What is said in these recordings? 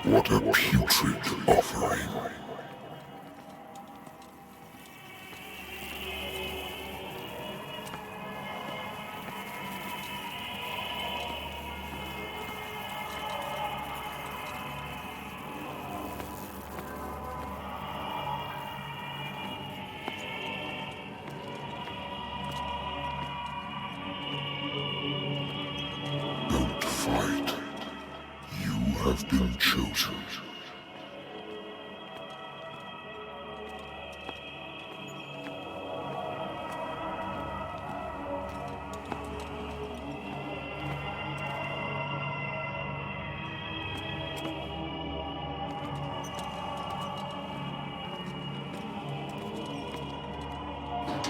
What a putrid offering. Don't fight. You have been chosen.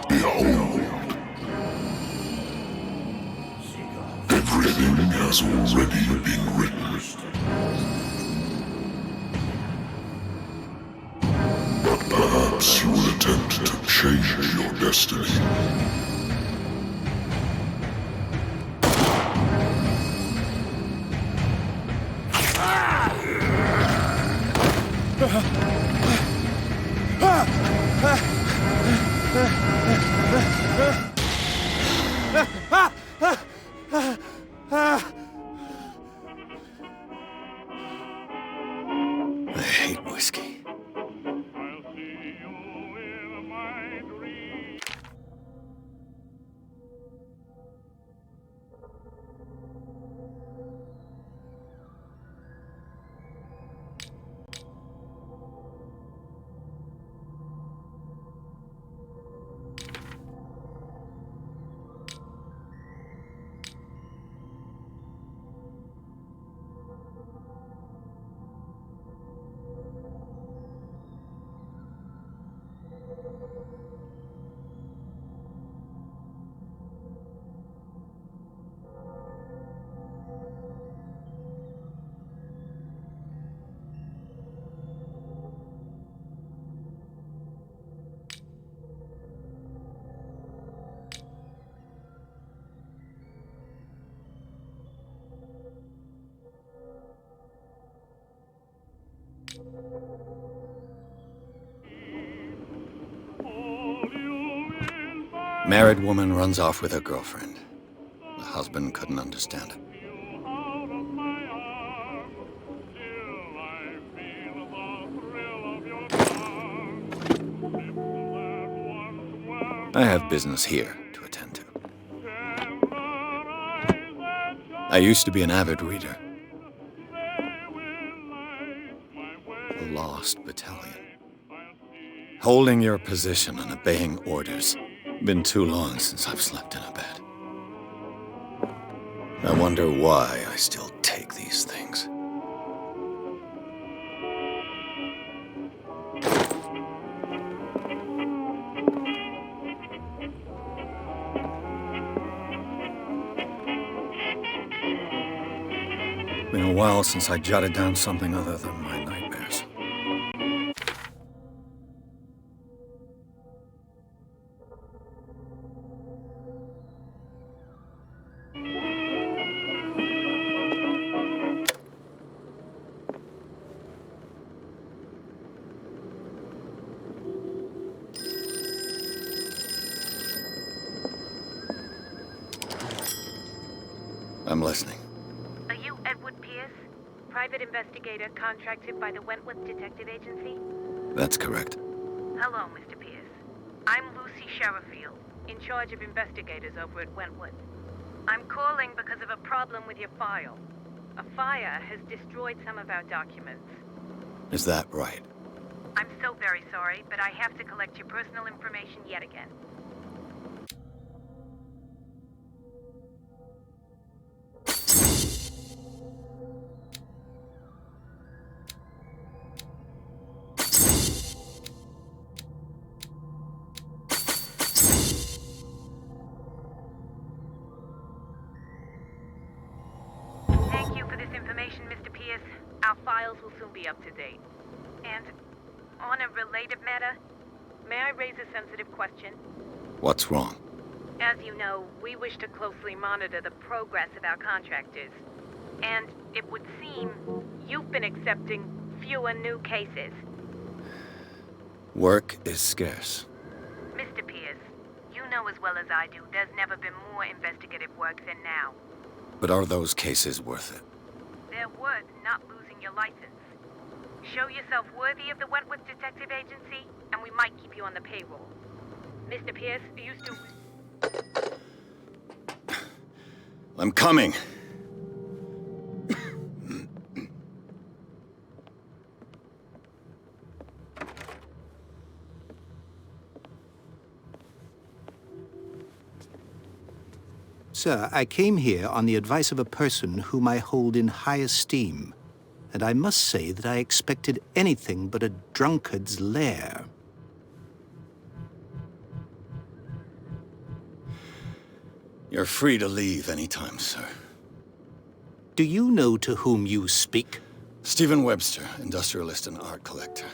Behold, everything has already been written. But perhaps you will attempt to change your destiny. I hate whiskey. Married woman runs off with her girlfriend. The husband couldn't understand it. I have business here to attend to. I used to be an avid reader. A lost battalion. Holding your position and obeying orders. Been too long since I've slept in a bed. I wonder why I still take these things. Been a while since I jotted down something other than my nightmares. I'm listening. Are you Edward Pирс, private investigator contracted by the Wentworth Detective Agency? That's correct. Hello, Mr. Pирс. I'm Lucy Sherrifield, in charge of investigators over at Wentworth. I'm calling because of a problem with your file. A fire has destroyed some of our documents. Is that right? I'm so very sorry, but I have to collect your personal information yet again. Thank you for this information, Mr. Pирс. Our files will soon be up to date. And on a related matter, may I raise a sensitive question? What's wrong? As you know, we wish to closely monitor the progress of our contractors. And it would seem you've been accepting fewer new cases. Work is scarce. Mr. Pирс, you know as well as I do, there's never been more investigative work than now. But are those cases worth it? They're worth not losing your license. Show yourself worthy of the Wentworth Detective Agency, and we might keep you on the payroll. Mr. Pирs, are you still... I'm coming. Sir, I came here on the advice of a person whom I hold in high esteem, and I must say that I expected anything but a drunkard's lair. You're free to leave anytime, sir. Do you know to whom you speak? Stephen Webster, industrialist and art collector.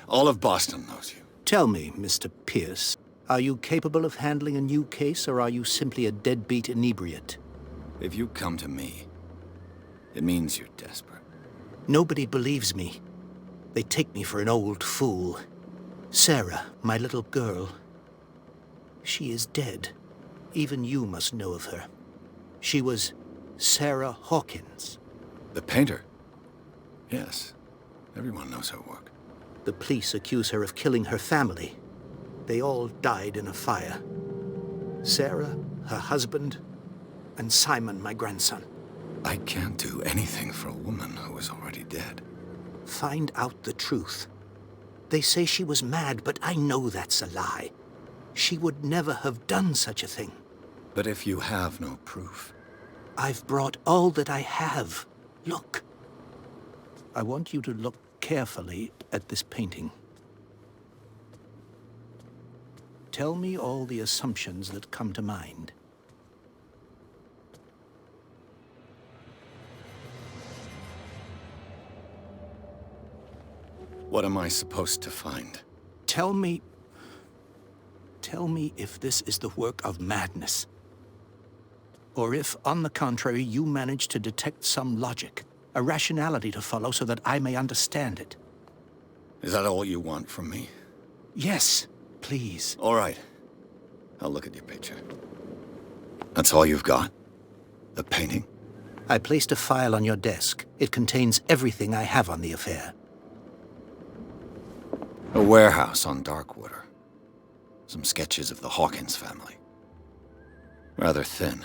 All of Boston knows you. Tell me, Mr. Pирс, are you capable of handling a new case, or are you simply a deadbeat inebriate? If you come to me, it means you're desperate. Nobody believes me. They take me for an old fool. Sarah, my little girl, she is dead. Even you must know of her. She was Sarah Hawkins. The painter? Yes. Everyone knows her work. The police accuse her of killing her family. They all died in a fire. Sarah, her husband, and Simon, my grandson. I can't do anything for a woman who is already dead. Find out the truth. They say she was mad, but I know that's a lie. She would never have done such a thing. But if you have no proof... I've brought all that I have. Look. I want you to look carefully at this painting. Tell me all the assumptions that come to mind. What am I supposed to find? Tell me if this is the work of madness. Or if, on the contrary, you manage to detect some logic, a rationality to follow so that I may understand it. Is that all you want from me? Yes, please. All right. I'll look at your picture. That's all you've got? The painting? I placed a file on your desk. It contains everything I have on the affair. A warehouse on Darkwater. Some sketches of the Hawkins family. Rather thin.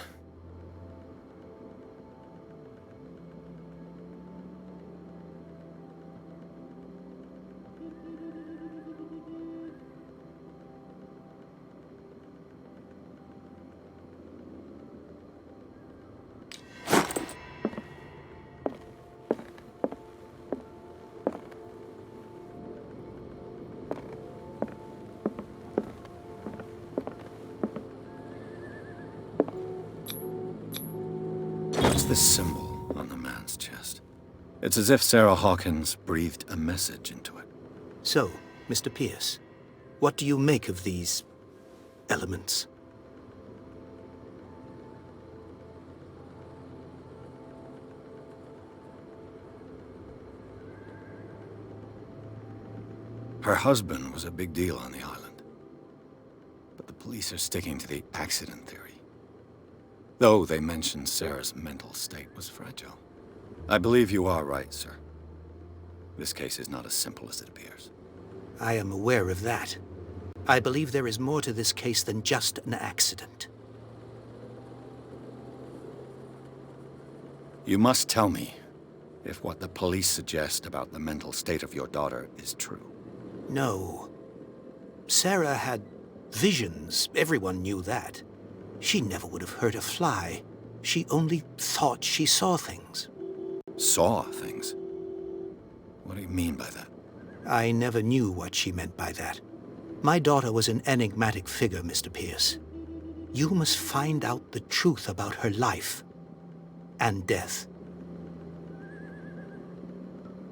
What's this symbol on the man's chest? It's as if Sarah Hawkins breathed a message into it. So, Mr. Pierce, what do you make of these elements? Her husband was a big deal on the island. But the police are sticking to the accident theory. Though they mentioned Sarah's mental state was fragile. I believe you are right, sir. This case is not as simple as it appears. I am aware of that. I believe there is more to this case than just an accident. You must tell me if what the police suggest about the mental state of your daughter is true. No. Sarah had visions. Everyone knew that. She never would have hurt a fly. She only thought she saw things. Saw things? What do you mean by that? I never knew what she meant by that. My daughter was an enigmatic figure, Mr. Pierce. You must find out the truth about her life and death.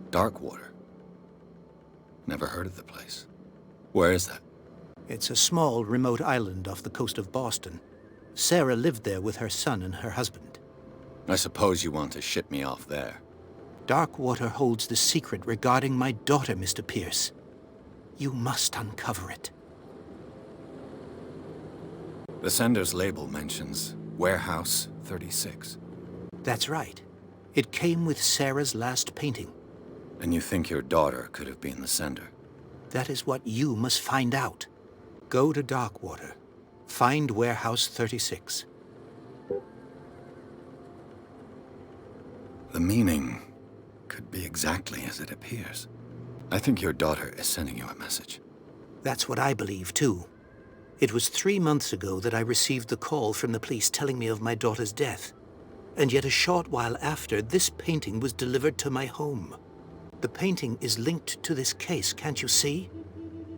Darkwater? Never heard of the place. Where is that? It's a small, remote island off the coast of Boston. Sarah lived there with her son and her husband. I suppose you want to ship me off there. Darkwater holds the secret regarding my daughter, Mr. Pierce. You must uncover it. The sender's label mentions Warehouse 36. That's right. It came with Sarah's last painting. And you think your daughter could have been the sender? That is what you must find out. Go to Darkwater. Find Warehouse 36. The meaning could be exactly as it appears. I think your daughter is sending you a message. That's what I believe, too. It was 3 months ago that I received the call from the police telling me of my daughter's death. And yet a short while after, this painting was delivered to my home. The painting is linked to this case, can't you see?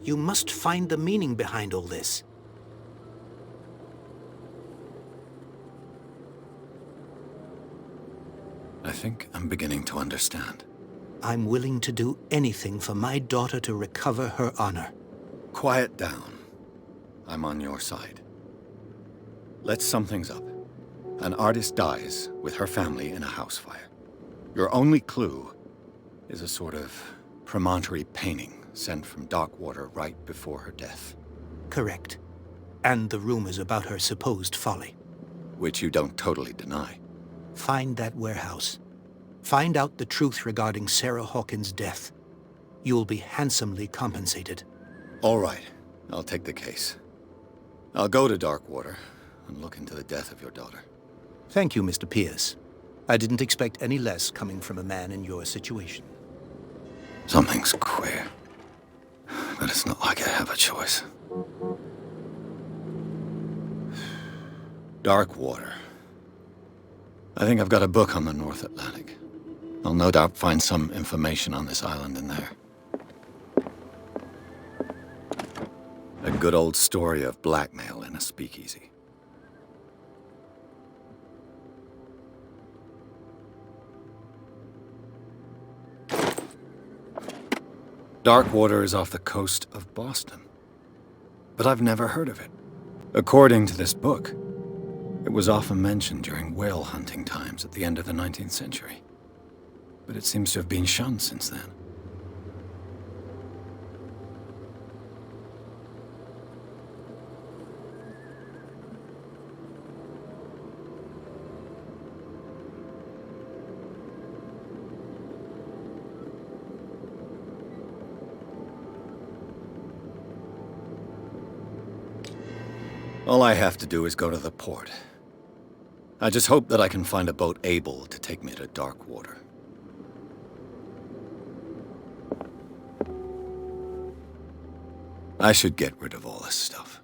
You must find the meaning behind all this. I think I'm beginning to understand. I'm willing to do anything for my daughter to recover her honor. Quiet down. I'm on your side. Let's sum things up. An artist dies with her family in a house fire. Your only clue is a sort of promontory painting sent from Darkwater right before her death. Correct. And the rumors about her supposed folly. Which you don't totally deny. Find that warehouse. Find out the truth regarding Sarah Hawkins' death. You'll be handsomely compensated. All right. I'll take the case. I'll go to Darkwater and look into the death of your daughter. Thank you, Mr. Pierce. I didn't expect any less coming from a man in your situation. Something's queer. But it's not like I have a choice. Darkwater. I think I've got a book on the North Atlantic. I'll no doubt find some information on this island in there. A good old story of blackmail in a speakeasy. Darkwater is off the coast of Boston. But I've never heard of it. According to this book, it was often mentioned during whale hunting times at the end of the 19th century. But it seems to have been shunned since then. All I have to do is go to the port. I just hope that I can find a boat able to take me to Darkwater. I should get rid of all this stuff.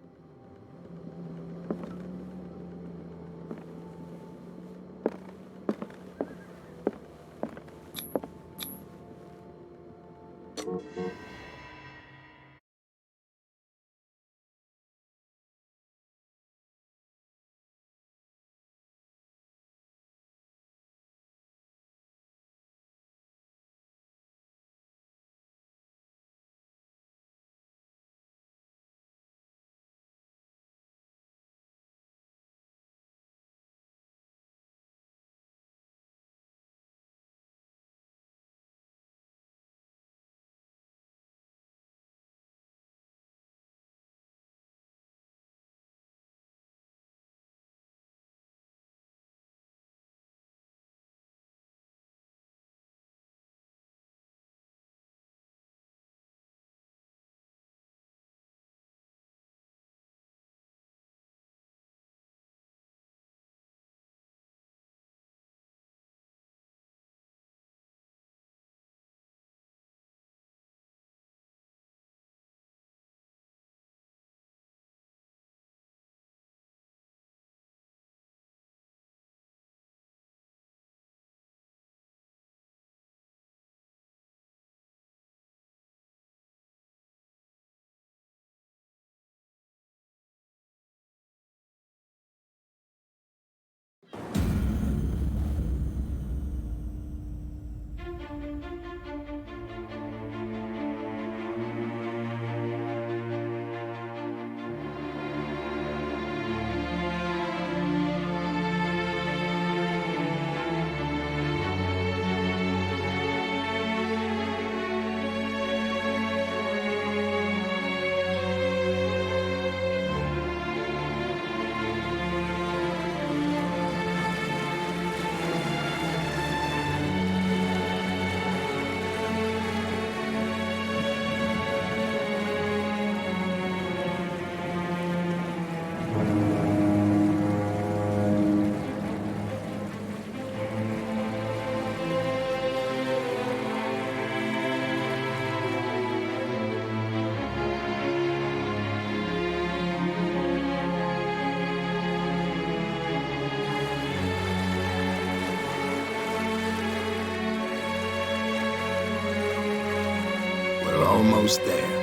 Almost there.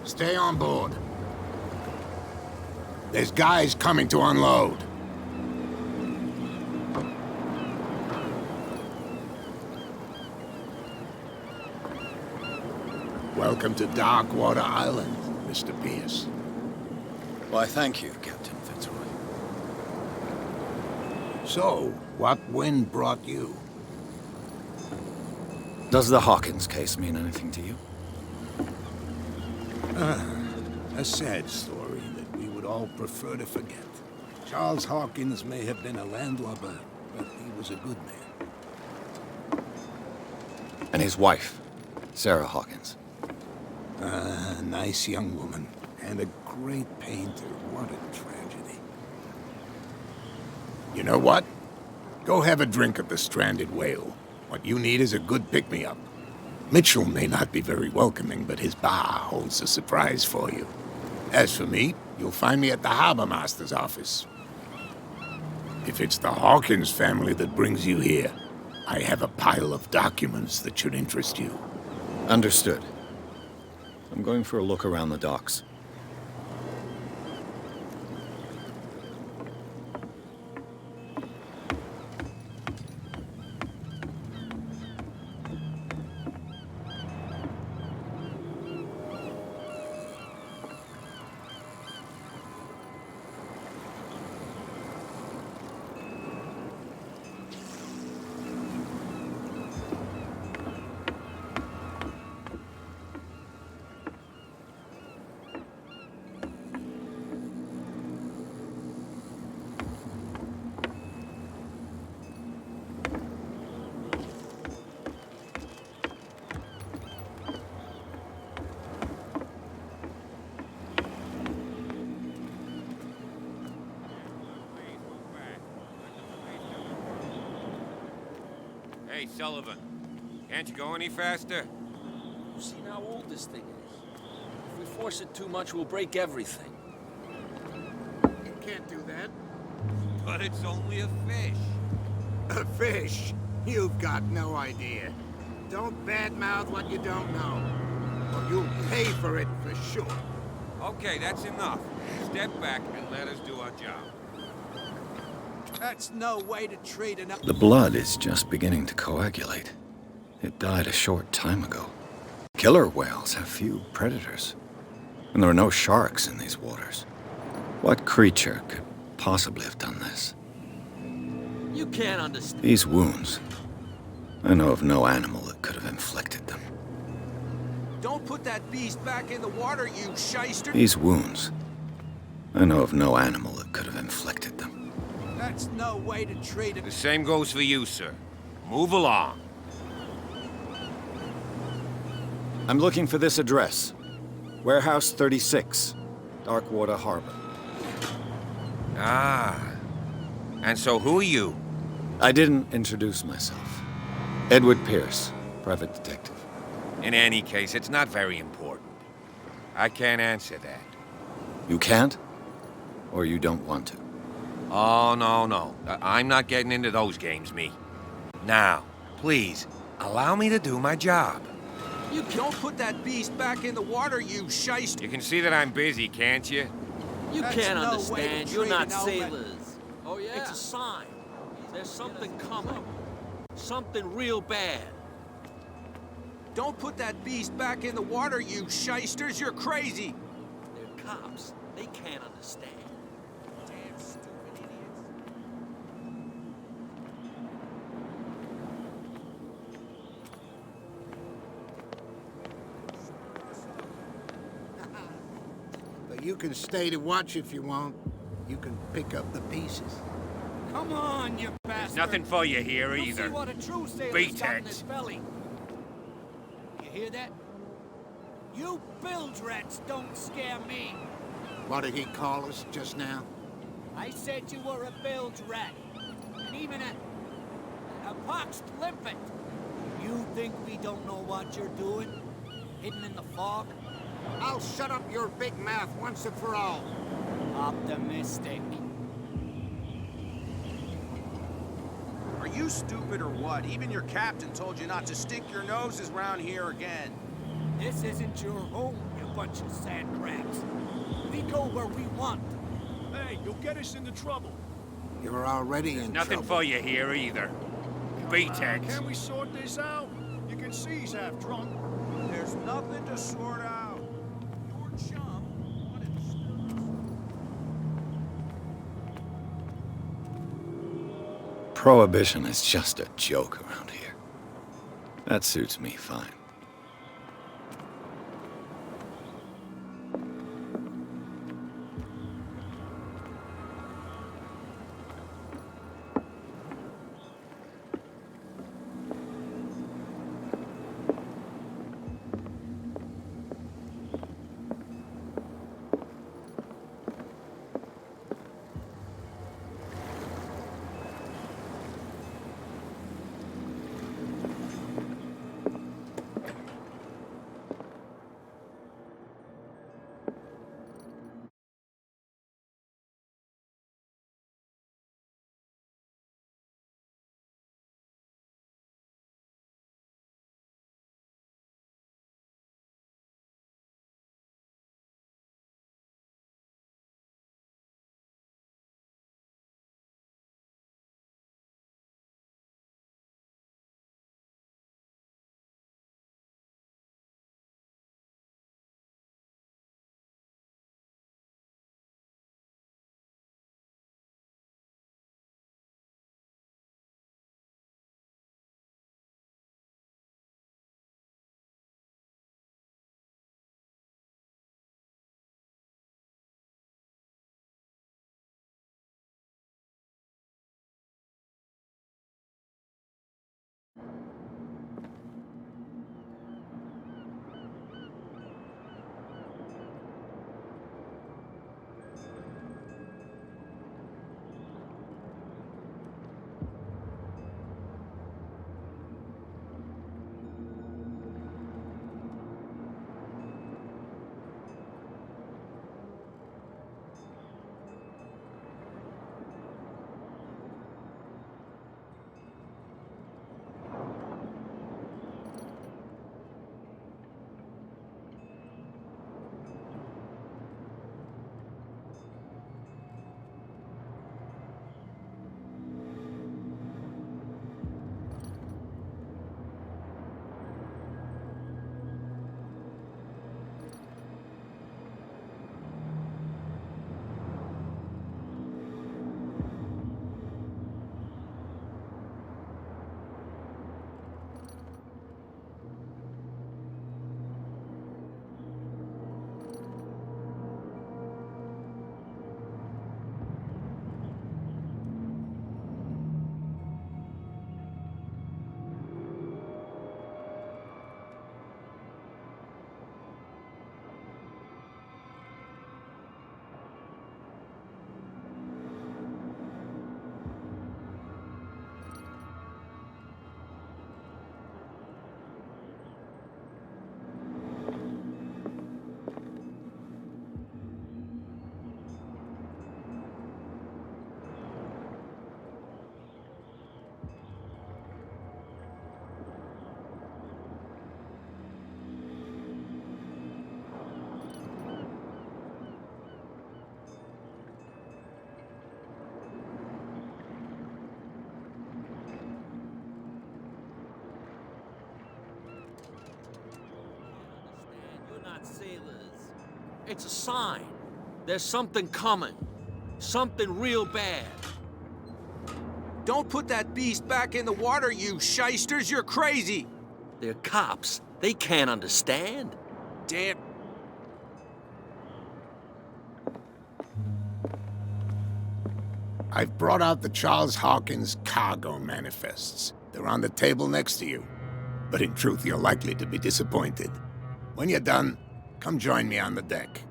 Stay on board. There's guys coming to unload. Welcome to Darkwater Island, Mr. Pierce. Why, thank you, Captain Fitzroy. So, what wind brought you? Does the Hawkins case mean anything to you? A sad story that we would all prefer to forget. Charles Hawkins may have been a landlubber, but he was a good man. And his wife, Sarah Hawkins. A nice young woman, and a great painter. What a tragedy. You know what? Go have a drink at the Stranded Whale. What you need is a good pick-me-up. Mitchell may not be very welcoming, but his bar holds a surprise for you. As for me, you'll find me at the Harbor Master's office. If it's the Hawkins family that brings you here, I have a pile of documents that should interest you. Understood. I'm going for a look around the docks. Hey, Sullivan. Can't you go any faster? You see how old this thing is? If we force it too much, we'll break everything. You can't do that. But it's only a fish. A fish? You've got no idea. Don't badmouth what you don't know, or you'll pay for it for sure. Okay, that's enough. Step back and let us do our job. That's no way to treat an... The blood is just beginning to coagulate. It died a short time ago. Killer whales have few predators, and there are no sharks in these waters. What creature could possibly have done this? You can't understand. These wounds, I know of no animal that could have inflicted them. Don't put that beast back in the water, you shyster! These wounds, I know of no animal that could have inflicted them. That's no way to treat The same goes for you, sir. Move along. I'm looking for this address. Warehouse 36, Darkwater Harbor. Ah. And so who are you? I didn't introduce myself. Edward Pirs, private detective. In any case, it's not very important. I can't answer that. You can't? Or you don't want to? Oh, no. I'm not getting into those games, me. Now, please, allow me to do my job. You don't put that beast back in the water, you shyster! You can see that I'm busy, can't you? You can't understand. You're not sailors. sailors. Oh, yeah? It's a sign. There's something coming. Something real bad. Don't put that beast back in the water, you shysters! You're crazy! They're cops. They can't understand. Damn stupid idiots. But you can stay to watch if you want. You can pick up the pieces. Come on, you bastard! Nothing for you here You'll either. see what a true sailor's Beat got in it. his belly. You hear that? You bilge rats don't scare me. What did he call us just now? I said you were a bilge rat. And even a poxed limpet. You think we don't know what you're doing? Hidden in the fog? I'll shut up your big mouth once and for all. Optimistic. Are you stupid or what? Even your captain told you not to stick your noses around here again. This isn't your home, you bunch of sand crabs. We go where we want. Hey, you'll get us into trouble. You're already in Nothing trouble. for you here either. Beat it. Can we sort this out? You can see he's half drunk. There's nothing to sort out. Your chum wanted to stir us. Prohibition is just a joke around here. That suits me fine. sailors. It's a sign. There's something coming. Something real bad. Don't put that beast back in the water, you shysters! You're crazy! They're cops. They can't understand. Damn. I've brought out the Charles Hawkins cargo manifests. They're on the table next to you. But in truth, you're likely to be disappointed. When you're done, come join me on the deck.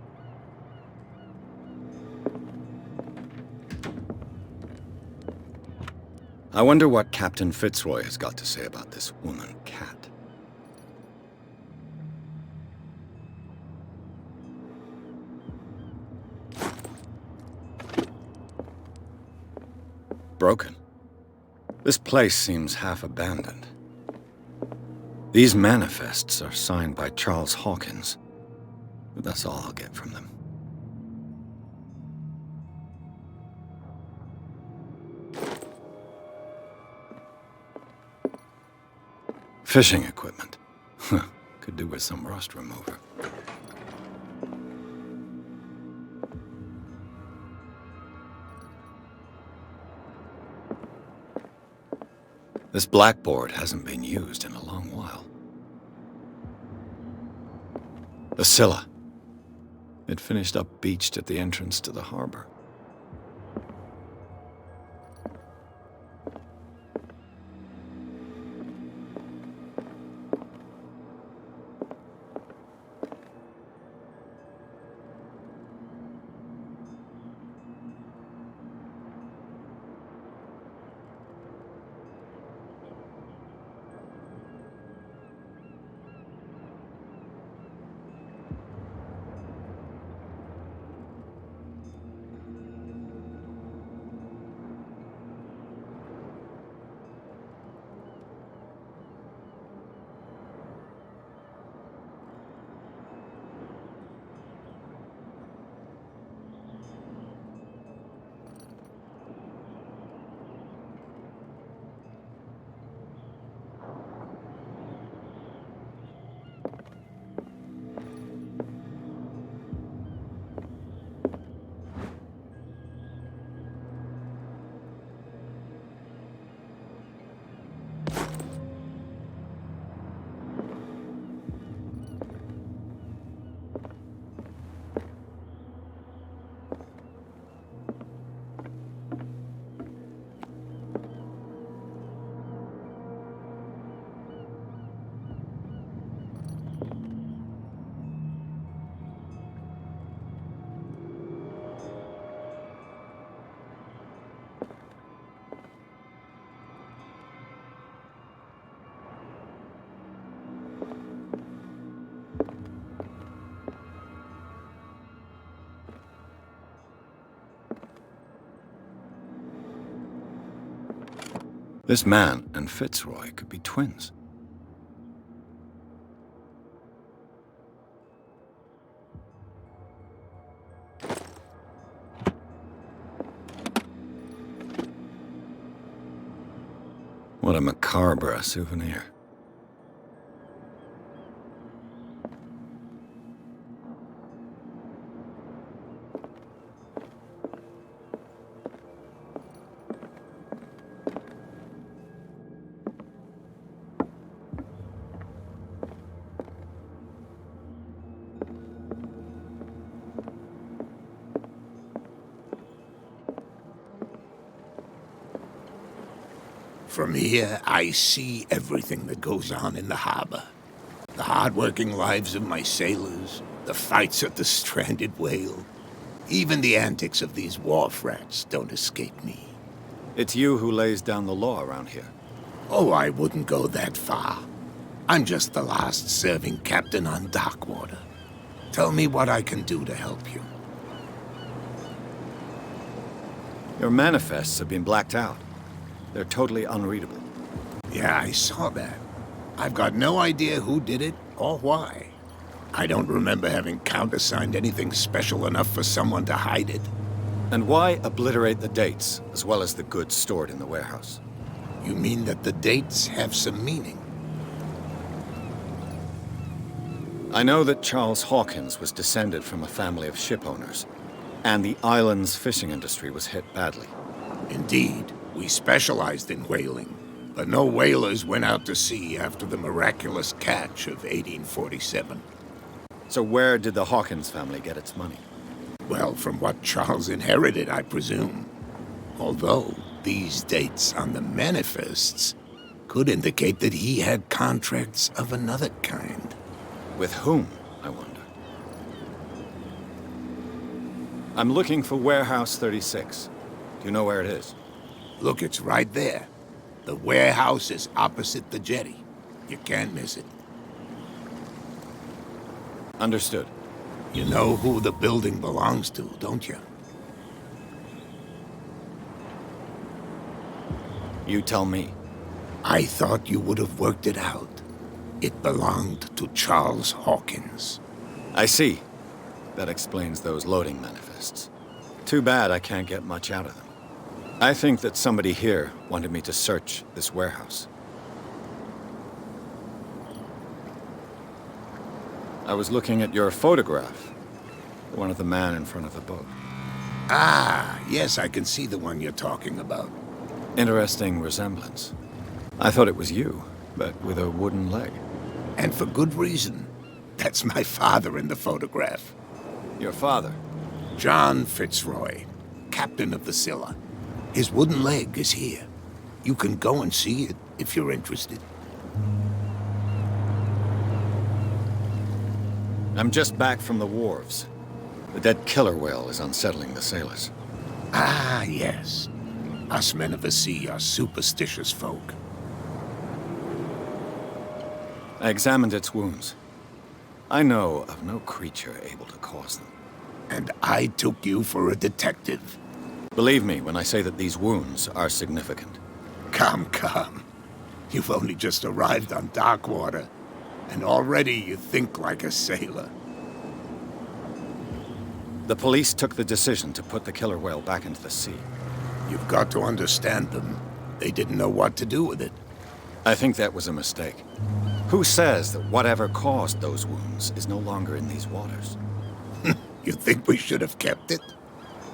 I wonder what Captain Fitzroy has got to say about this woman cat. Broken. This place seems half abandoned. These manifests are signed by Charles Hawkins, but that's all I'll get from them. Fishing equipment. Could do with some rust remover. This blackboard hasn't been used in a long while. The Scylla. It finished up beached at the entrance to the harbor. This man and Fitzroy could be twins. What a macabre souvenir. From here, I see everything that goes on in the harbor. The hard-working lives of my sailors, the fights at the stranded whale. Even the antics of these wharf rats don't escape me. It's you who lays down the law around here. Oh, I wouldn't go that far. I'm just the last serving captain on Darkwater. Tell me what I can do to help you. Your manifests have been blacked out. They're totally unreadable. Yeah, I saw that. I've got no idea who did it or why. I don't remember having countersigned anything special enough for someone to hide it. And why obliterate the dates, as well as the goods stored in the warehouse? You mean that the dates have some meaning? I know that Charles Hawkins was descended from a family of ship owners, and the island's fishing industry was hit badly. Indeed, we specialized in whaling, but no whalers went out to sea after the miraculous catch of 1847. So where did the Hawkins family get its money? Well, from what Charles inherited, I presume. Although these dates on the manifests could indicate that he had contracts of another kind. With whom, I wonder? I'm looking for Warehouse 36. Do you know where it is? Look, it's right there. The warehouse is opposite the jetty. You can't miss it. Understood. You know who the building belongs to, don't you? You tell me. I thought you would have worked it out. It belonged to Charles Hawkins. I see. That explains those loading manifests. Too bad I can't get much out of them. I think that somebody here wanted me to search this warehouse. I was looking at your photograph. The one of the man in front of the boat. Ah, yes, I can see the one you're talking about. Interesting resemblance. I thought it was you, but with a wooden leg. And for good reason. That's my father in the photograph. Your father? John Fitzroy, captain of the Scylla. His wooden leg is here. You can go and see it if you're interested. I'm just back from the wharves. The dead killer whale is unsettling the sailors. Ah, yes. Us men of the sea are superstitious folk. I examined its wounds. I know of no creature able to cause them. And I took you for a detective. Believe me when I say that these wounds are significant. Come, come. You've only just arrived on Darkwater, and already you think like a sailor. The police took the decision to put the killer whale back into the sea. You've got to understand them. They didn't know what to do with it. I think that was a mistake. Who says that whatever caused those wounds is no longer in these waters? You think we should have kept it?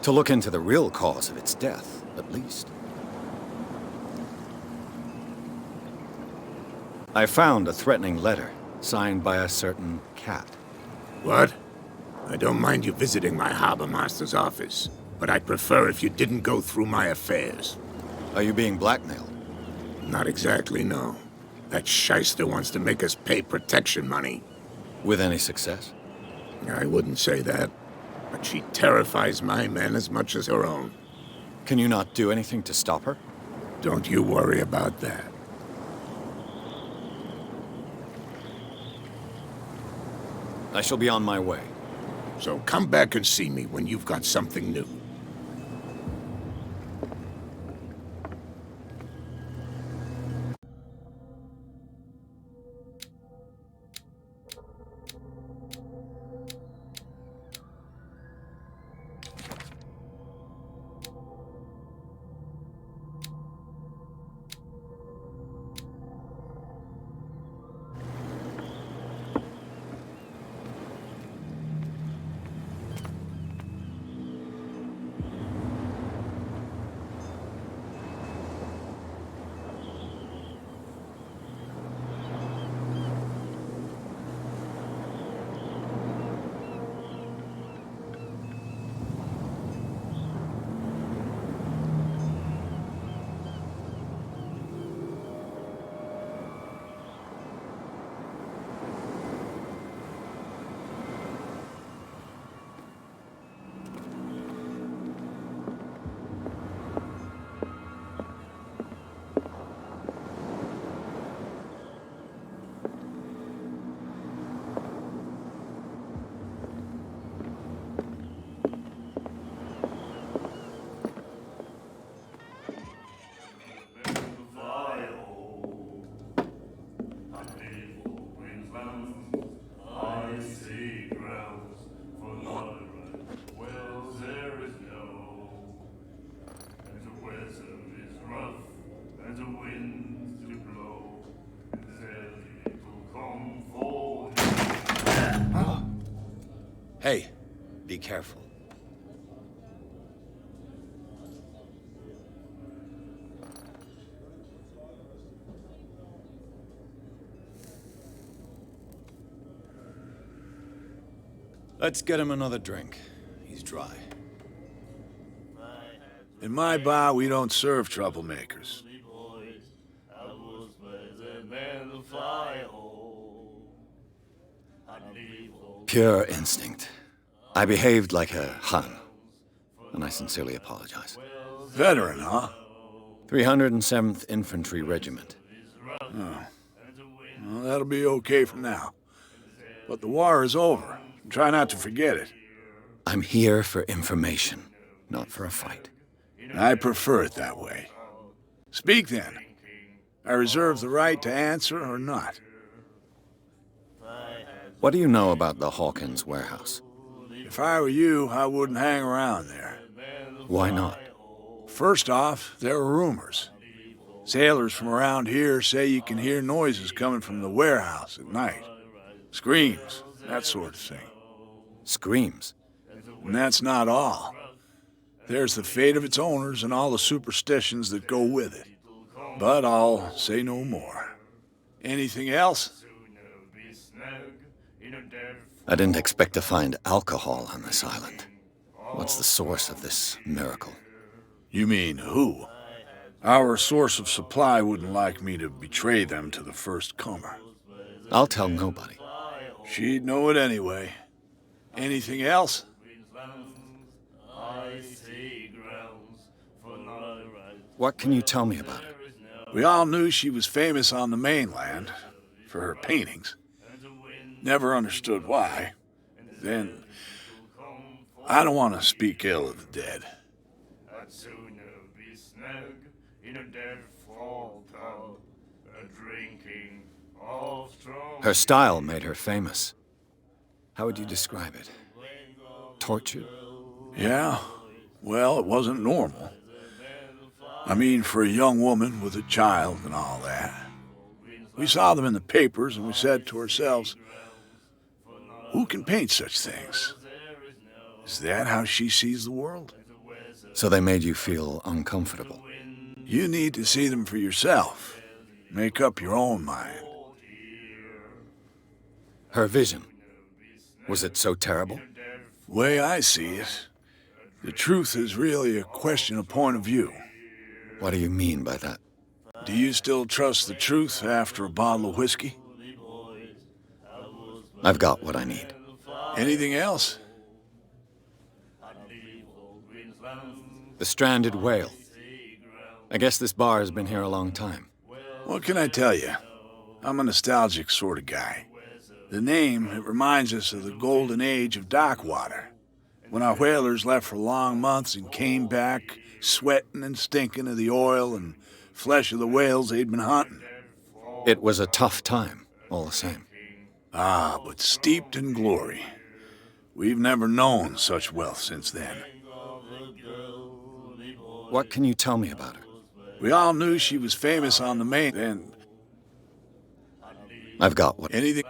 To look into the real cause of its death, at least. I found a threatening letter, signed by a certain cat. What? I don't mind you visiting my harbor master's office, but I'd prefer if you didn't go through my affairs. Are you being blackmailed? Not exactly, no. That shyster wants to make us pay protection money. With any success? I wouldn't say that, but she terrifies my men as much as her own. Can you not do anything to stop her? Don't you worry about that. I shall be on my way. So come back and see me when you've got something new. Hey, be careful. Let's get him another drink. He's dry. In my bar, we don't serve troublemakers. Pure instinct. I behaved like a Hun, and I sincerely apologize. Veteran, huh? 307th Infantry Regiment. Oh. Well, that'll be okay for now. But the war is over. Try not to forget it. I'm here for information, not for a fight. I prefer it that way. Speak then. I reserve the right to answer or not. What do you know about the Hawkins warehouse? If I were you, I wouldn't hang around there. Why not? First off, there are rumors. Sailors from around here say you can hear noises coming from the warehouse at night. Screams, that sort of thing. Screams? And that's not all. There's the fate of its owners and all the superstitions that go with it. But I'll say no more. Anything else? I didn't expect to find alcohol on this island. What's the source of this miracle? You mean who? Our source of supply wouldn't like me to betray them to the first comer. I'll tell nobody. She'd know it anyway. Anything else? What can you tell me about her? We all knew she was famous on the mainland for her paintings. Never understood why. Then, I don't want to speak ill of the dead. Her style made her famous. How would you describe it? Tortured? Yeah? Well, it wasn't normal. I mean, for a young woman with a child and all that. We saw them in the papers and we said to ourselves, who can paint such things? Is that how she sees the world? So they made you feel uncomfortable? You need to see them for yourself. Make up your own mind. Her vision. Was it so terrible? Way I see it, the truth is really a question of point of view. What do you mean by that? Do you still trust the truth after a bottle of whiskey? I've got what I need. Anything else? The stranded whale. I guess this bar has been here a long time. What can I tell you? I'm a nostalgic sort of guy. The name, it reminds us of the golden age of Darkwater, when our whalers left for long months and came back sweating and stinking of the oil and flesh of the whales they'd been hunting. It was a tough time, all the same. Ah, but steeped in glory. We've never known such wealth since then. What can you tell me about her? We all knew she was famous on the mainland. I've got what... Anything...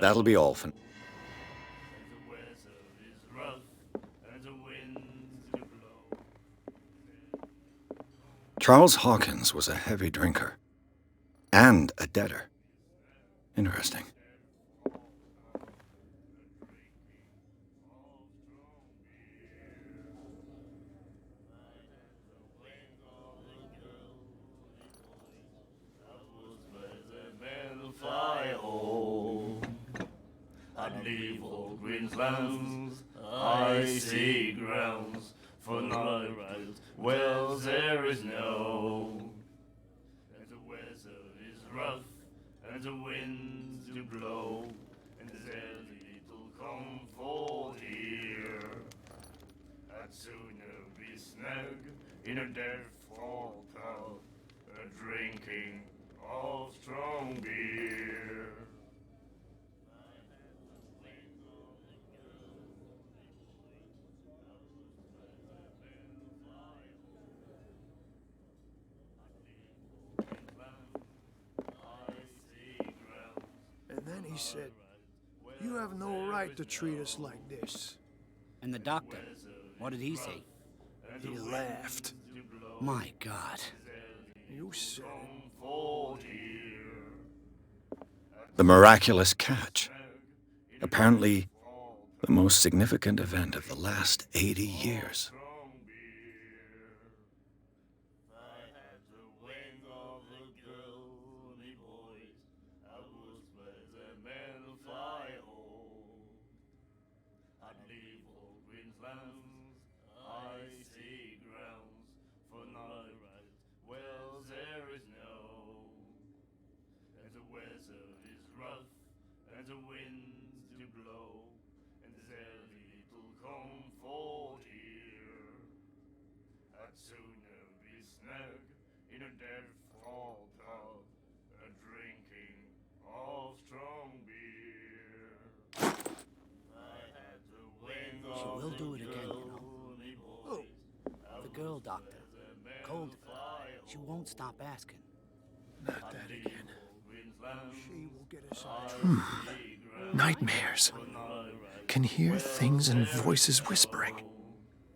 That'll be all for... Charles Hawkins was a heavy drinker. And a debtor. Interesting. Lands, icy grounds, for not right wells there is no. And the weather is rough, and the winds do blow, and there's little comfort here. I'd sooner be snug in a default house, drinking of strong beer. He said, "You have no right to treat us like this." And the doctor, what did he say? He laughed. My God. You said The miraculous catch. Apparently, the most significant event of the last 80 years. She will do it again, you know. Oh, the girl doctor. Cold. She won't stop asking. not that again. She will get us in trouble. Nightmares. Can hear things and voices whispering.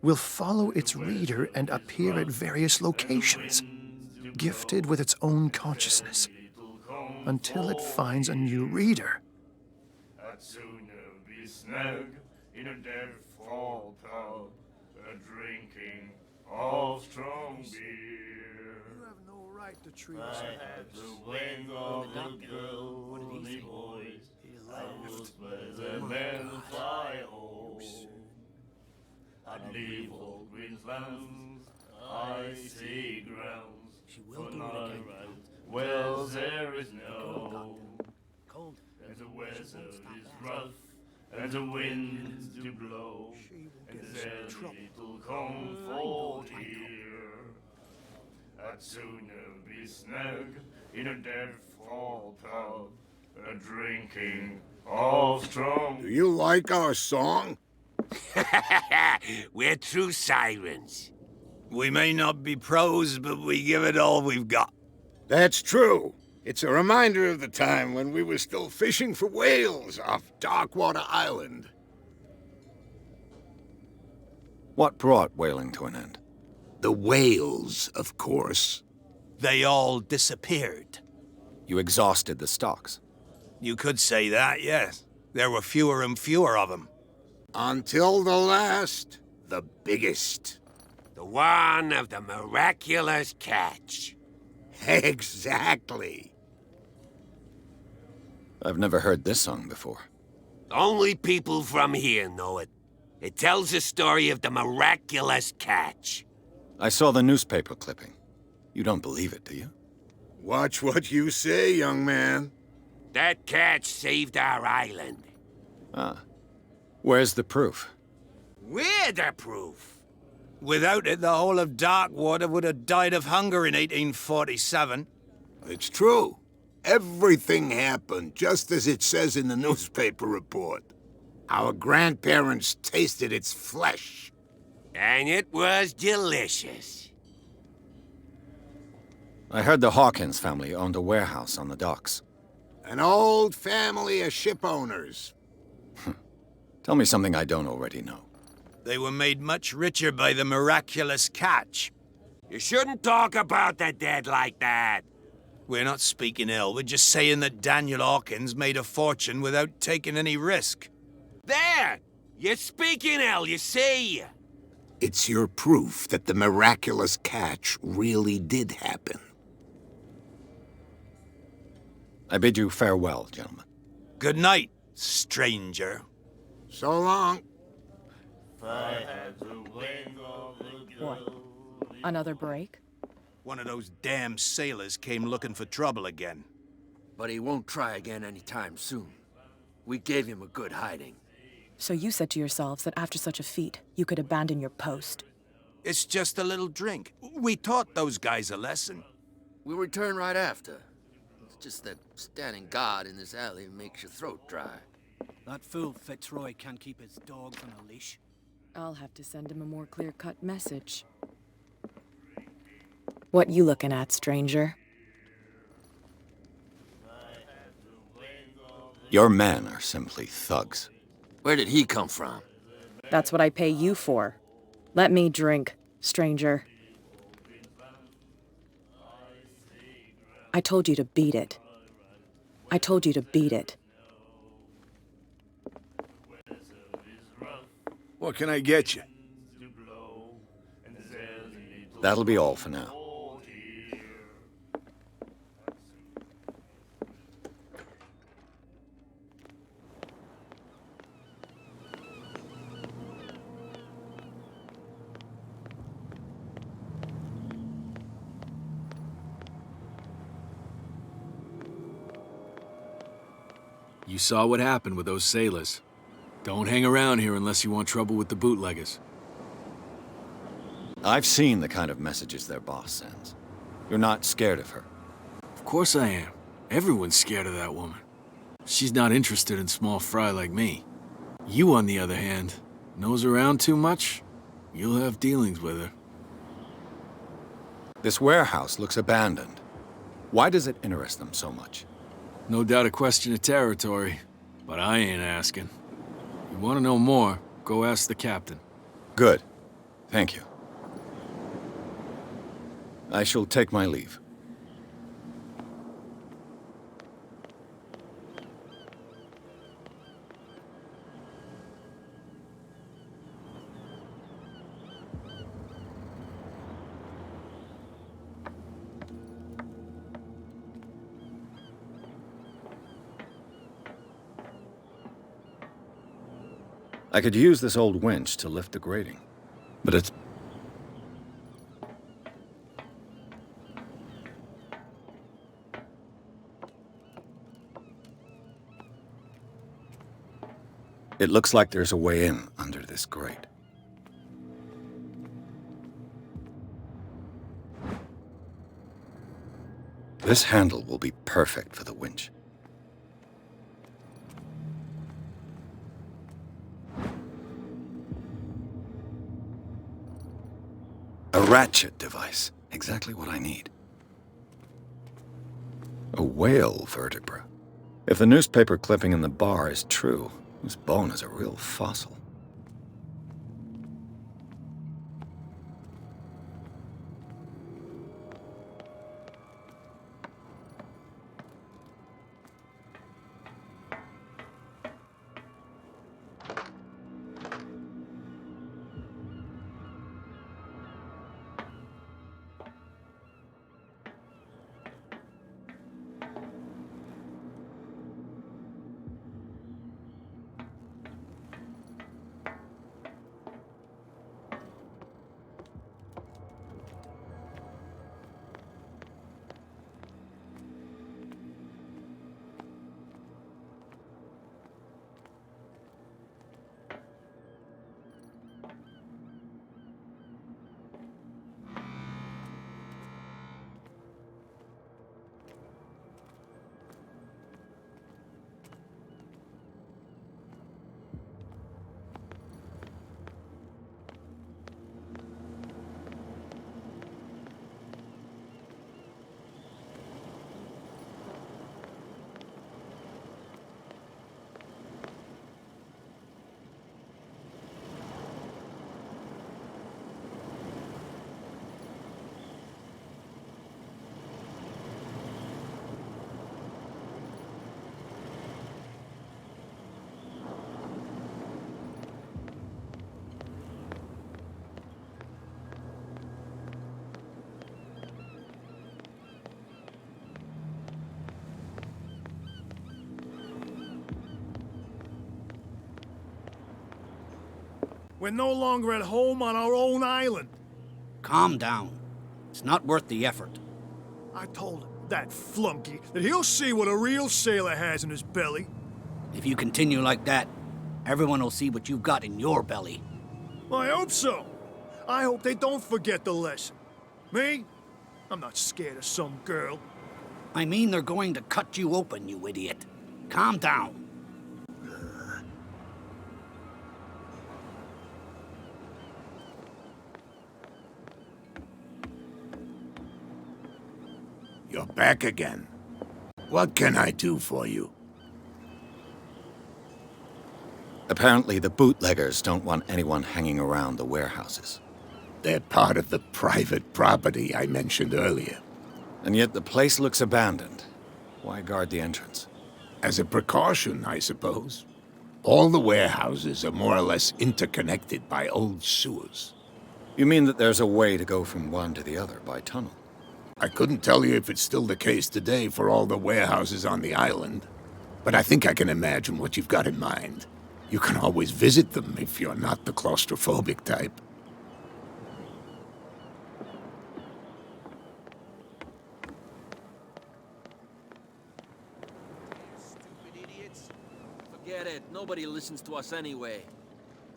Will follow its reader and appear at various locations, gifted with its own consciousness, until it finds a new reader. I'd sooner be snug in a dead fall pub, drinking of strong beer. You have no right to treat us I like had this. the wing of the girl, me boys. I was where the men fly home. I'd leave all Queensland's icy grounds. She will For do it night again. rides, wells there is no. Cold. And the weather is rough, and the winds do blow. And there's little comfort here. I'd sooner be snug in a dead fall pub, drinking of strong. Do you like our song? We're true sirens. We may not be pros, but we give it all we've got. That's true. It's a reminder of the time when we were still fishing for whales off Darkwater Island. What brought whaling to an end? The whales, of course. They all disappeared. You exhausted the stocks. You could say that, yes. There were fewer and fewer of them. Until the last, the biggest. The one of the miraculous catch. Exactly. I've never heard this song before. Only people from here know it. It tells the story of the miraculous catch. I saw the newspaper clipping. You don't believe it, do you? Watch what you say, young man. That catch saved our island. Ah. Where's the proof? We're the proof. Without it, the whole of Darkwater would have died of hunger in 1847. It's true. Everything happened just as it says in the newspaper report. Our grandparents tasted its flesh. And it was delicious. I heard the Hawkins family owned a warehouse on the docks. An old family of ship owners. Tell me something I don't already know. They were made much richer by the miraculous catch. You shouldn't talk about the dead like that. We're not speaking ill, we're just saying that Daniel Hawkins made a fortune without taking any risk. There! You're speaking ill, you see. It's your proof that the miraculous catch really did happen. I bid you farewell, gentlemen. Good night, stranger. So long. I had the wing of the girl. What? Another break? One of those damn sailors came looking for trouble again. But he won't try again anytime soon. We gave him a good hiding. So you said to yourselves that after such a feat, you could abandon your post. It's just a little drink. We taught those guys a lesson. We'll return right after. It's just that standing guard in this alley makes your throat dry. That fool Fitzroy can't keep his dogs on a leash. I'll have to send him a more clear-cut message. What you looking at, stranger? I had the wing of Your men are simply thugs. Where did he come from? That's what I pay you for. Let me drink, stranger. I told you to beat it. I told you to beat it. What can I get you? That'll be all for now. You saw what happened with those sailors. Don't hang around here unless you want trouble with the bootleggers. I've seen the kind of messages their boss sends. You're not scared of her. Of course I am. Everyone's scared of that woman. She's not interested in small fry like me. You, on the other hand, nose around too much, you'll have dealings with her. This warehouse looks abandoned. Why does it interest them so much? No doubt a question of territory, but I ain't asking. You want to know more, go ask the captain. Good. Thank you. I shall take my leave. I could use this old winch to lift the grating, but it's... It looks like there's a way in under this grate. This handle will be perfect for the winch. A ratchet device. Exactly what I need. A whale vertebra. If the newspaper clipping in the bar is true, this bone is a real fossil. We're no longer at home on our own island. Calm down. It's not worth the effort. I told him, that flunky, that he'll see what a real sailor has in his belly. If you continue like that, everyone will see what you've got in your belly. I hope so. I hope they don't forget the lesson. Me? I'm not scared of some girl. I mean they're going to cut you open, you idiot. Calm down. You're back again. What can I do for you? Apparently, the bootleggers don't want anyone hanging around the warehouses. They're part of the private property I mentioned earlier. And yet the place looks abandoned. Why guard the entrance? As a precaution, I suppose. All the warehouses are more or less interconnected by old sewers. You mean that there's a way to go from one to the other by tunnel? I couldn't tell you if it's still the case today for all the warehouses on the island, but I think I can imagine what you've got in mind. You can always visit them if you're not the claustrophobic type. Stupid idiots. Forget it. Nobody listens to us anyway.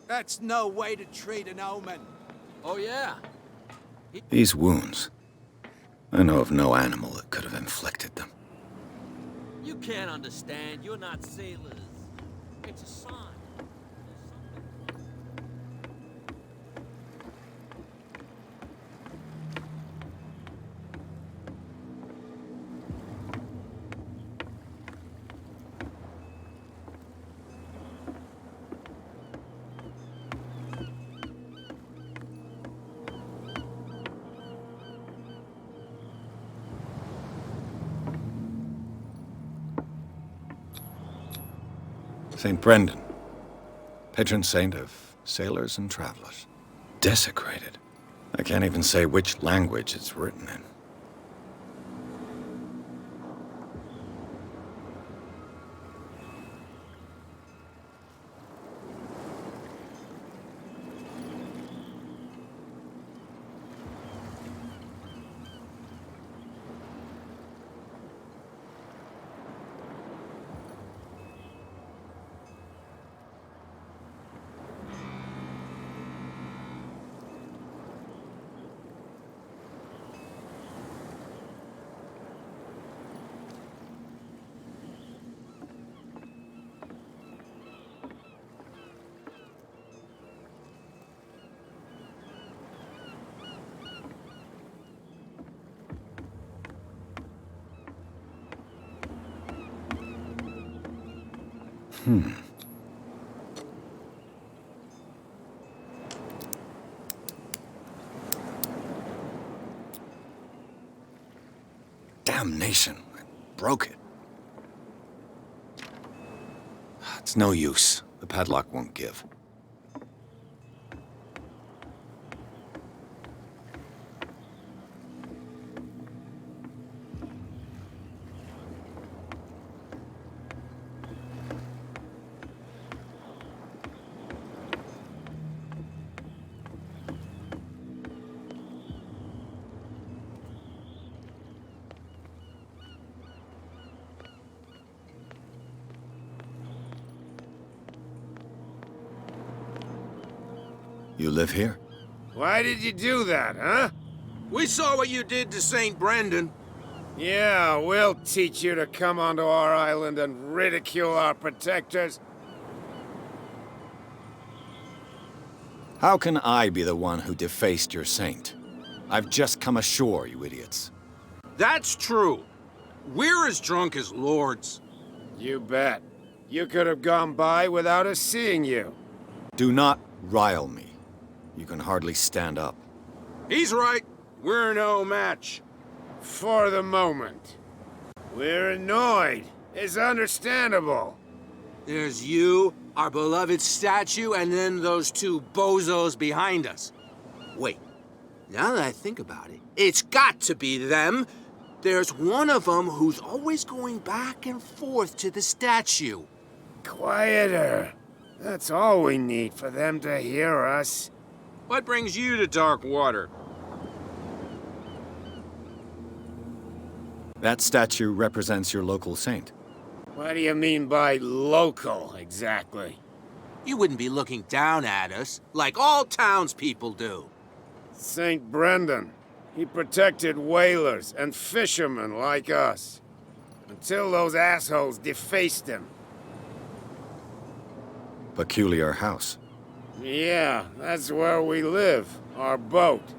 That's no way to treat an omen. Oh, yeah? These wounds. I know of no animal that could have inflicted them. You can't understand. You're not sailors. It's a sign. St. Brendan, patron saint of sailors and travelers. Desecrated. I can't even say which language it's written in. Damnation. I broke it. It's no use. The padlock won't give. You live here? Why did you do that, huh? We saw what you did to St. Brendan. Yeah, we'll teach you to come onto our island and ridicule our protectors. How can I be the one who defaced your saint? I've just come ashore, you idiots. That's true. We're as drunk as lords. You bet. You could have gone by without us seeing you. Do not rile me. You can hardly stand up. He's right. We're no match. For the moment. We're annoyed. It's understandable. There's you, our beloved statue, and then those two bozos behind us. Wait, now that I think about it, it's got to be them. There's one of them who's always going back and forth to the statue. Quieter. That's all we need for them to hear us. What brings you to Darkwater? That statue represents your local saint. What do you mean by local, exactly? You wouldn't be looking down at us, like all townspeople do. St. Brendan. He protected whalers and fishermen like us. Until those assholes defaced him. Peculiar house. Yeah, that's where we live. Our boat.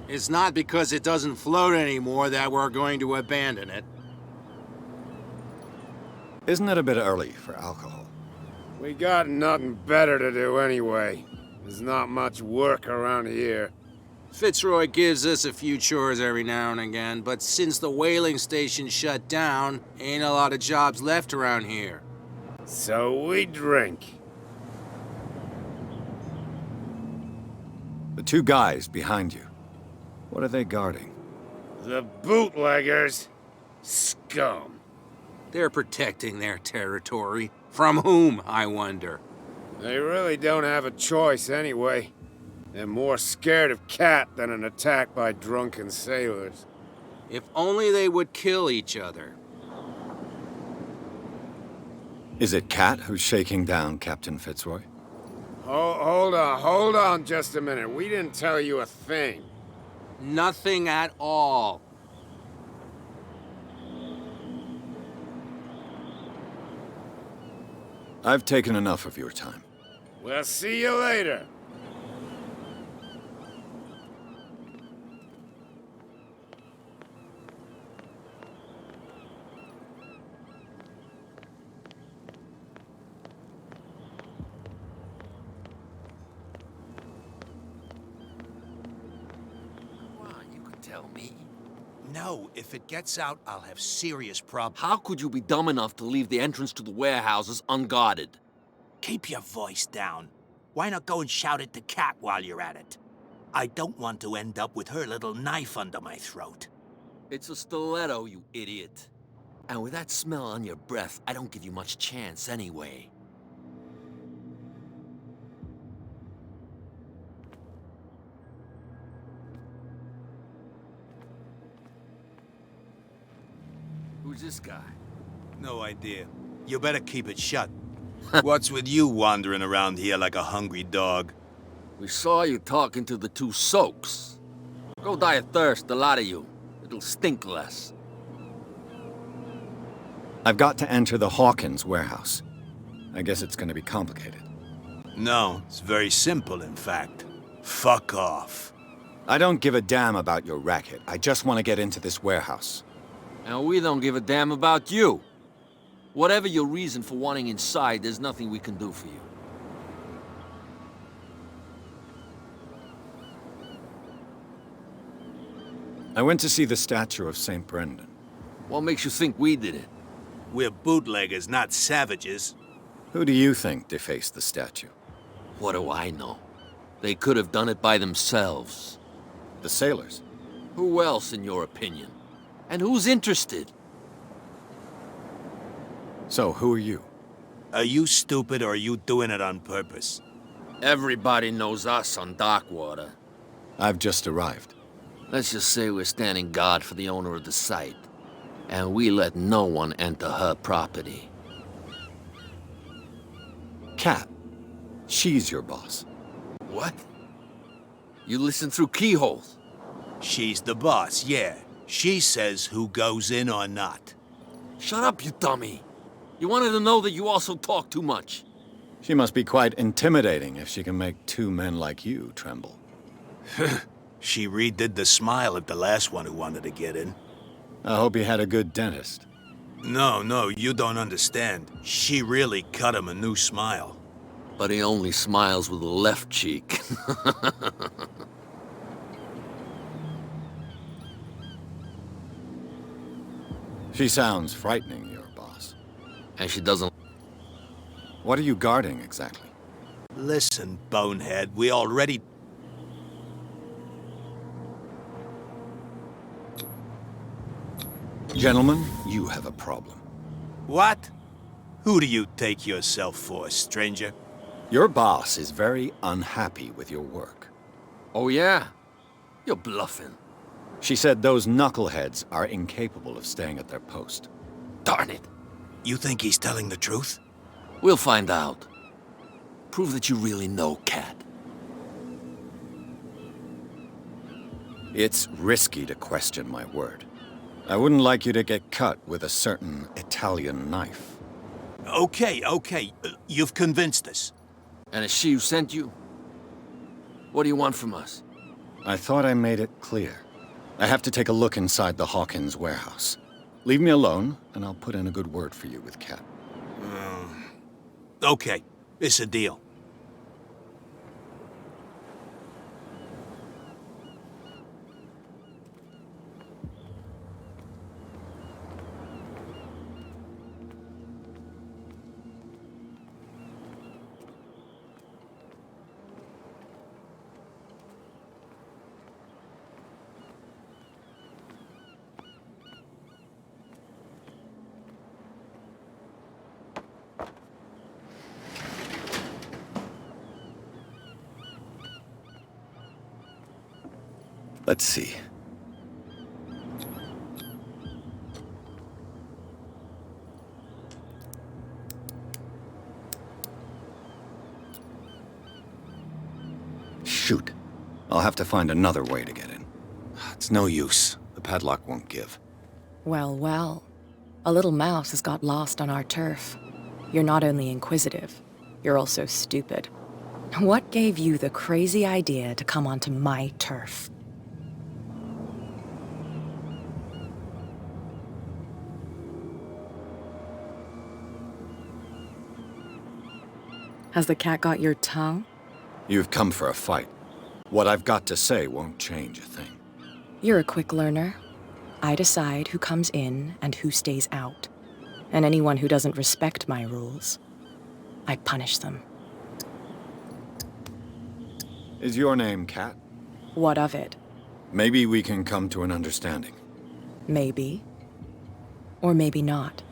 It's not because it doesn't float anymore that we're going to abandon it. Isn't it a bit early for alcohol? We got nothing better to do anyway. There's not much work around here. Fitzroy gives us a few chores every now and again, but since the whaling station shut down, ain't a lot of jobs left around here. So we drink. The two guys behind you, what are they guarding? The bootleggers. Scum. They're protecting their territory. From whom, I wonder? They really don't have a choice anyway. They're more scared of Cat than an attack by drunken sailors. If only they would kill each other. Is it Cat who's shaking down Captain Fitzroy? Hold on just a minute. We didn't tell you a thing. Nothing at all. I've taken enough of your time. We'll see you later. Tell me. No, if it gets out, I'll have serious problems. How could you be dumb enough to leave the entrance to the warehouses unguarded? Keep your voice down. Why not go and shout at the cat while you're at it? I don't want to end up with her little knife under my throat. It's a stiletto, you idiot. And with that smell on your breath, I don't give you much chance anyway. Who's this guy? No idea. You better keep it shut. What's with you wandering around here like a hungry dog? We saw you talking to the two soaks. Go die of thirst, the lot of you. It'll stink less. I've got to enter the Hawkins warehouse. I guess it's gonna be complicated. No, it's very simple, in fact. Fuck off. I don't give a damn about your racket. I just want to get into this warehouse. And we don't give a damn about you. Whatever your reason for wanting inside, there's nothing we can do for you. I went to see the statue of St. Brendan. What makes you think we did it? We're bootleggers, not savages. Who do you think defaced the statue? What do I know? They could have done it by themselves. The sailors? Who else, in your opinion? And who's interested? So, who are you? Are you stupid or are you doing it on purpose? Everybody knows us on Darkwater. I've just arrived. Let's just say we're standing guard for the owner of the site. And we let no one enter her property. Cat. She's your boss. What? You listen through keyholes? She's the boss, yeah. She says who goes in or not. Shut up, you dummy. You wanted to know that you also talk too much. She must be quite intimidating if she can make two men like you tremble. She redid the smile at the last one who wanted to get in. I hope he had a good dentist. No, you don't understand. She really cut him a new smile. But he only smiles with the left cheek. She sounds frightening, your boss. And she doesn't... What are you guarding, exactly? Listen, bonehead, we already... Gentlemen, you have a problem. What? Who do you take yourself for, stranger? Your boss is very unhappy with your work. Oh, yeah? You're bluffing. She said those knuckleheads are incapable of staying at their post. Darn it. You think he's telling the truth? We'll find out. Prove that you really know Cat. It's risky to question my word. I wouldn't like you to get cut with a certain Italian knife. Okay. You've convinced us. And it's she who sent you? What do you want from us? I thought I made it clear. I have to take a look inside the Hawkins warehouse. Leave me alone, and I'll put in a good word for you with Cat. Okay, It's a deal. Let's see. Shoot. I'll have to find another way to get in. It's no use. The padlock won't give. Well, well. A little mouse has got lost on our turf. You're not only inquisitive, you're also stupid. What gave you the crazy idea to come onto my turf? Has the cat got your tongue? You've come for a fight. What I've got to say won't change a thing. You're a quick learner. I decide who comes in and who stays out. And anyone who doesn't respect my rules, I punish them. Is your name Cat? What of it? Maybe we can come to an understanding. Maybe. Or maybe not.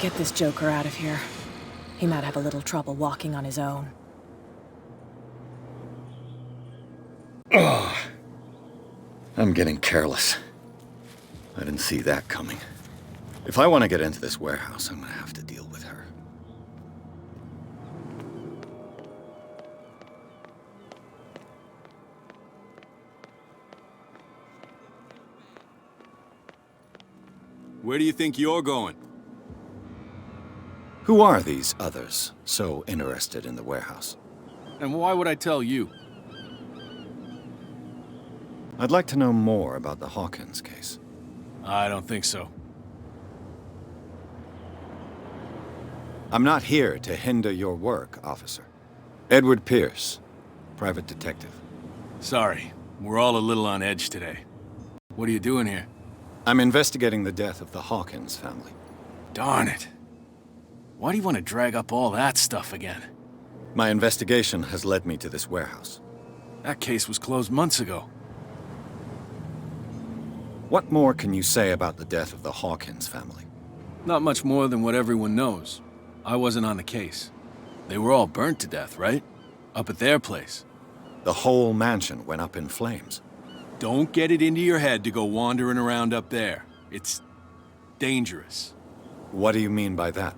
Get this joker out of here. He might have a little trouble walking on his own. Ugh. I'm getting careless. I didn't see that coming. If I want to get into this warehouse, I'm gonna have to deal with her. Where do you think you're going? Who are these others so interested in the warehouse? And why would I tell you? I'd like to know more about the Hawkins case. I don't think so. I'm not here to hinder your work, officer. Edward Pirs, private detective. Sorry, we're all a little on edge today. What are you doing here? I'm investigating the death of the Hawkins family. Darn it. Why do you want to drag up all that stuff again? My investigation has led me to this warehouse. That case was closed months ago. What more can you say about the death of the Hawkins family? Not much more than what everyone knows. I wasn't on the case. They were all burnt to death, right? Up at their place. The whole mansion went up in flames. Don't get it into your head to go wandering around up there. It's dangerous. What do you mean by that?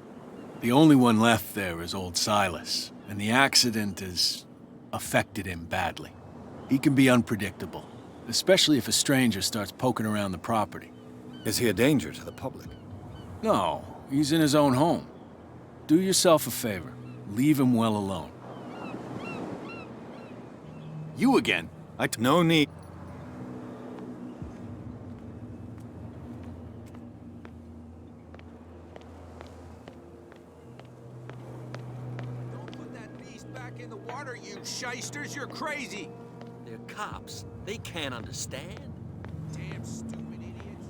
The only one left there is old Silas, and the accident has affected him badly. He can be unpredictable, especially if a stranger starts poking around the property. Is he a danger to the public? No, he's in his own home. Do yourself a favor. Leave him well alone. You again? No need. Don't put that beast back in the water, you shysters! You're crazy! They're cops. They can't understand. Damn stupid idiots.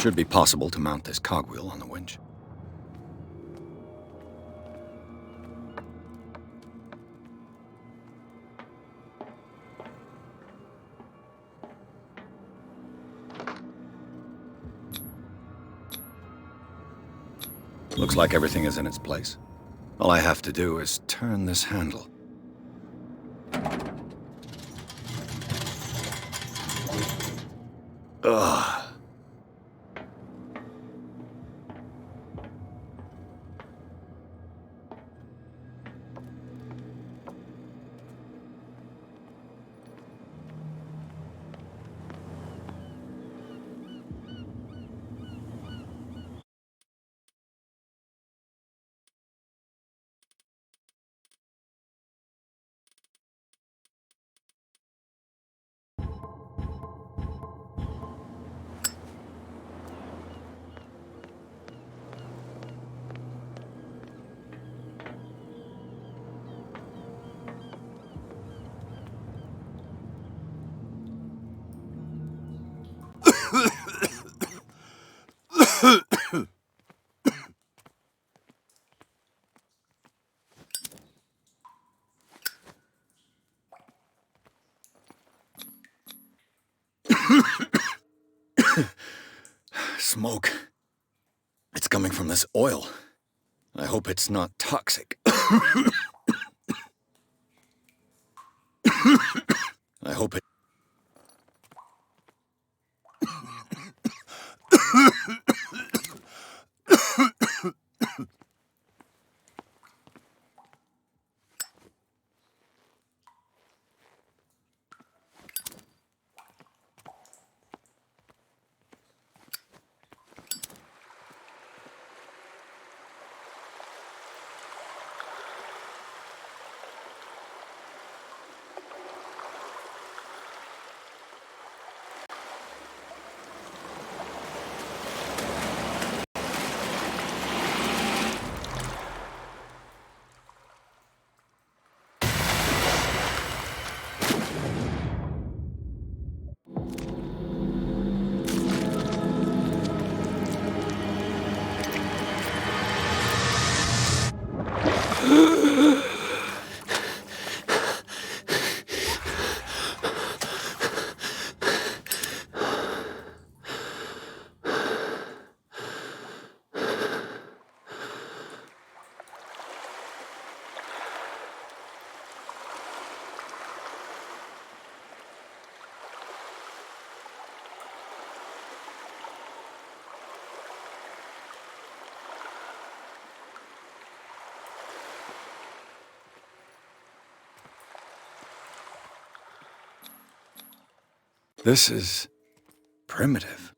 should be possible to mount this cogwheel on the winch. Looks like everything is in its place. All I have to do is turn this handle. Ugh. Smoke. It's coming from this oil. I hope it's not toxic. I hope it... This is primitive.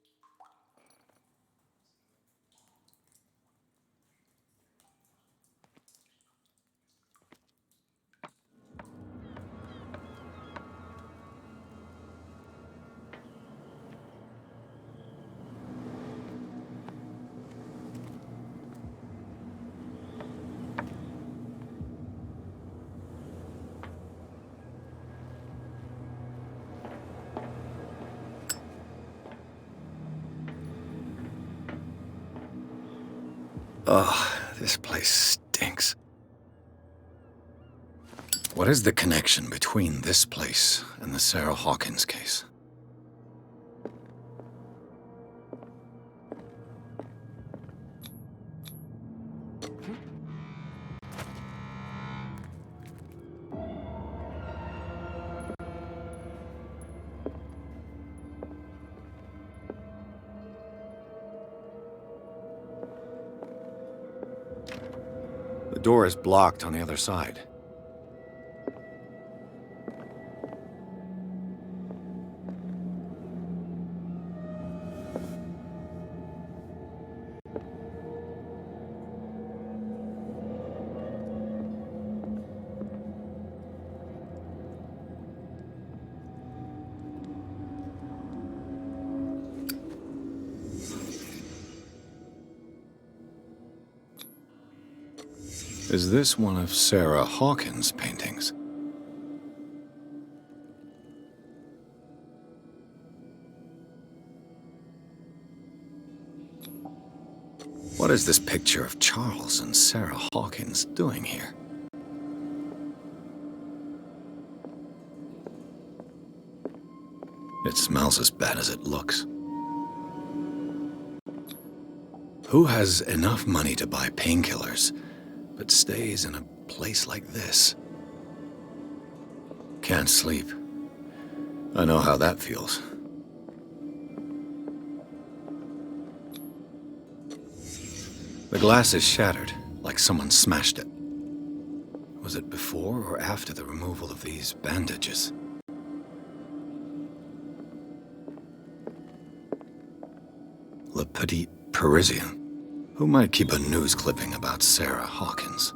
Ugh, this place stinks. What is the connection between this place and the Sarah Hawkins case? The door is blocked on the other side. Is this one of Sarah Hawkins' paintings? What is this picture of Charles and Sarah Hawkins doing here? It smells as bad as it looks. Who has enough money to buy painkillers, but stays in a place like this? Can't sleep. I know how that feels. The glass is shattered, like someone smashed it. Was it before or after the removal of these bandages? Le Petit Parisien. Who might keep a news clipping about Sarah Hawkins?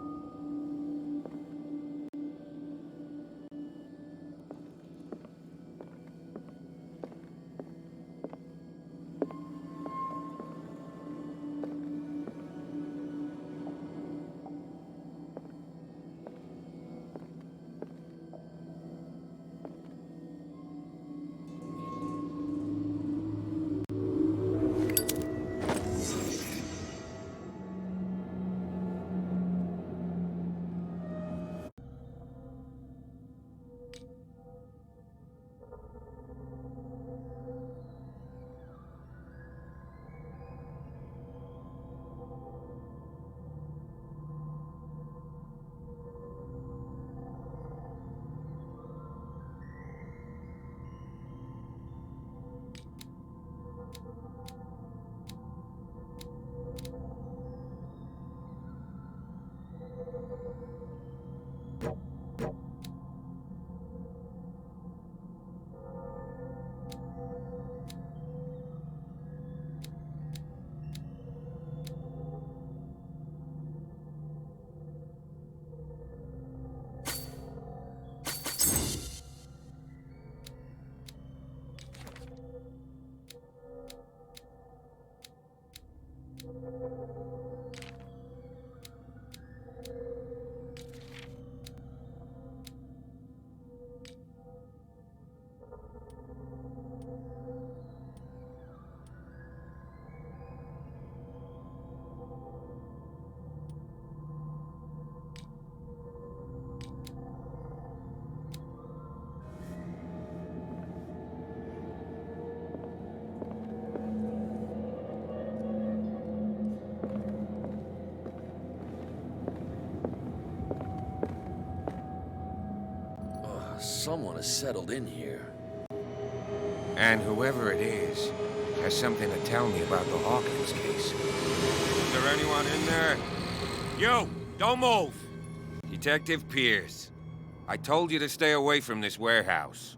Someone has settled in here. And whoever it is has something to tell me about the Hawkins case. Is there anyone in there? You! Don't move! Detective Pires. I told you to stay away from this warehouse.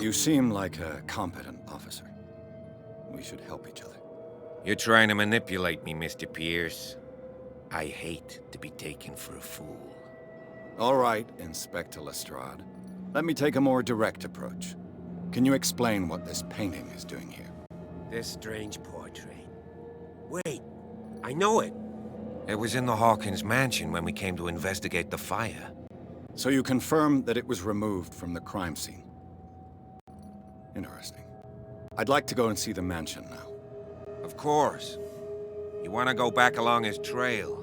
You seem like a competent officer. We should help each other. You're trying to manipulate me, Mr. Pires. I hate to be taken for a fool. All right, Inspector Lestrade. Let me take a more direct approach. Can you explain what this painting is doing here? This strange portrait. Wait, I know it. It was in the Hawkins mansion when we came to investigate the fire. So you confirm that it was removed from the crime scene? Interesting. I'd like to go and see the mansion now. Of course. You want to go back along his trail.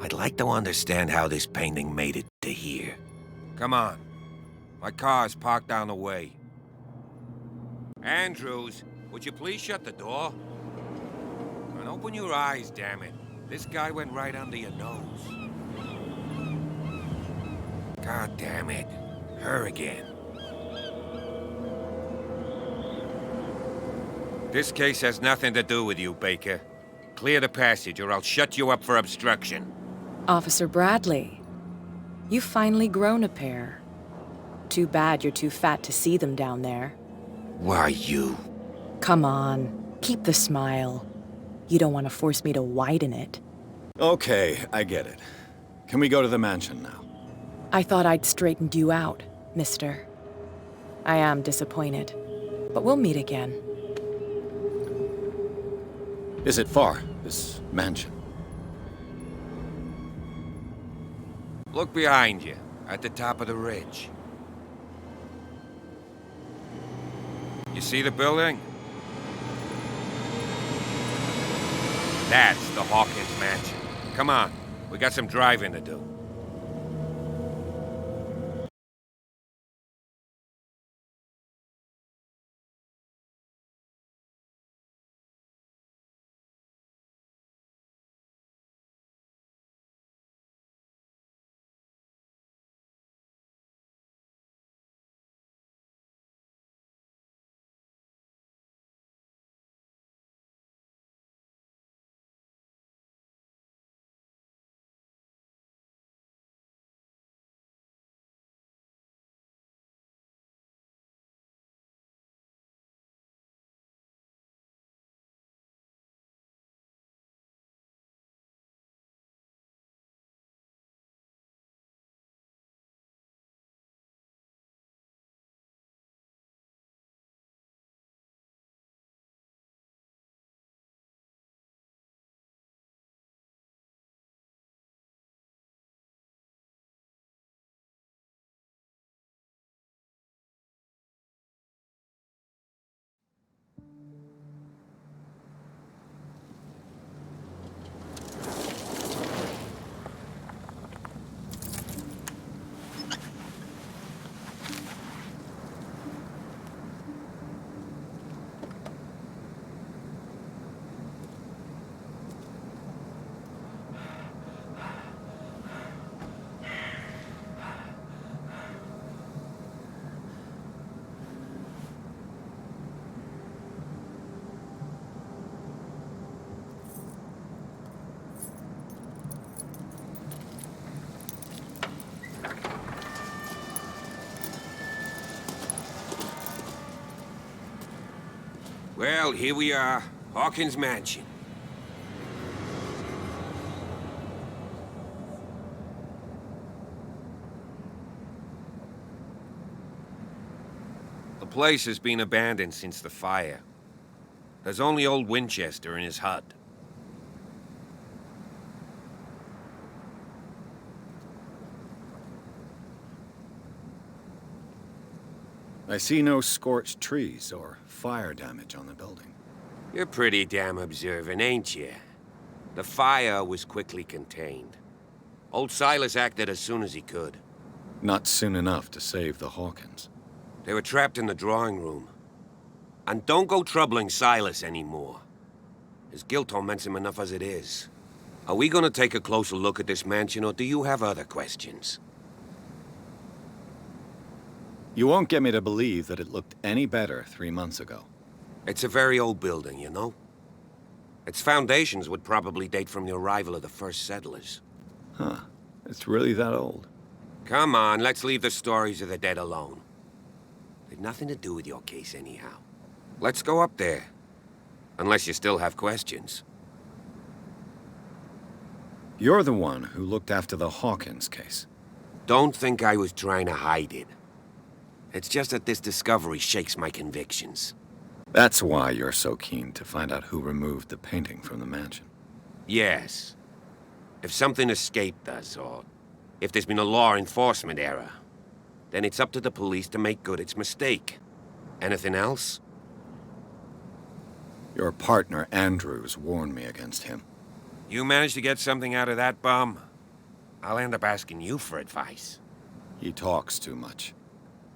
I'd like to understand how this painting made it to here. Come on. My car's parked down the way. Andrews, would you please shut the door? And open your eyes, damn it. This guy went right under your nose. God damn it. Her again. This case has nothing to do with you, Baker. Clear the passage, or I'll shut you up for obstruction. Officer Bradley, you've finally grown a pair. Too bad you're too fat to see them down there. Why, you? Come on, keep the smile. You don't want to force me to widen it. Okay, I get it. Can we go to the mansion now? I thought I'd straightened you out, mister. I am disappointed, but we'll meet again. Is it far, this mansion? Look behind you. At the top of the ridge. You see the building? That's the Hawkins mansion. Come on, we got some driving to do. Well, here we are. Hawkins Mansion. The place has been abandoned since the fire. There's only old Winchester in his hut. I see no scorched trees or fire damage on the building. You're pretty damn observant, ain't you? The fire was quickly contained. Old Silas acted as soon as he could. Not soon enough to save the Hawkins. They were trapped in the drawing room. And don't go troubling Silas anymore. His guilt torments him enough as it is. Are we gonna take a closer look at this mansion, or do you have other questions? You won't get me to believe that it looked any better 3 months ago. It's a very old building, you know? Its foundations would probably date from the arrival of the first settlers. Huh. It's really that old. Come on, let's leave the stories of the dead alone. They've nothing to do with your case anyhow. Let's go up there. Unless you still have questions. You're the one who looked after the Hawkins case. Don't think I was trying to hide it. It's just that this discovery shakes my convictions. That's why you're so keen to find out who removed the painting from the mansion. Yes. If something escaped us, or if there's been a law enforcement error, then it's up to the police to make good its mistake. Anything else? Your partner, Andrews, warned me against him. You managed to get something out of that bum? I'll end up asking you for advice. He talks too much.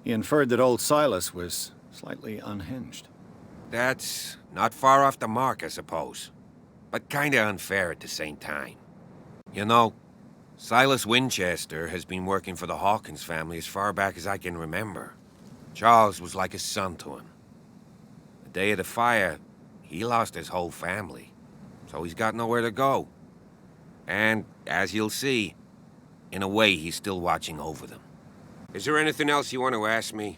He inferred that old Silas was slightly unhinged. That's not far off the mark, I suppose. But kinda unfair at the same time. You know, Silas Winchester has been working for the Hawkins family as far back as I can remember. Charles was like a son to him. The day of the fire, he lost his whole family. So he's got nowhere to go. And, as you'll see, in a way, he's still watching over them. Is there anything else you want to ask me?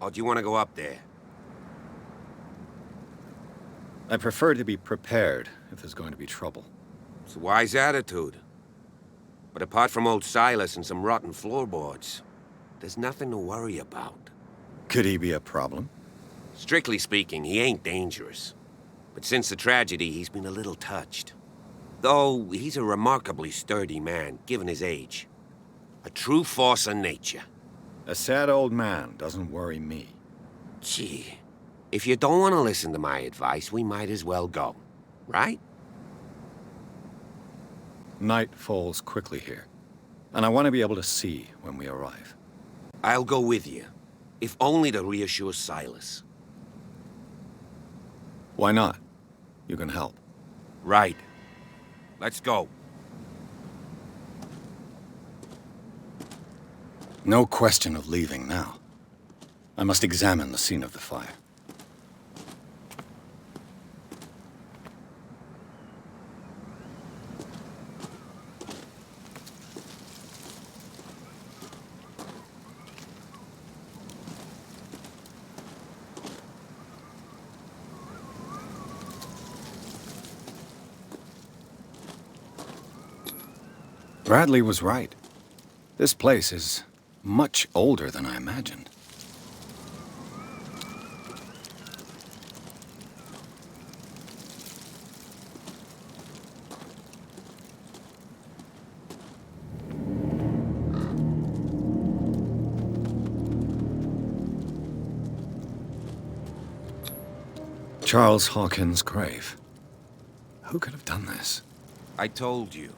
Or do you want to go up there? I prefer to be prepared if there's going to be trouble. It's a wise attitude. But apart from old Silas and some rotten floorboards, there's nothing to worry about. Could he be a problem? Strictly speaking, he ain't dangerous. But since the tragedy, he's been a little touched. Though, he's a remarkably sturdy man, given his age. A true force of nature. A sad old man doesn't worry me. Gee, if you don't want to listen to my advice, we might as well go, right? Night falls quickly here, and I want to be able to see when we arrive. I'll go with you, if only to reassure Silas. Why not? You can help. Right. Let's go. No question of leaving now. I must examine the scene of the fire. Bradley was right. This place is much older than I imagined. Charles Hawkins' grave. Who could have done this? I told you.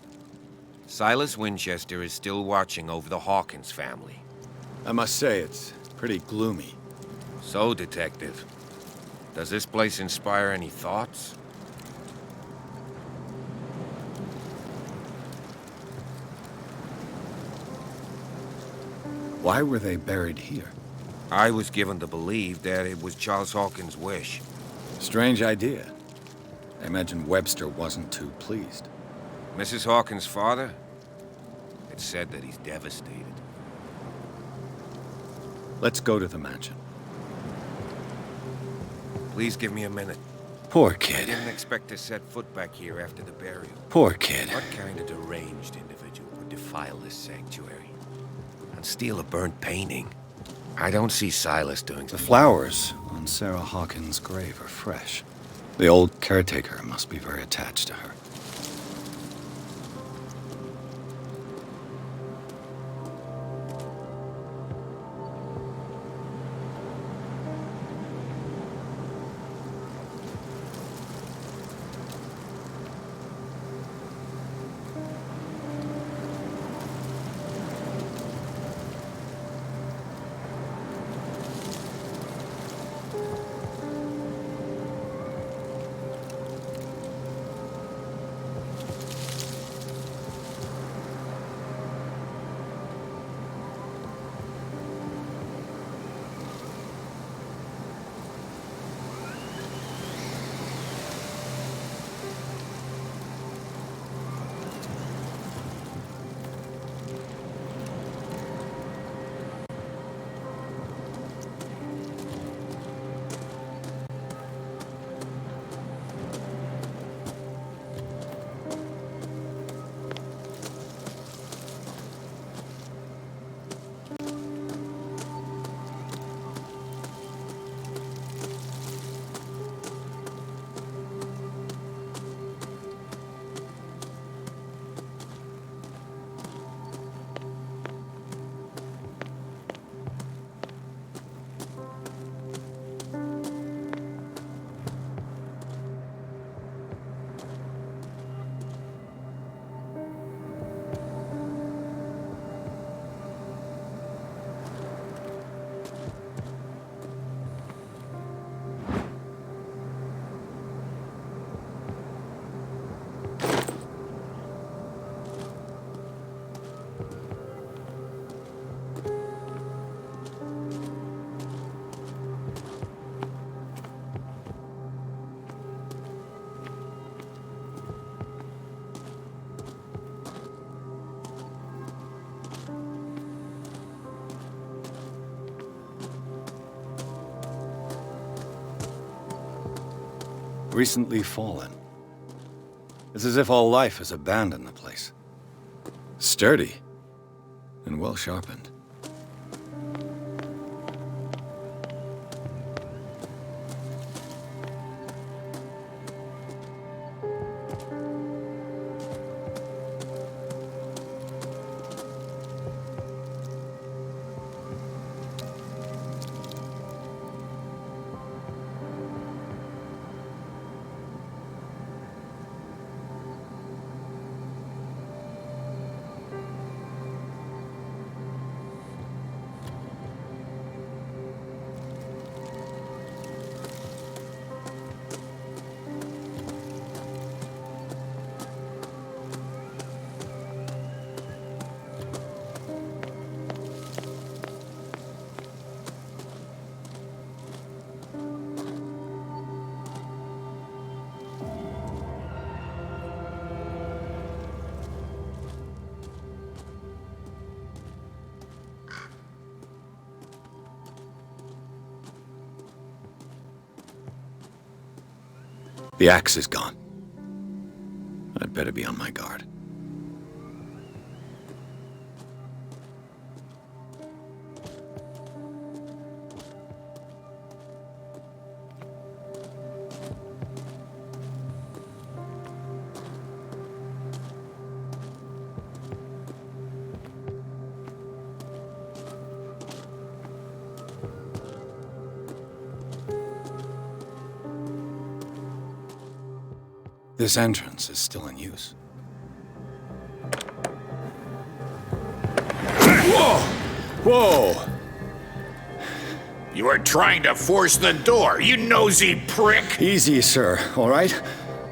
Silas Winchester is still watching over the Hawkins family. I must say, it's pretty gloomy. So, Detective, does this place inspire any thoughts? Why were they buried here? I was given to believe that it was Charles Hawkins' wish. Strange idea. I imagine Webster wasn't too pleased. Mrs. Hawkins' father? It's said that he's devastated. Let's go to the mansion. Please give me a minute. Poor I kid. didn't expect to set foot back here after the burial. Poor kid. What kind of deranged individual would defile this sanctuary and steal a burnt painting? I don't see Silas doing The flowers on Sarah Hawkins' grave are fresh. The old caretaker must be very attached to her. Recently fallen. It's as if all life has abandoned the place. Sturdy and well sharpened. The axe is gone. I'd better be on my guard. This entrance is still in use. Whoa! Whoa! You were trying to force the door, you nosy prick! Easy, sir, all right?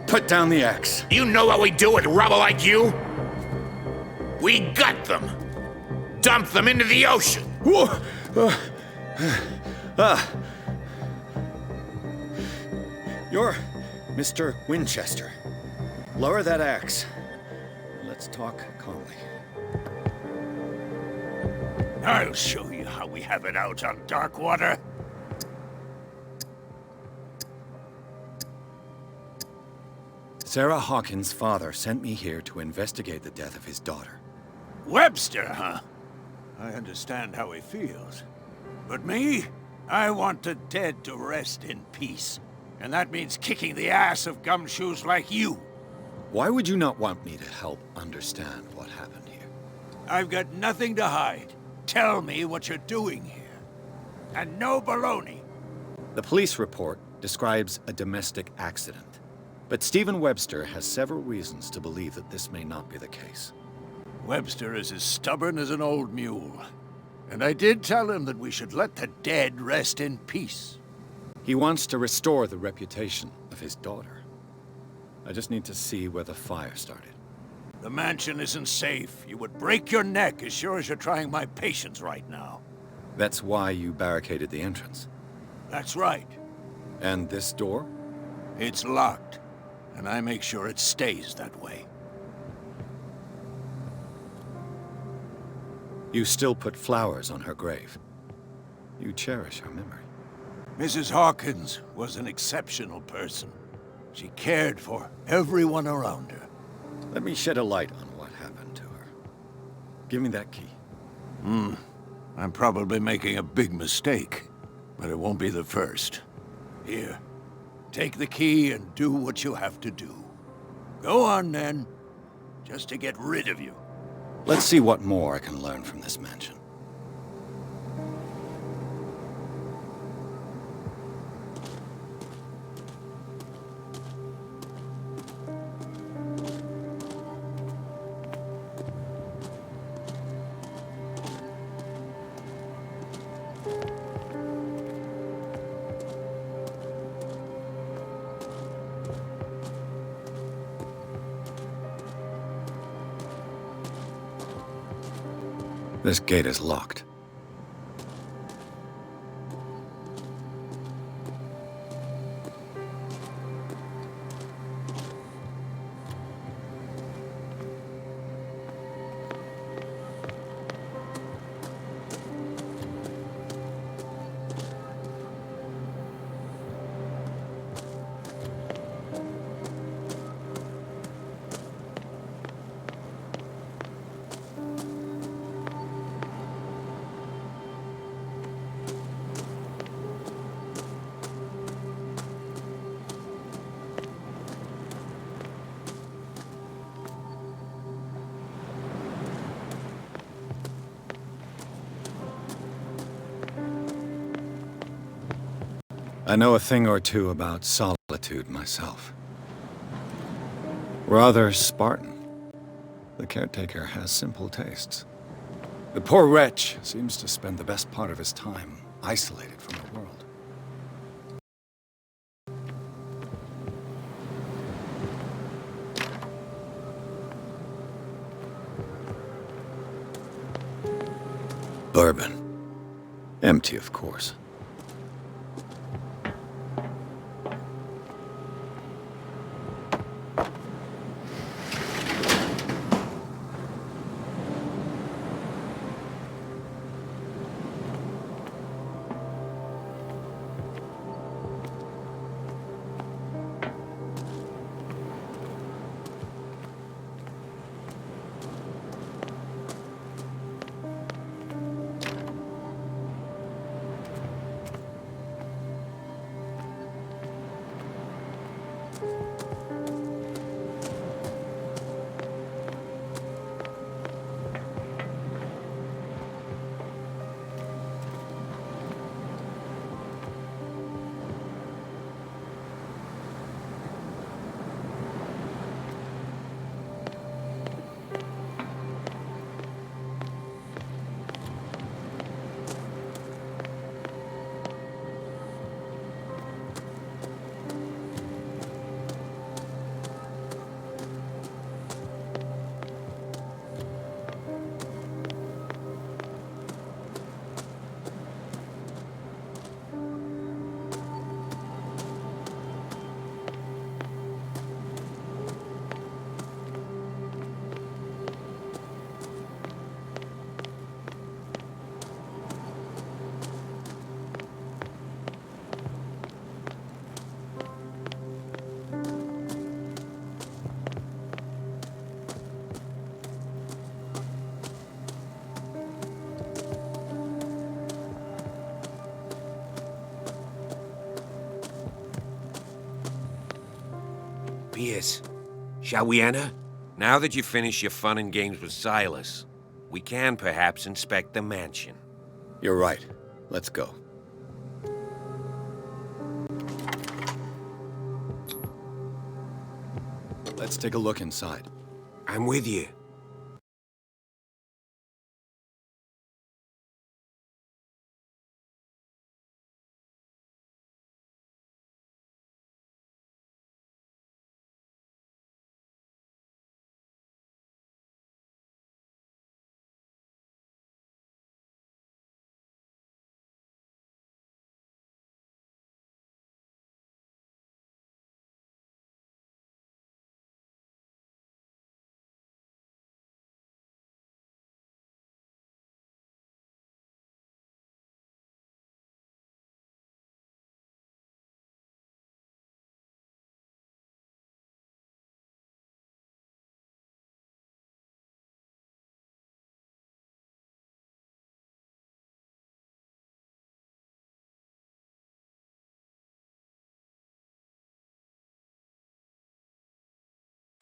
Put down the axe. You know what we do with rubble like you? We gut them. Dump them into the ocean. Whoa! You're Mr. Winchester. Lower that axe. Let's talk calmly. I'll show you how we have it out on Darkwater. Sarah Hawkins' father sent me here to investigate the death of his daughter. Webster, huh? I understand how he feels. But me? I want the dead to rest in peace. And that means kicking the ass of gumshoes like you. Why would you not want me to help understand what happened here? I've got nothing to hide. Tell me what you're doing here. And no baloney. The police report describes a domestic accident. But Stephen Webster has several reasons to believe that this may not be the case. Webster is as stubborn as an old mule. And I did tell him that we should let the dead rest in peace. He wants to restore the reputation of his daughter. I just need to see where the fire started. The mansion isn't safe. You would break your neck as sure as you're trying my patience right now. That's why you barricaded the entrance. That's right. And this door? It's locked, and I make sure it stays that way. You still put flowers on her grave. You cherish her memory. Mrs. Hawkins was an exceptional person. She cared for everyone around her. Let me shed a light on what happened to her. Give me that key. I'm probably making a big mistake, but it won't be the first. Here, take the key and do what you have to do. Go on, then, just to get rid of you. Let's see what more I can learn from this mansion. This gate is locked. I know a thing or two about solitude myself. Rather Spartan. The caretaker has simple tastes. The poor wretch seems to spend the best part of his time isolated from the world. Bourbon. Empty, of course. Pierce, shall we enter? Now that you've finished your fun and games with Silas, we can perhaps inspect the mansion. You're right. Let's go. Let's take a look inside. I'm with you.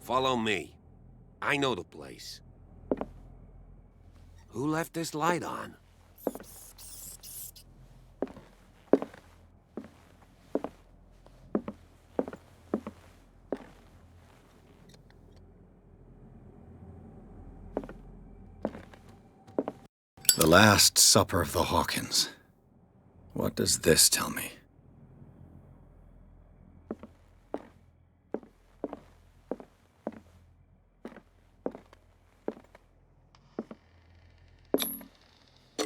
Follow me. I know the place. Who left this light on? The Last Supper of the Hawkins. What does this tell me?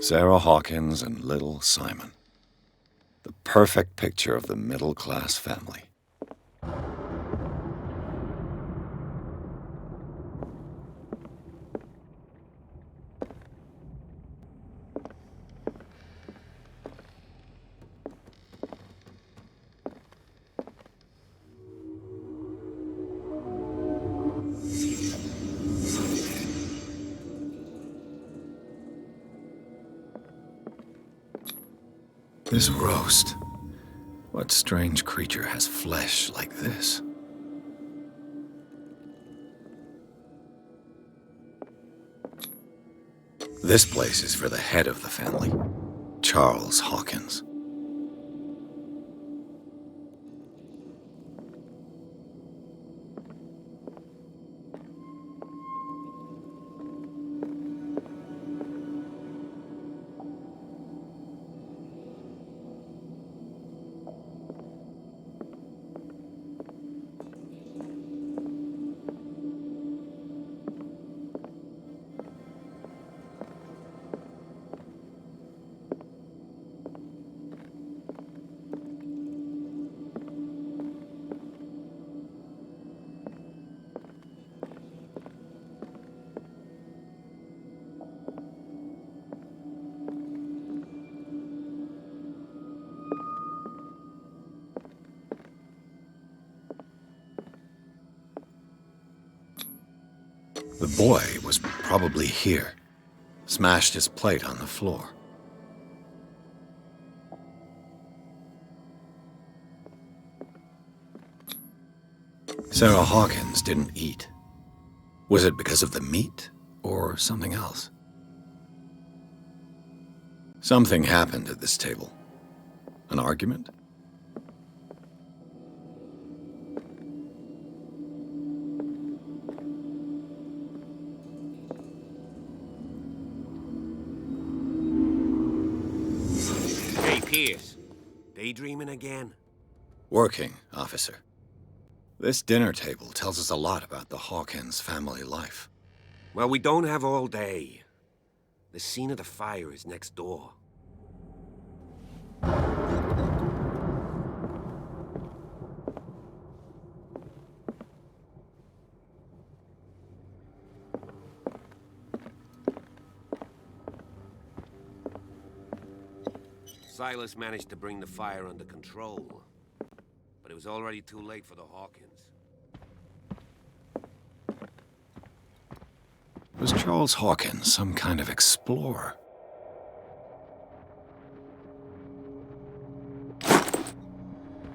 Sarah Hawkins and little Simon. The perfect picture of the middle-class family. This roast. What strange creature has flesh like this? This place is for the head of the family, Charles Hawkins. The boy was probably here. Smashed his plate on the floor. Sarah Hawkins didn't eat. Was it because of the meat or something else? Something happened at this table. An argument? Pierce, daydreaming again? Working, officer. This dinner table tells us a lot about the Hawkins family life. Well, we don't have all day. The scene of the fire is next door. Silas managed to bring the fire under control, but it was already too late for the Hawkins. Was Charles Hawkins some kind of explorer?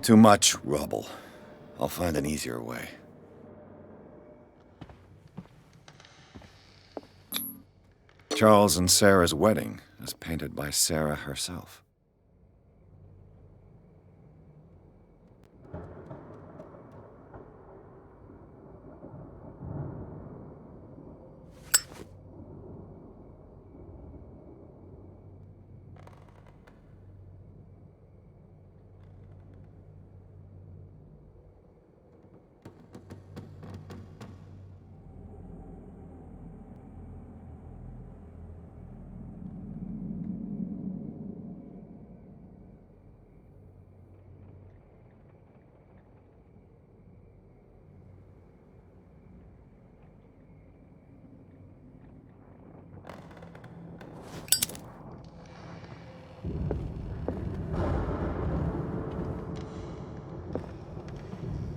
Too much rubble. I'll find an easier way. Charles and Sarah's wedding, as painted by Sarah herself.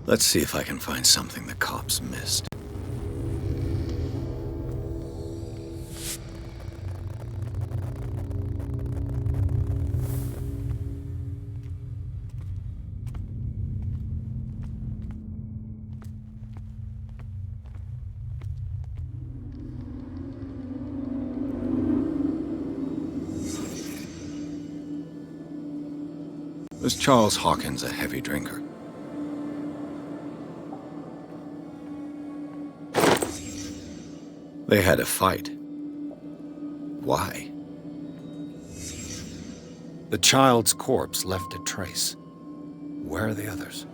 Let's see if I can find something the cops missed. Was Charles Hawkins a heavy drinker? They had a fight. Why? The child's corpse left a trace. Where are the others?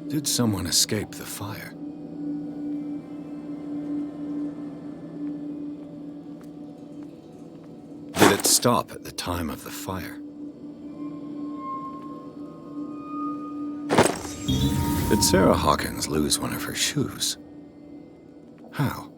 Did someone escape the fire? Did it stop at the time of the fire? Did Sarah Hawkins lose one of her shoes? How?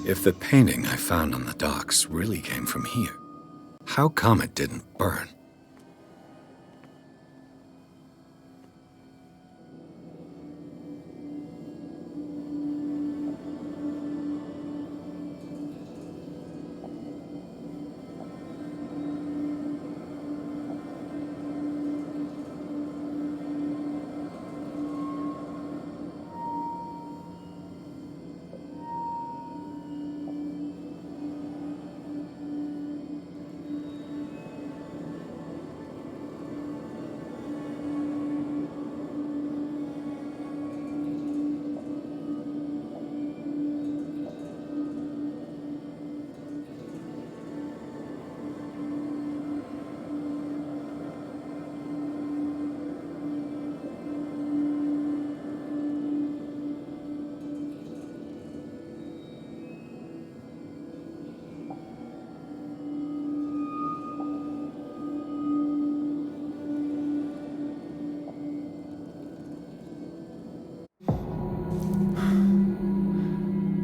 If the painting I found on the docks really came from here, how come it didn't burn?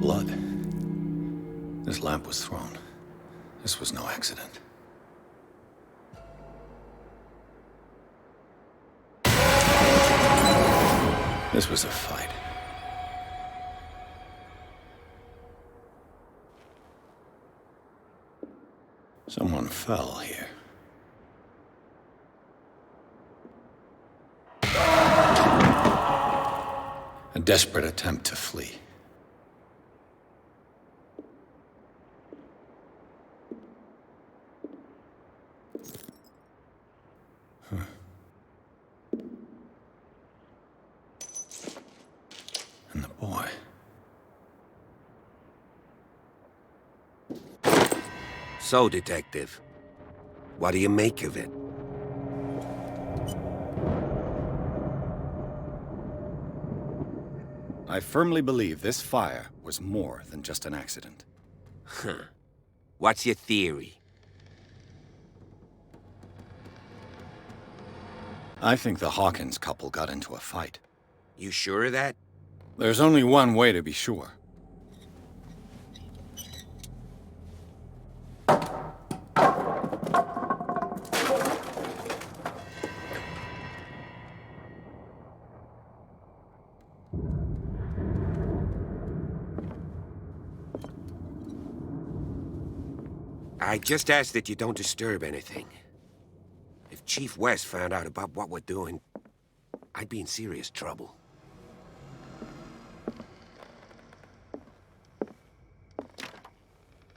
Blood. This lamp was thrown. This was no accident. This was a fight. Someone fell here. A desperate attempt to flee. And the boy. So, Detective, what do you make of it? I firmly believe this fire was more than just an accident. Huh. What's your theory? I think the Hawkins couple got into a fight. You sure of that? There's only one way to be sure. I just ask that you don't disturb anything. If Chief West found out about what we're doing, I'd be in serious trouble.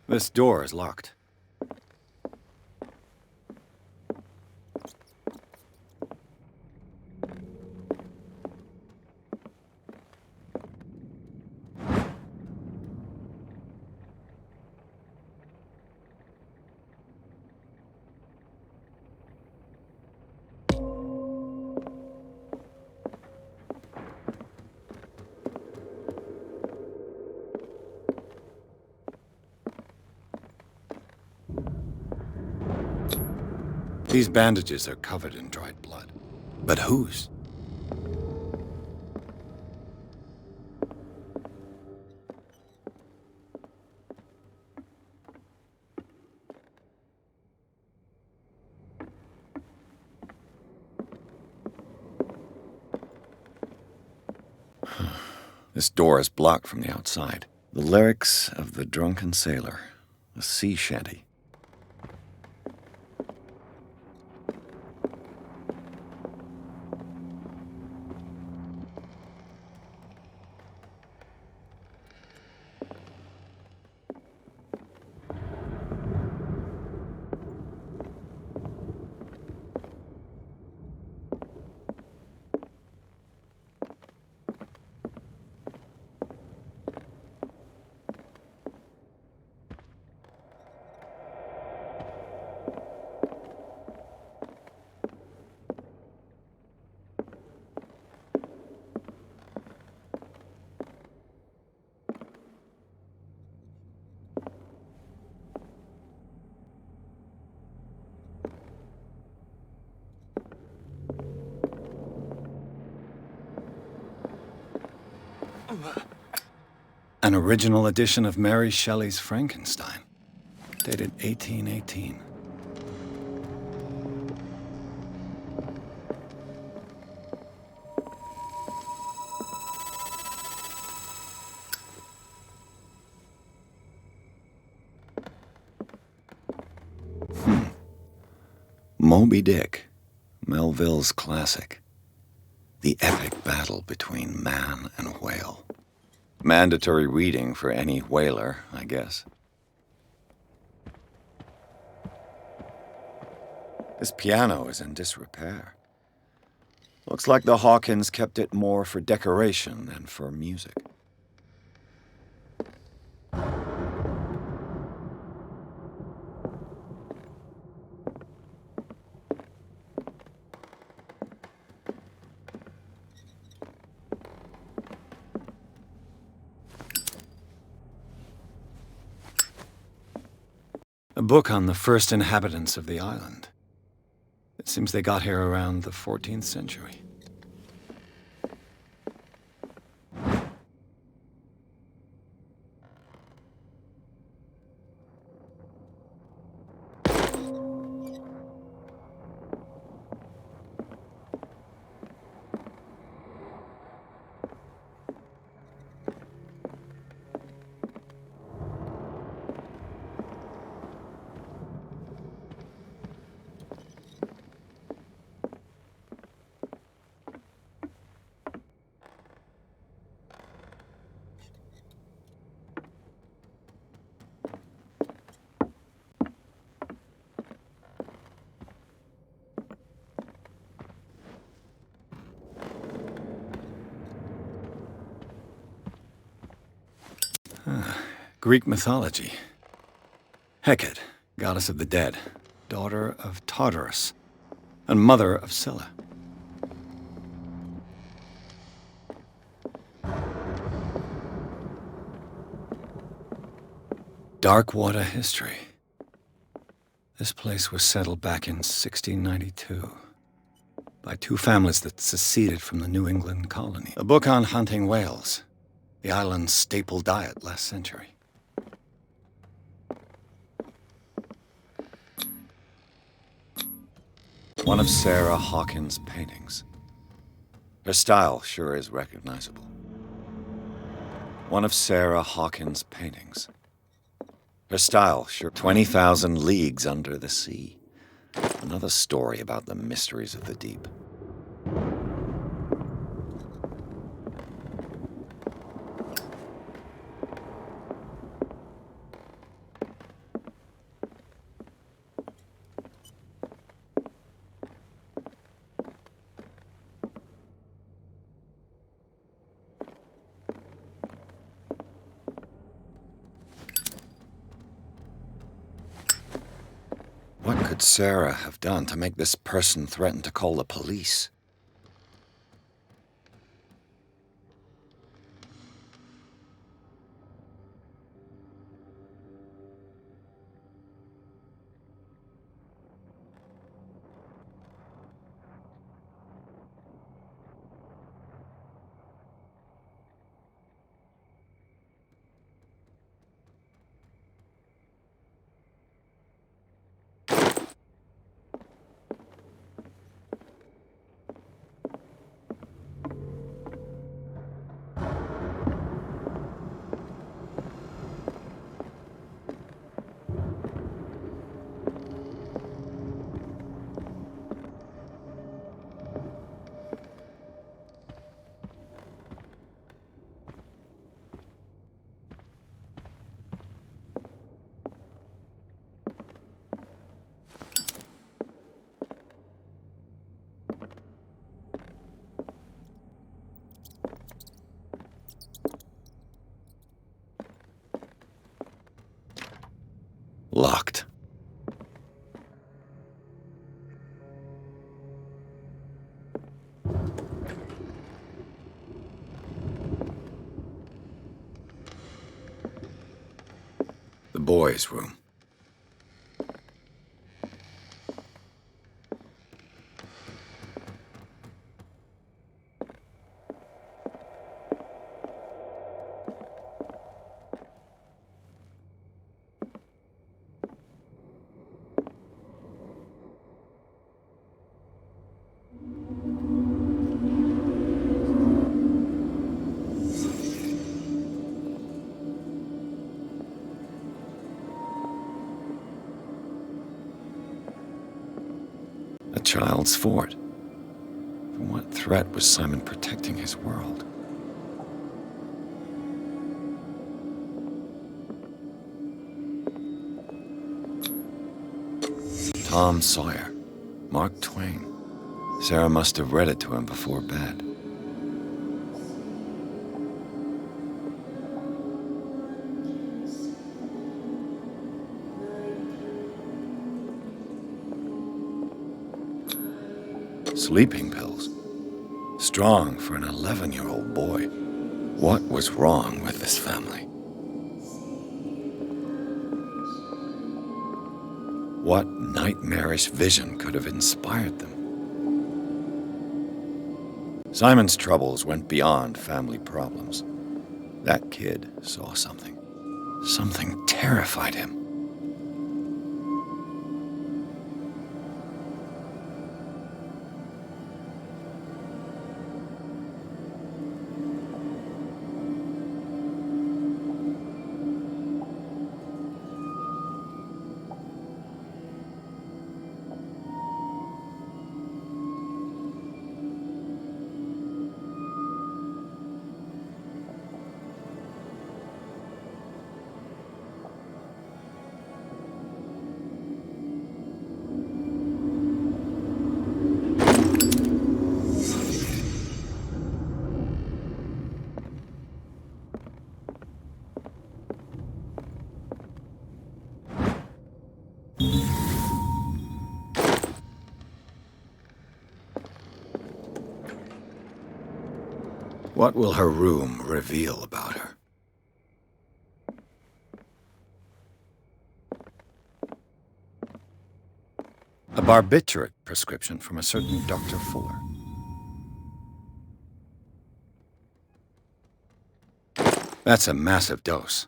This door is locked. These bandages are covered in dried blood. But whose? This door is blocked from the outside. The lyrics of the drunken sailor, a sea shanty. An original edition of Mary Shelley's Frankenstein, dated 1818. Moby Dick, Melville's classic. The epic battle between man and whale. Mandatory reading for any whaler, I guess. This piano is in disrepair. Looks like the Hawkins kept it more for decoration than for music. A book on the first inhabitants of the island. It seems they got here around the 14th century. Greek mythology. Hecate, goddess of the dead, daughter of Tartarus, and mother of Scylla. Darkwater history. This place was settled back in 1692. by two families that seceded from the New England colony. A book on hunting whales, the island's staple diet last century. One of Sarah Hawkins' paintings. Her style sure is recognizable. One of Sarah Hawkins' paintings. Her style sure... 20,000 Leagues Under the Sea. Another story about the mysteries of the deep. What could Sarah have done to make this person threaten to call the police? Locked. The boys' room. A child's fort. From what threat was Simon protecting his world? Tom Sawyer, Mark Twain. Sarah must have read it to him before bed. Sleeping pills. Strong for an 11-year-old boy. What was wrong with this family? What nightmarish vision could have inspired them? Simon's troubles went beyond family problems. That kid saw something. Something terrified him. What will her room reveal about her? A barbiturate prescription from a certain Dr. Fuller. That's a massive dose.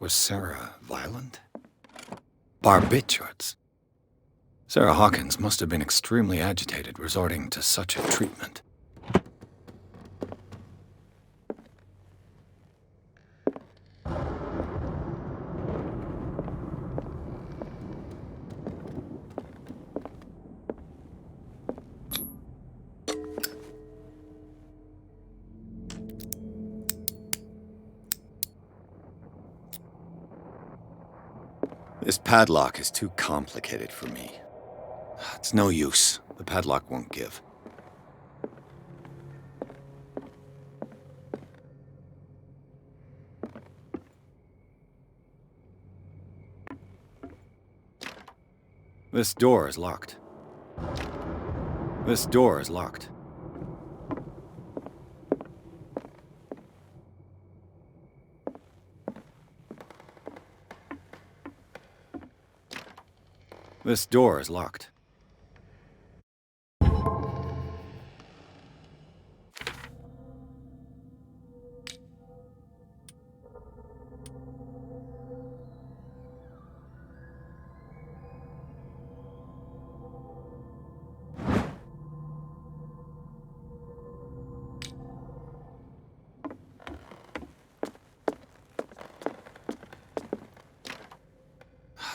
Was Sarah violent? Barbiturates. Sarah Hawkins must have been extremely agitated resorting to such a treatment. This padlock is too complicated for me. It's no use. The padlock won't give. This door is locked. This door is locked. This door is locked.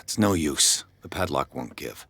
It's no use. The padlock won't give.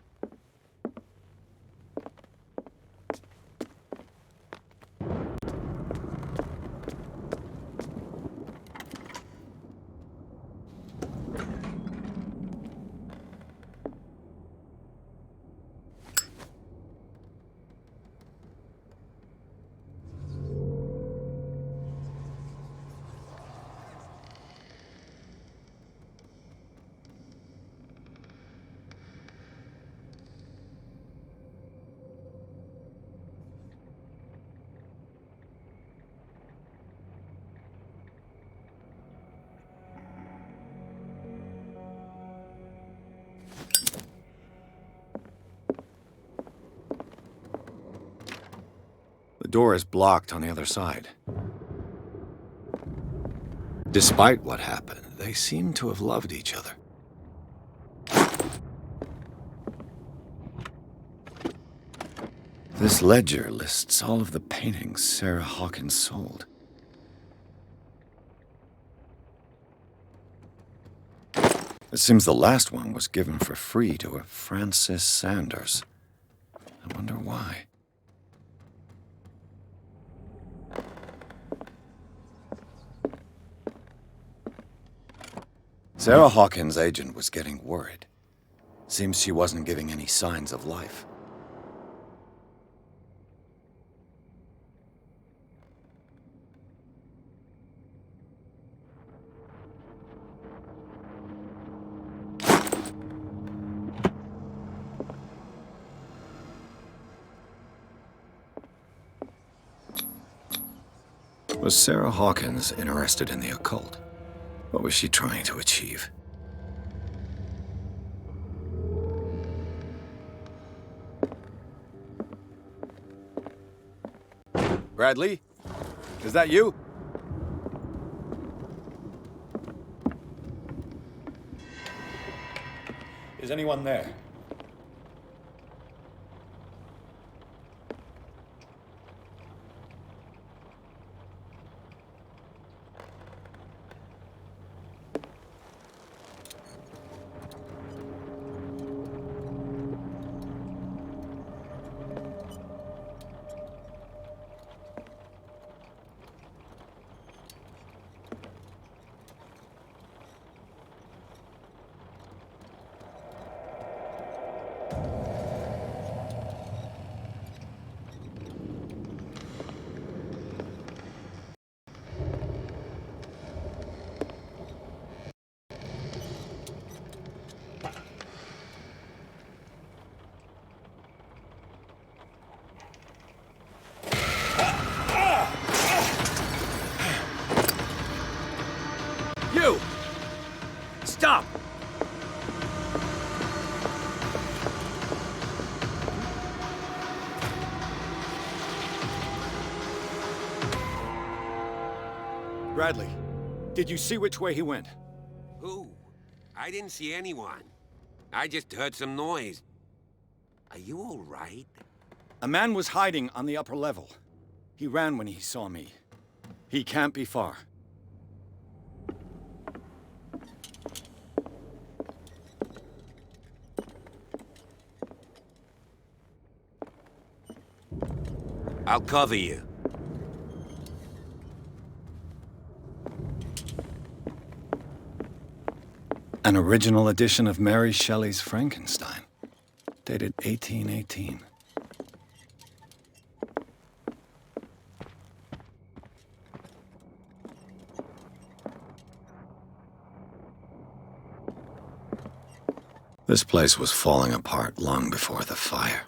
The door is blocked on the other side. Despite what happened, they seem to have loved each other. This ledger lists all of the paintings Sarah Hawkins sold. It seems the last one was given for free to a Francis Sanders. I wonder why. Sarah Hawkins' agent was getting worried. Seems she wasn't giving any signs of life. Was Sarah Hawkins interested in the occult? What was she trying to achieve? Bradley? Is that you? Is anyone there? Bradley, did you see which way he went? Who? I didn't see anyone. I just heard some noise. Are you all right? A man was hiding on the upper level. He ran when he saw me. He can't be far. I'll cover you. An original edition of Mary Shelley's Frankenstein, dated 1818. This place was falling apart long before the fire.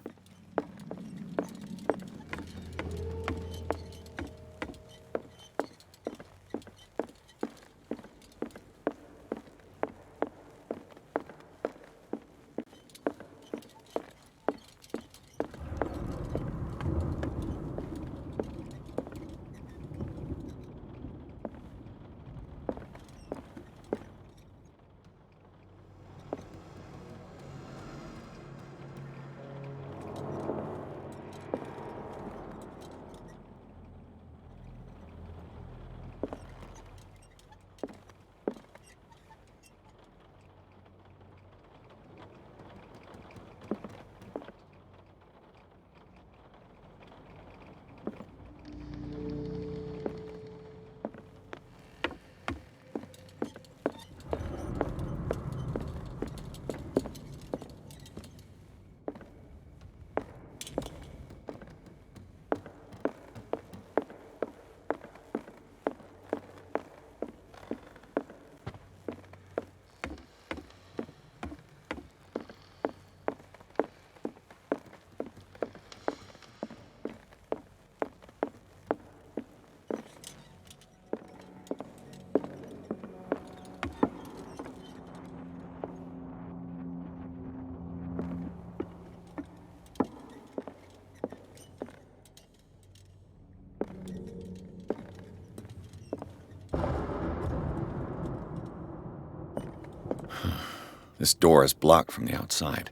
This door is blocked from the outside.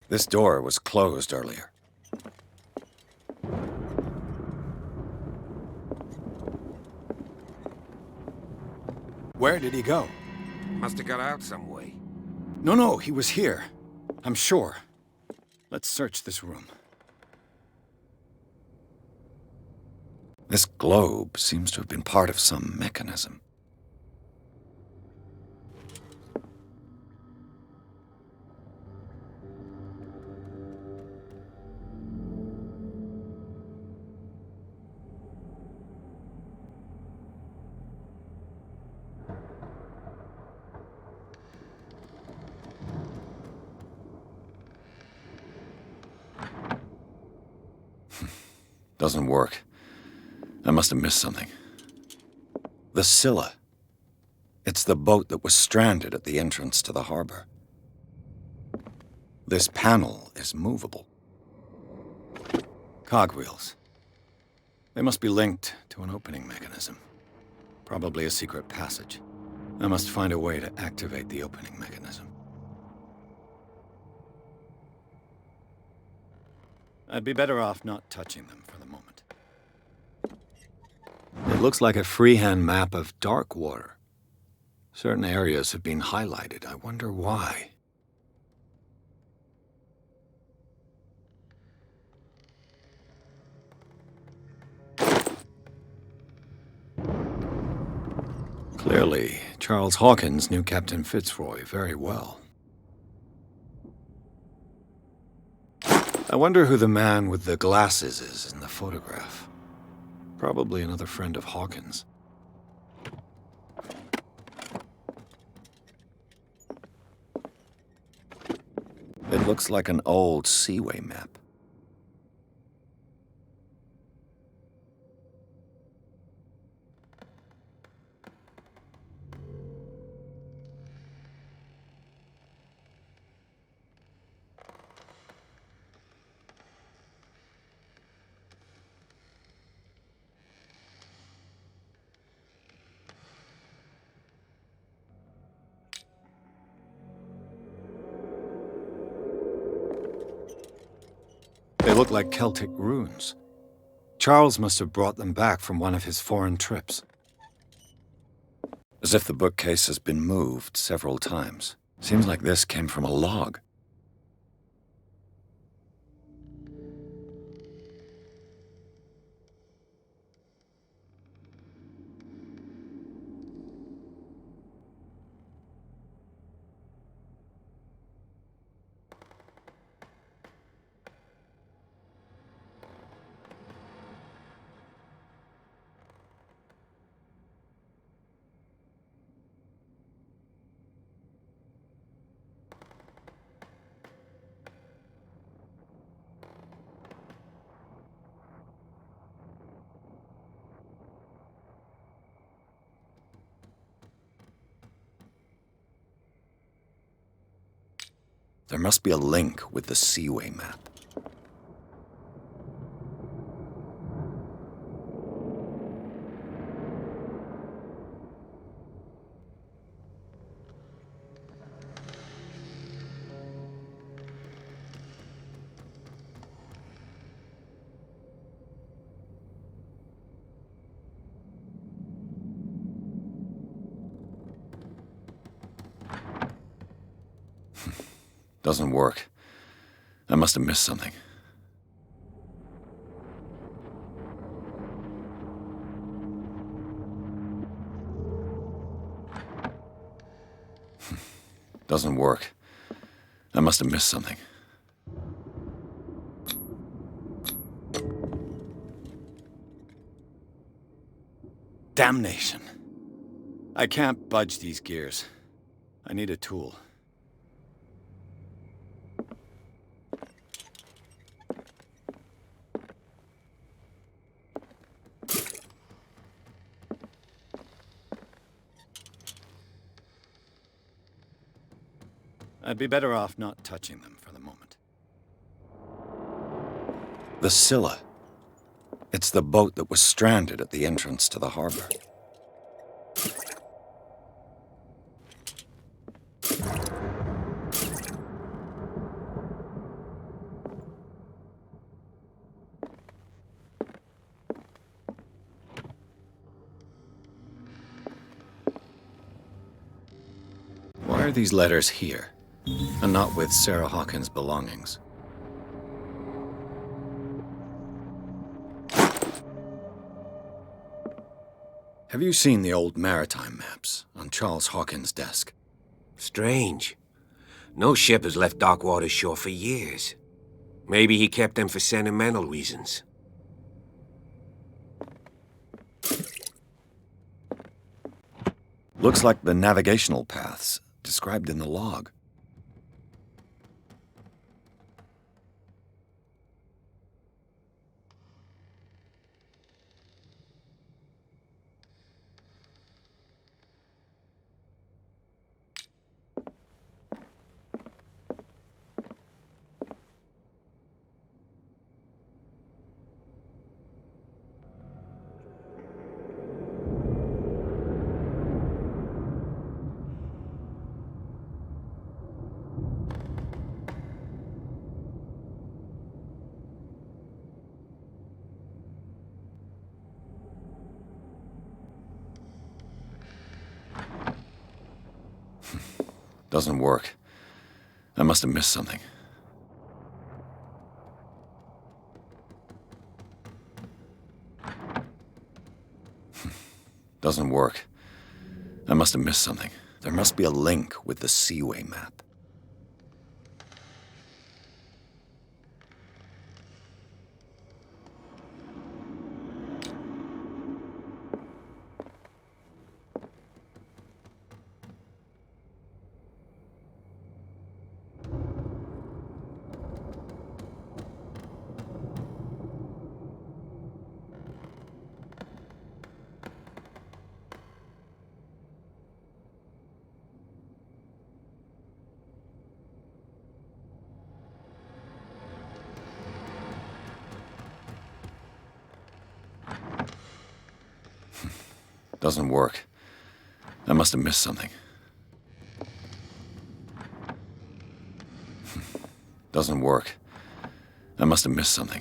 This door was closed earlier. Where did he go? Must have got out some way. No, he was here. I'm sure. Let's search this room. This globe seems to have been part of some mechanism. Doesn't work. I must have missed something. The Scylla. It's the boat that was stranded at the entrance to the harbor. This panel is movable. Cogwheels. They must be linked to an opening mechanism. Probably a secret passage. I must find a way to activate the opening mechanism. I'd be better off not touching them for the moment. It looks like a freehand map of Darkuother. Certain areas have been highlighted. I wonder why. Clearly, Charles Hawkins knew Captain Fitzroy very well. I wonder who the man with the glasses is in the photograph. Probably another friend of Hawkins. It looks like an old seaway map. They look like Celtic runes. Charles must have brought them back from one of his foreign trips. As if the bookcase has been moved several times. Seems like this came from a log. There must be a link with the Seaway map. Doesn't work. I must have missed something. Doesn't work. I must have missed something. Damnation. I can't budge these gears. I need a tool. I'd be better off not touching them for the moment. The Scylla. It's the boat that was stranded at the entrance to the harbor. Why are these letters here, and not with Sarah Hawkins' belongings? Have you seen the old maritime maps on Charles Hawkins' desk? Strange. No ship has left Darkwater shore for years. Maybe he kept them for sentimental reasons. Looks like the navigational paths described in the log. Doesn't work. I must have missed something. Doesn't work. I must have missed something. There must be a link with the Seaway map. Doesn't work. I must have missed something. Doesn't work. I must have missed something.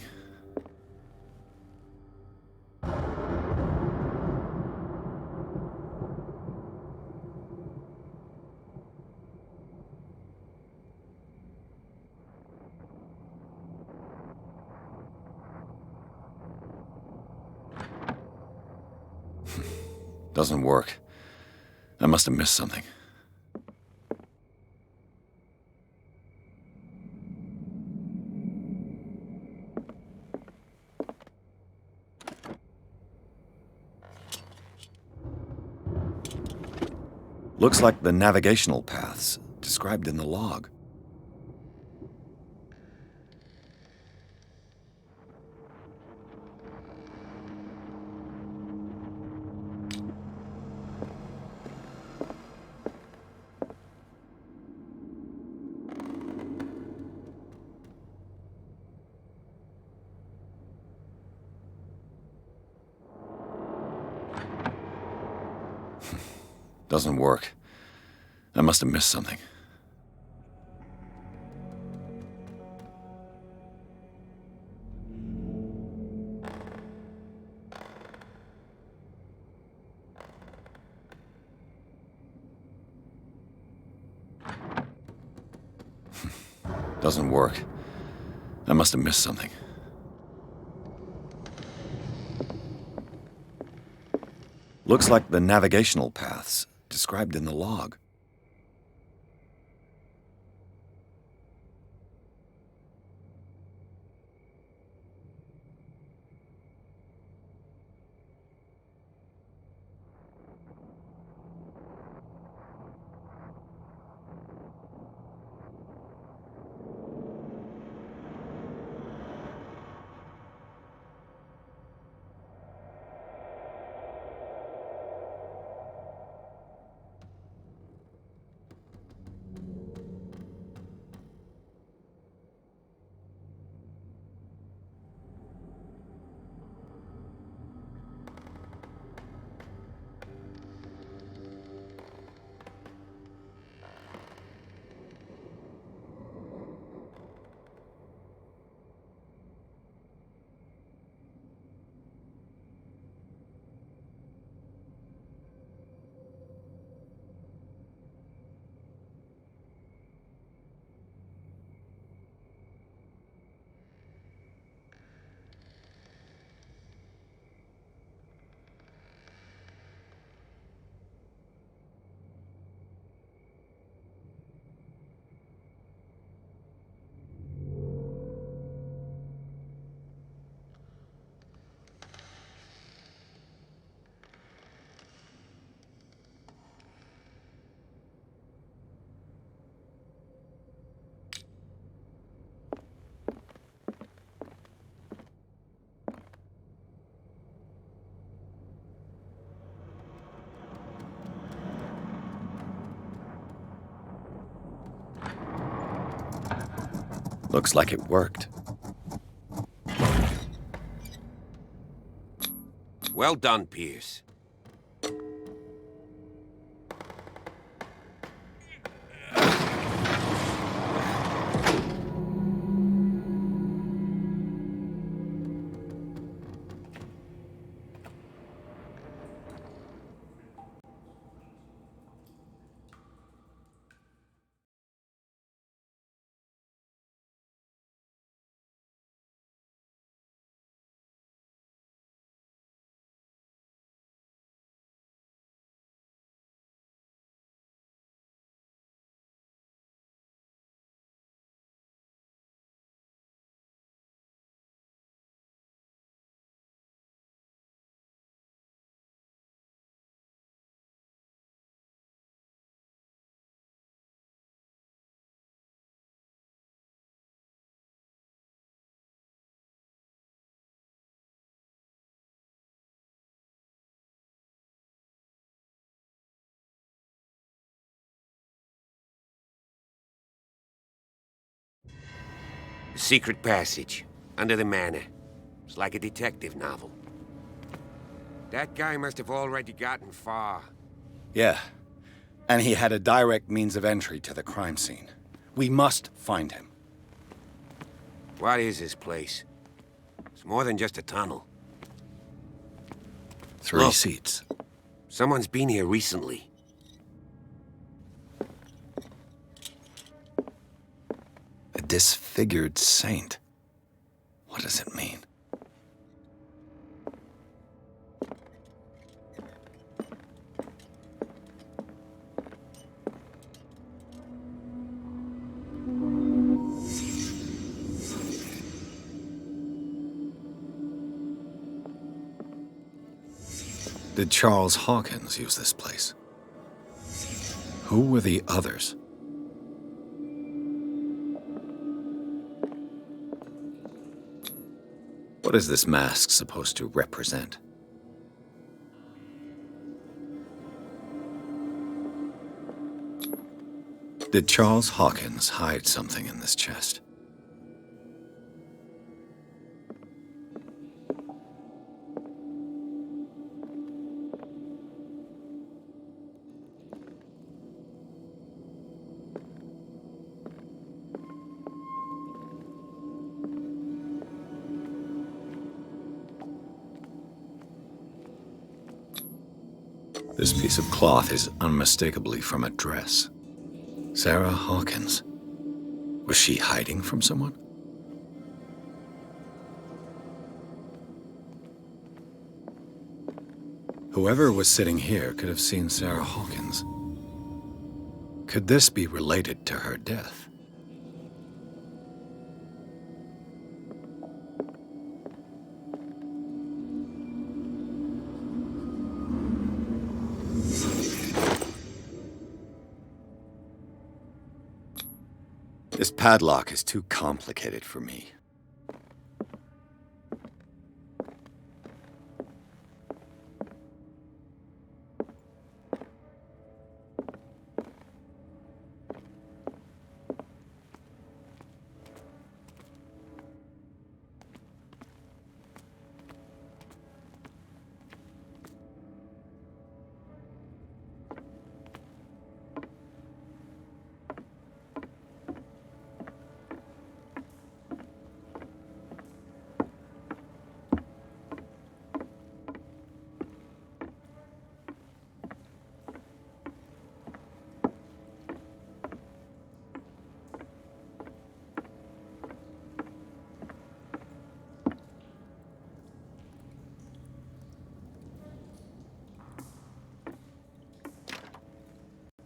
Doesn't work. I must have missed something. Looks like the navigational paths described in the log. Doesn't work. I must have missed something. Doesn't work. I must have missed something. Looks like the navigational paths described in the log. Looks like it worked. Well done, Pierce. Secret passage, under the manor. It's like a detective novel. That guy must have already gotten far. Yeah, and he had a direct means of entry to the crime scene. We must find him. What is this place? It's more than just a tunnel. 3 seats. Someone's been here recently. A disfigured saint. What does it mean? Did Charles Hawkins use this place? Who were the others? What is this mask supposed to represent? Did Charles Hawkins hide something in this chest? This piece of cloth is unmistakably from a dress. Sarah Hawkins. Was she hiding from someone? Whoever was sitting here could have seen Sarah Hawkins. Could this be related to her death? This padlock is too complicated for me.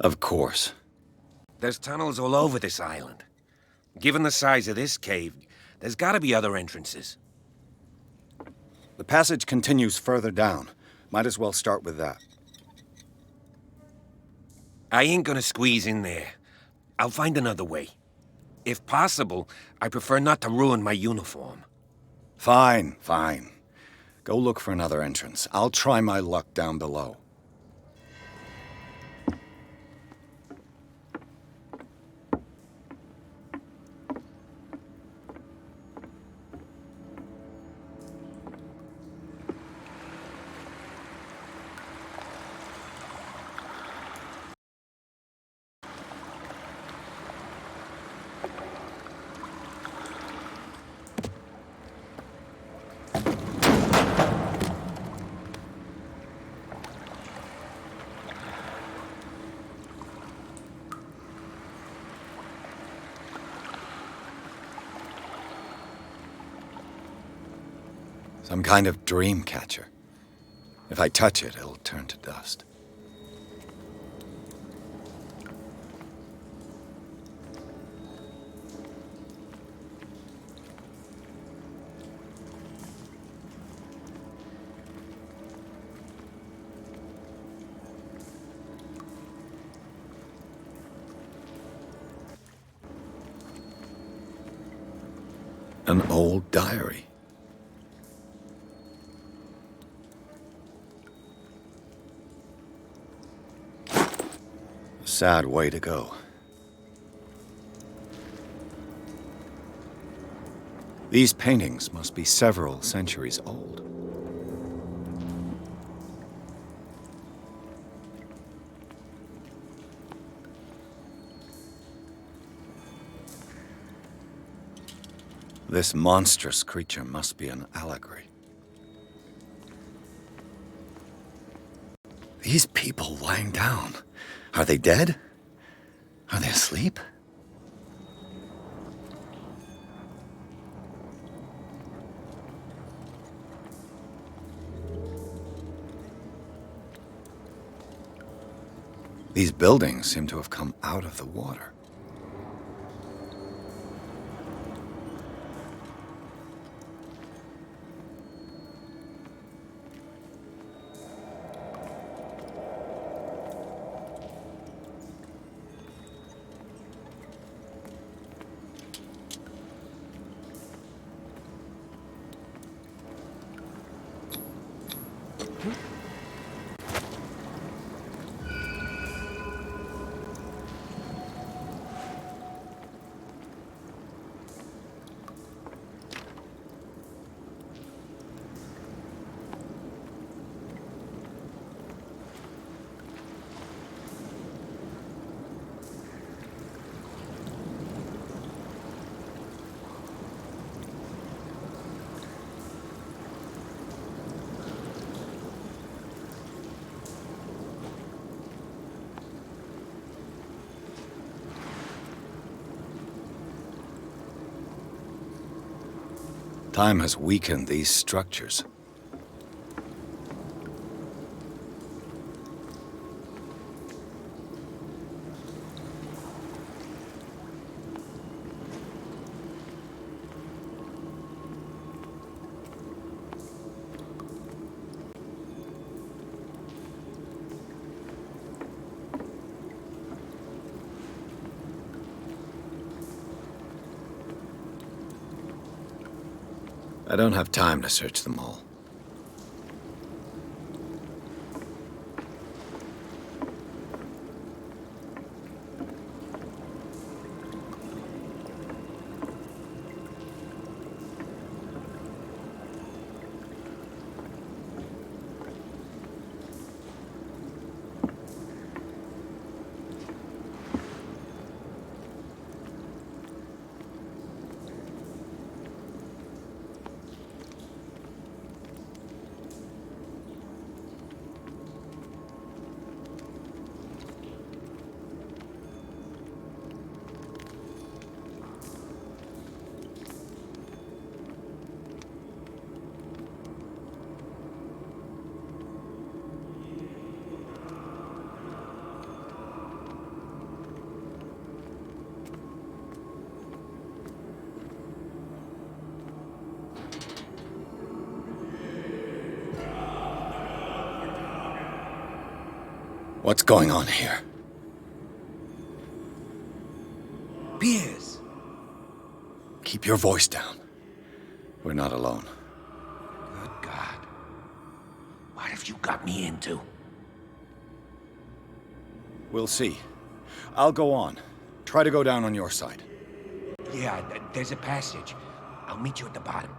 Of course. There's tunnels all over this island. Given the size of this cave, there's gotta be other entrances. The passage continues further down. Might as well start with that. I ain't gonna squeeze in there. I'll find another way. If possible, I prefer not to ruin my uniform. Fine, fine. Go look for another entrance. I'll try my luck down below. Some kind of dream catcher. If I touch it, it'll turn to dust. An old diary. Sad way to go. These paintings must be several centuries old. This monstrous creature must be an allegory. These people lying down, are they dead? Are they asleep? These buildings seem to have come out of the water. Time has weakened these structures. I don't have time to search them all. What's going on here? Piers! Keep your voice down. We're not alone. Good God. What have you got me into? We'll see. I'll go on. Try to go down on your side. Yeah, there's a passage. I'll meet you at the bottom.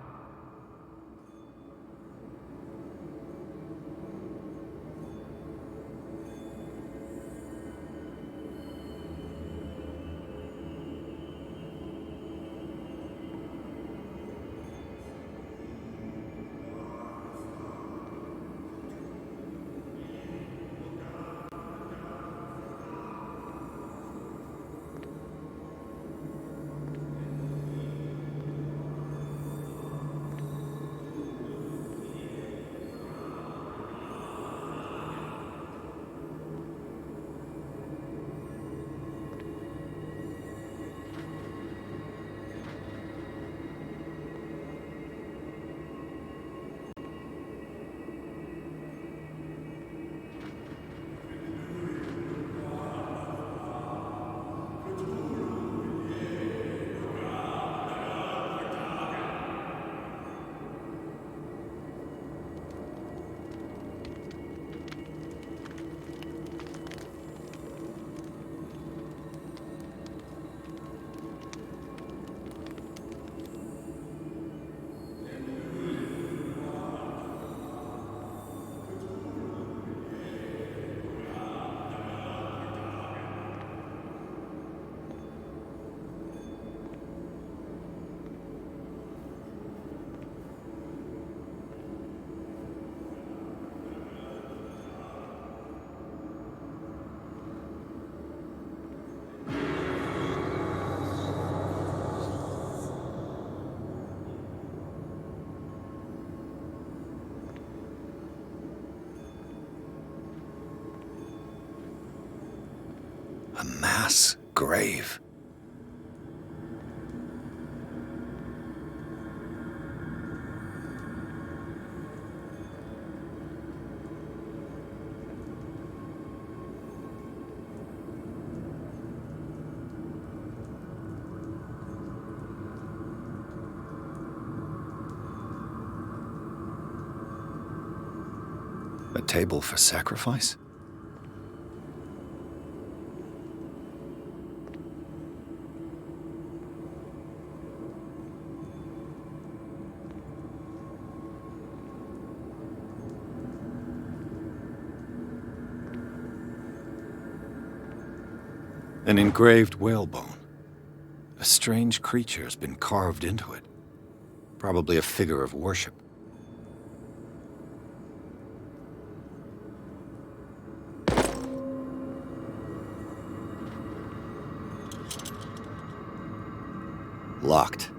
A mass grave. A table for sacrifice? An engraved whalebone. A strange creature has been carved into it. Probably a figure of worship. Locked.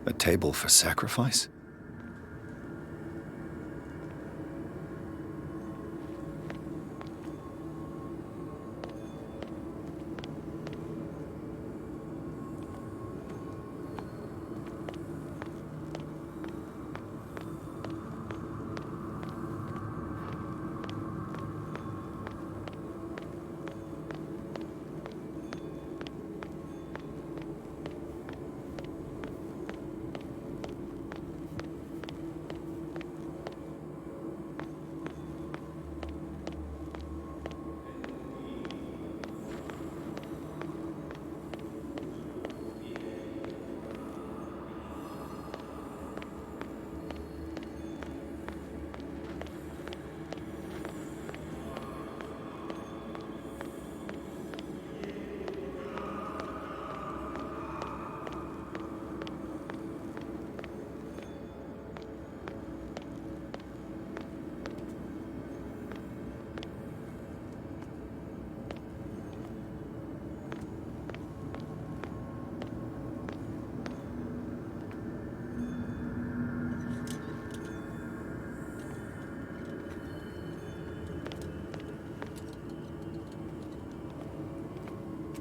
A table for sacrifice?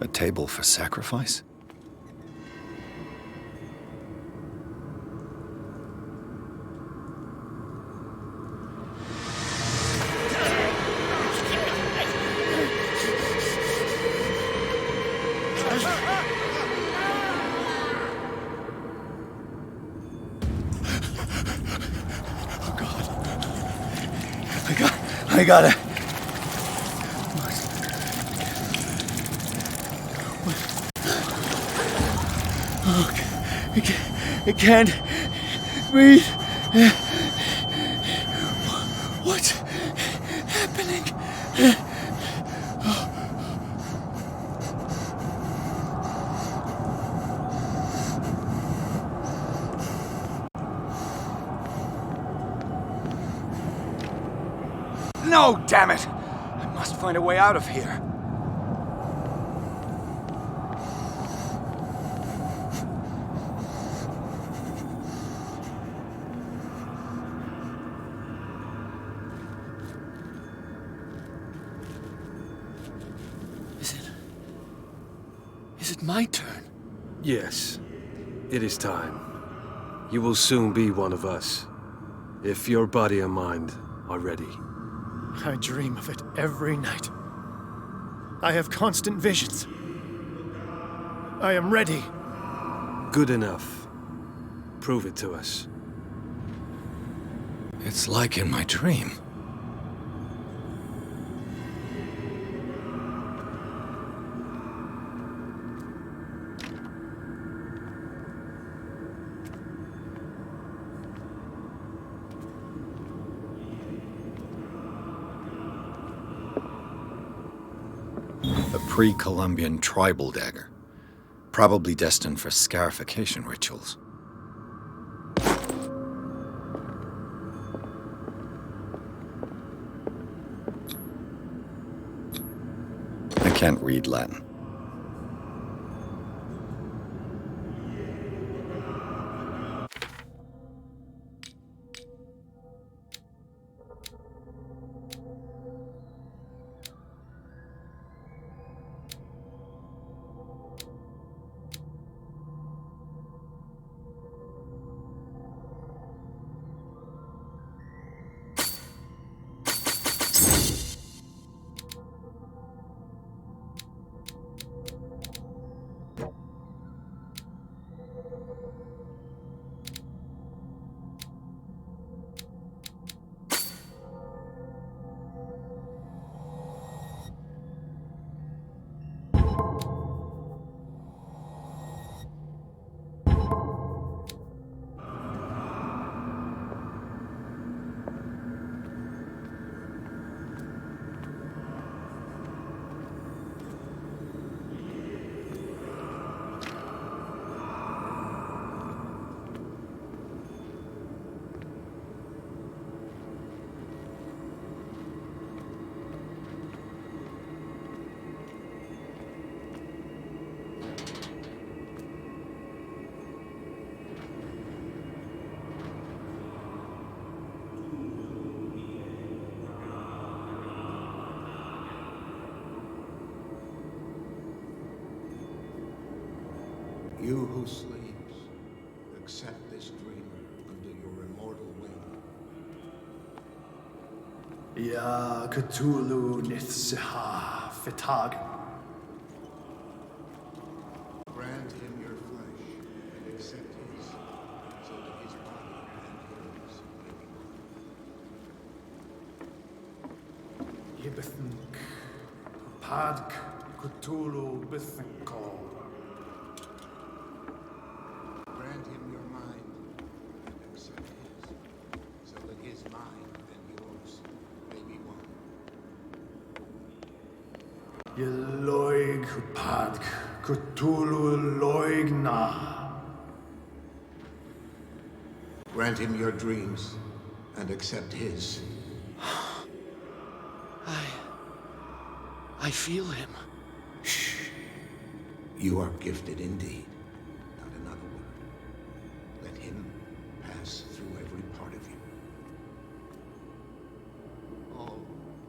A table for sacrifice? Oh God. I got it. I can't breathe. What's happening? No, damn it! I must find a way out of here. Is it my turn? Yes, it is time. You will soon be one of us, if your body and mind are ready. I dream of it every night. I have constant visions. I am ready. Good enough. Prove it to us. It's like in my dream. A pre-Columbian tribal dagger, probably destined for scarification rituals. I can't read Latin. You who sleeps, accept this dreamer under your immortal wing. Ya Cthulhu Nithsiha Fitag. Grant him your flesh and accept his, so that his body and yours may be one. Yibithink Padk Cthulhu Bithinko. Grant him your mind and accept his, so that his mind and yours may be one. Yeloig Padk Cthulhu Loigna. Grant him your dreams and accept his. I feel him. Shh. You are gifted indeed. Not another word. Let him pass through every part of you. All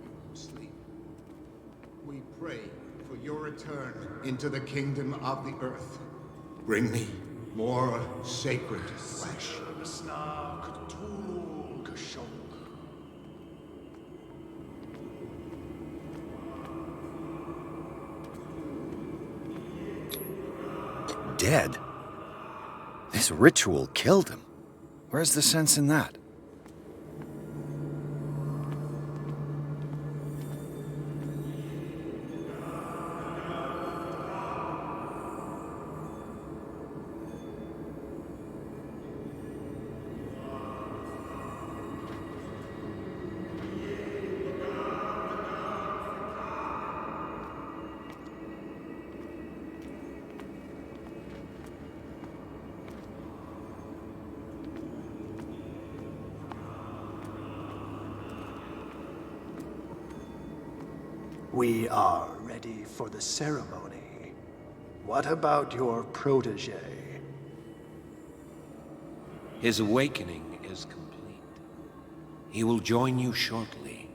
you who sleep, we pray for your return into the kingdom of the earth. Bring me more sacred flesh. Dead? This ritual killed him. Where's the sense in that? We are ready for the ceremony. What about your protege? His awakening is complete. He will join you shortly.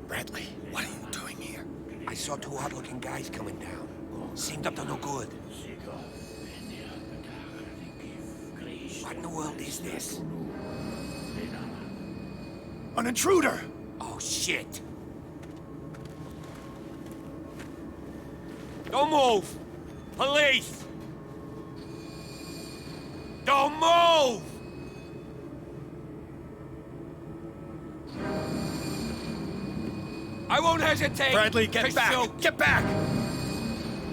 Bradley, what are you doing here? I saw two odd-looking guys coming down. Seemed up to no good. What in the world is this? An intruder! Oh, shit! Don't move! Police! Don't move! I won't hesitate! Bradley, get back! Shoot. Get back!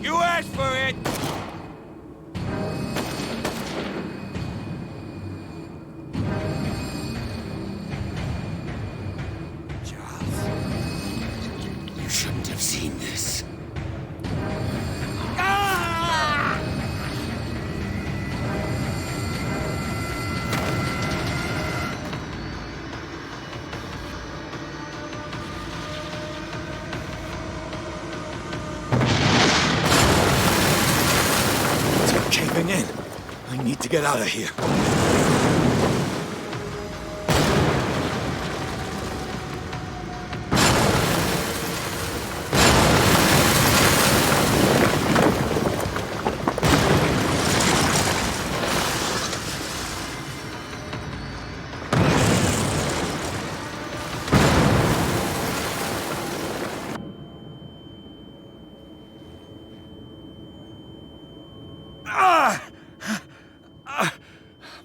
You asked for it! Charles, you shouldn't have seen this. Caving in. I need to get out of here.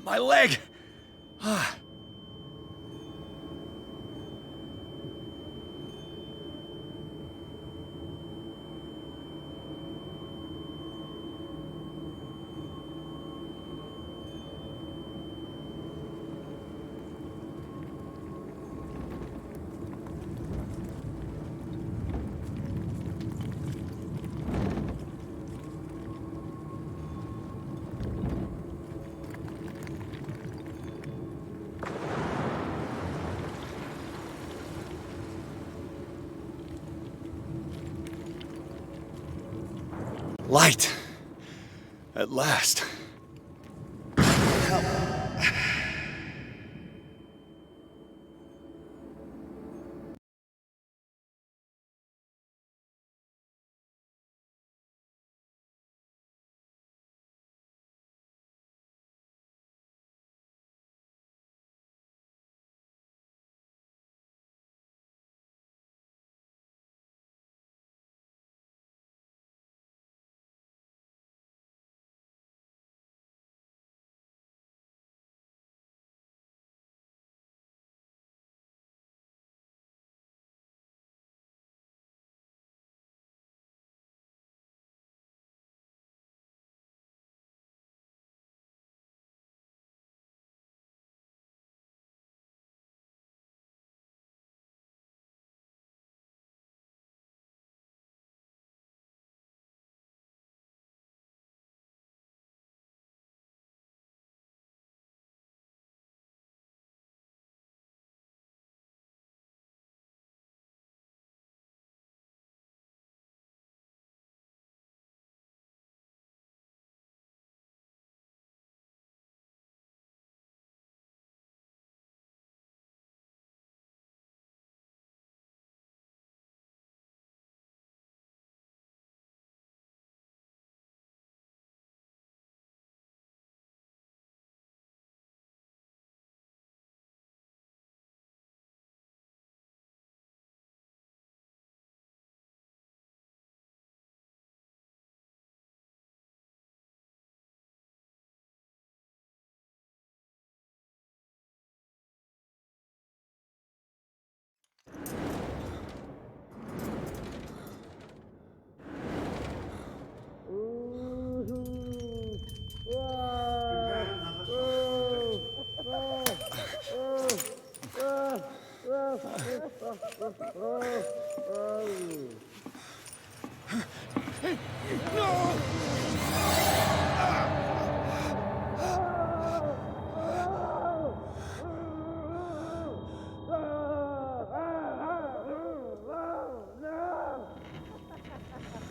My leg! Light. At last.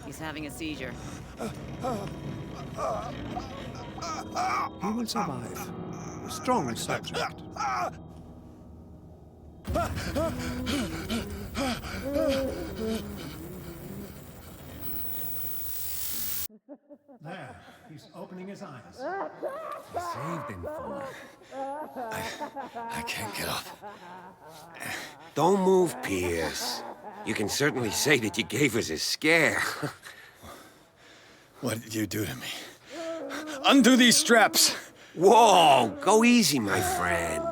He's having a seizure. He will survive. A strong subject. There, he's opening his eyes. You saved him for me. I can't get up. Don't move, Pierce. You can certainly say that you gave us a scare. What did you do to me? Undo these straps! Whoa! Go easy, my friend.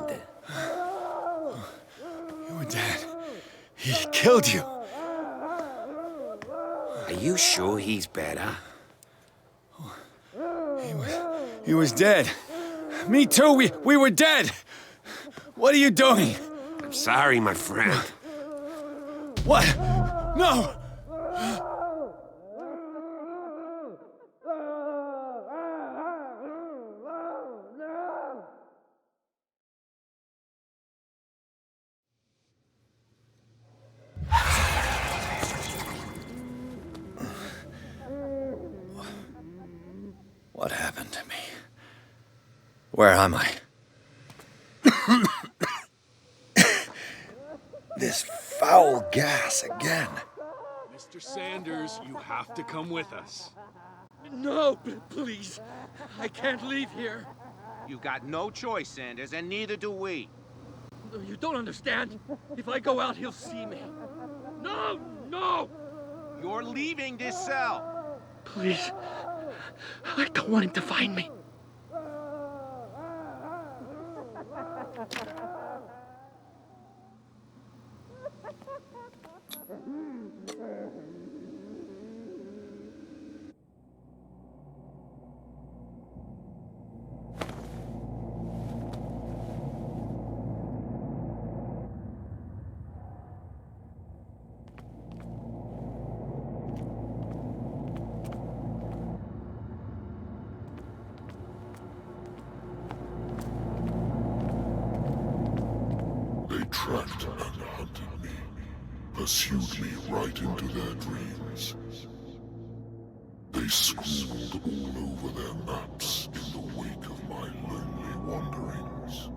You were dead. He killed you. Are you sure he's better? He was dead. Me too. We were dead. What are you doing? I'm sorry, my friend. What? No! What happened to me? Where am I? This foul gas again. Mr. Sanders, you have to come with us. No, please. I can't leave here. You got no choice, Sanders, and neither do we. You don't understand. If I go out, he'll see me. No! No! You're leaving this cell. Please. I don't want him to find me. Tracked and hunted me, pursued me right into their dreams. They They scrawled all over their maps in the wake of my lonely wanderings.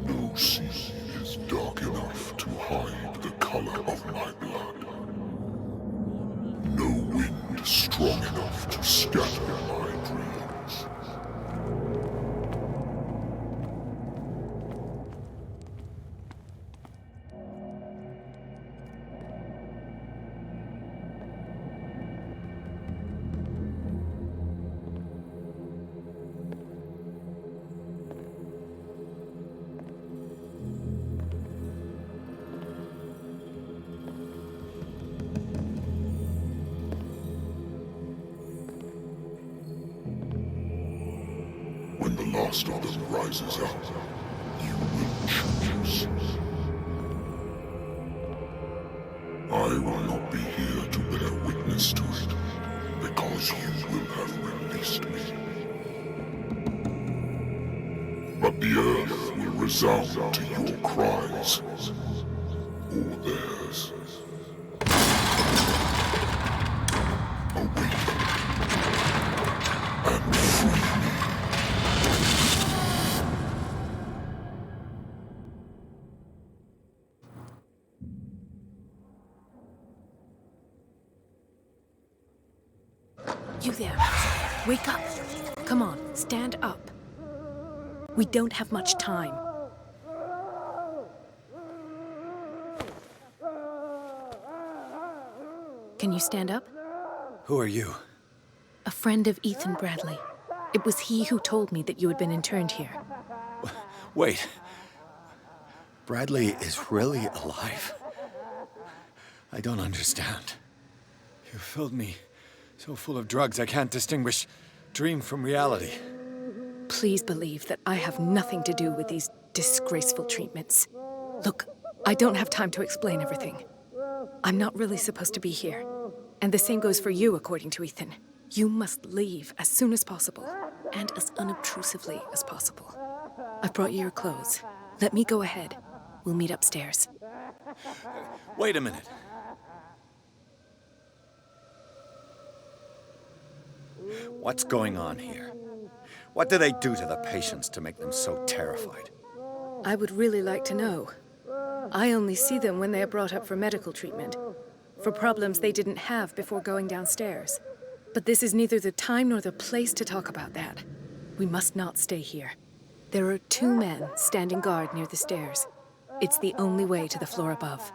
No sea is dark enough to hide the color of my blood. No wind strong enough to scatter my dreams. When the last of them rises up, you will choose. I will not be here to bear witness to it, because you will have released me. But the earth will resound to your cries, or theirs. Awaken and free me. You there. Wake up. Come on, stand up. We don't have much time. Can you stand up? Who are you? A friend of Ethan Bradley. It was he who told me that you had been interned here. Wait. Bradley is really alive? I don't understand. You filled me so full of drugs I can't distinguish dream from reality. Please believe that I have nothing to do with these disgraceful treatments. Look, I don't have time to explain everything. I'm not really supposed to be here. And the same goes for you, according to Ethan. You must leave as soon as possible, and as unobtrusively as possible. I've brought you your clothes. Let me go ahead. We'll meet upstairs. Wait a minute. What's going on here? What do they do to the patients to make them so terrified? I would really like to know. I only see them when they are brought up for medical treatment, for problems they didn't have before going downstairs. But this is neither the time nor the place to talk about that. We must not stay here. There are 2 men standing guard near the stairs. It's the only way to the floor above.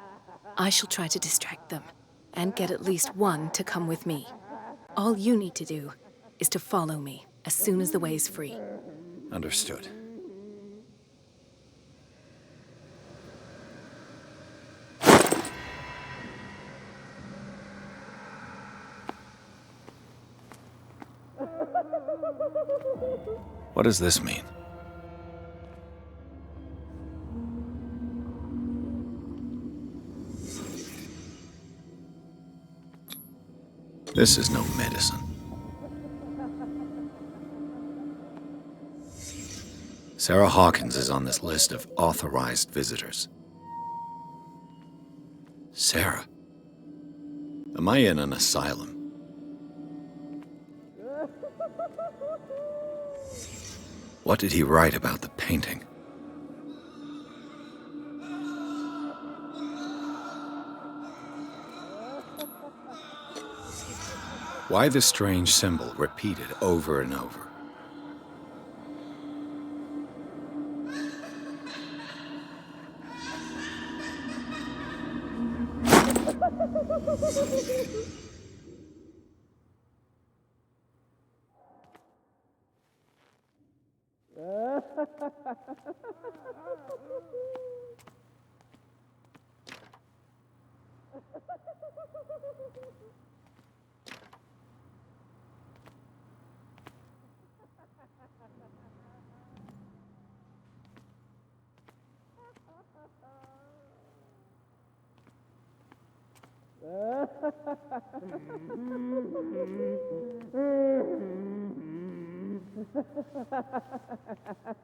I shall try to distract them, and get at least one to come with me. All you need to do is to follow me as soon as the way is free. Understood. What does this mean? This is no medicine. Sarah Hawkins is on this list of authorized visitors. Sarah? Am I in an asylum? What did he write about the painting? Why the strange symbol repeated over and over?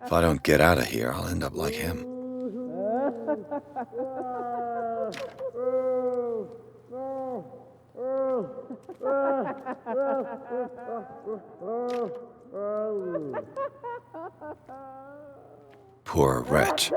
If I don't get out of here, I'll end up like him. Poor wretch.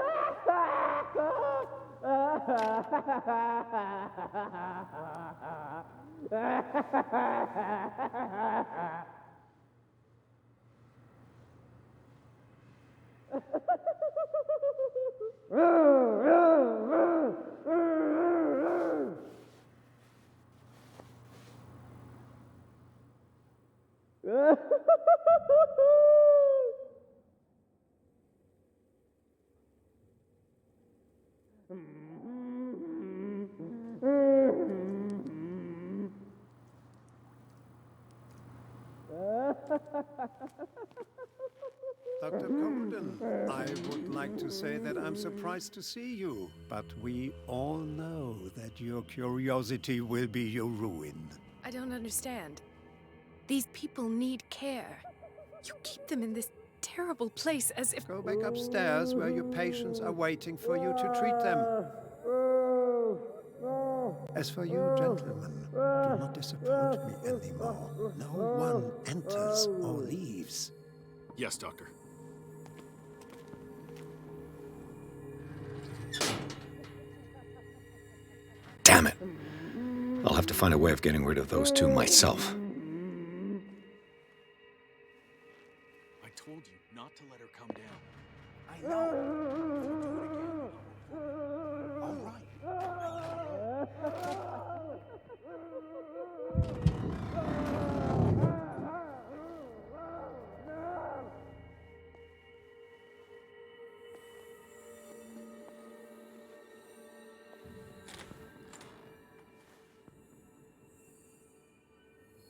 Dr. Corden, I would like to say that I'm surprised to see you, but we all know that your curiosity will be your ruin. I don't understand. These people need care. You keep them in this terrible place as if... Go back upstairs where your patients are waiting for you to treat them. As for you, gentlemen, do not disappoint me anymore. No one enters or leaves. Yes, Doctor. Damn it. I'll have to find a way of getting rid of those two myself. I told you not to let her come down. I know. Do it again. All right.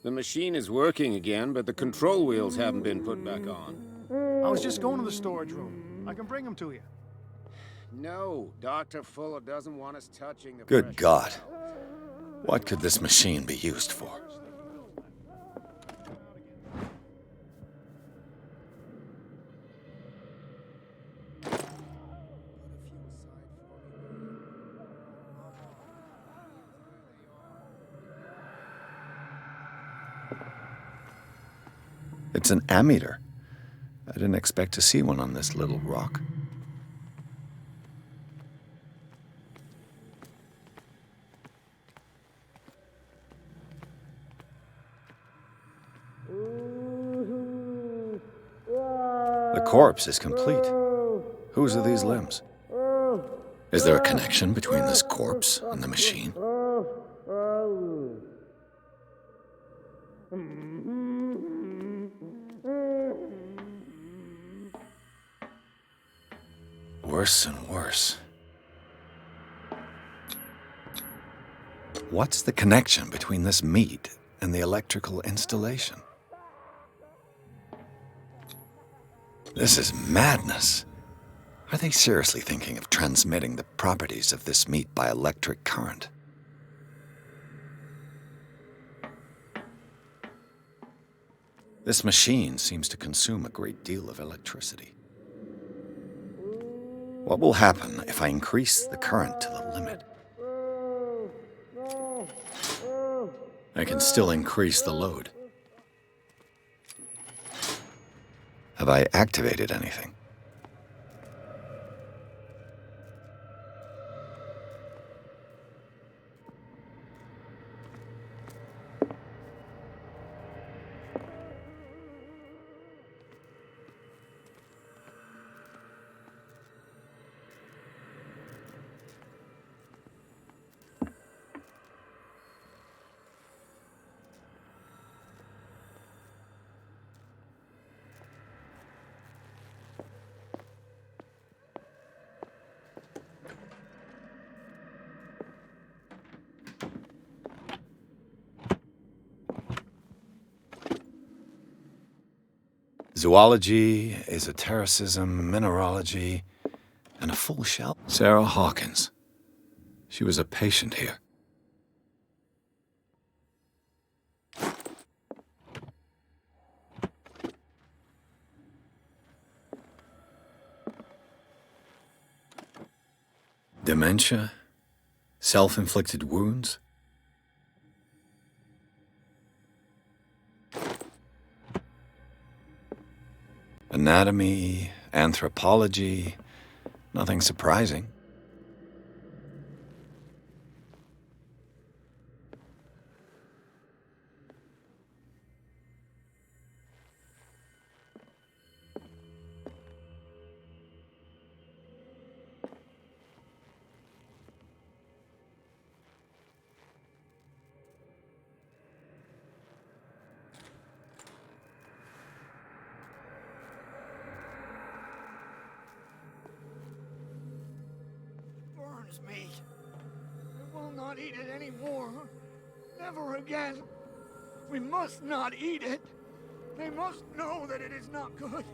The machine is working again, but the control wheels haven't been put back on. I was just going to the storage room. I can bring them to you. No, Dr. Fuller doesn't want us touching the Good God. What could this machine be used for? It's an ammeter. I didn't expect to see one on this little rock. The corpse is complete. Whose are these limbs? Is there a connection between this corpse and the machine? Worse and worse. What's the connection between this meat and the electrical installation? This is madness. Are they seriously thinking of transmitting the properties of this meat by electric current? This machine seems to consume a great deal of electricity. What will happen if I increase the current to the limit? I can still increase the load. Have I activated anything? Zoology, esotericism, mineralogy, and a full shell. Sarah Hawkins. She was a patient here. Dementia? Self-inflicted wounds? Anatomy, anthropology, nothing surprising. Me. I will not eat it anymore. Never again. We must not eat it. They must know that it is not good.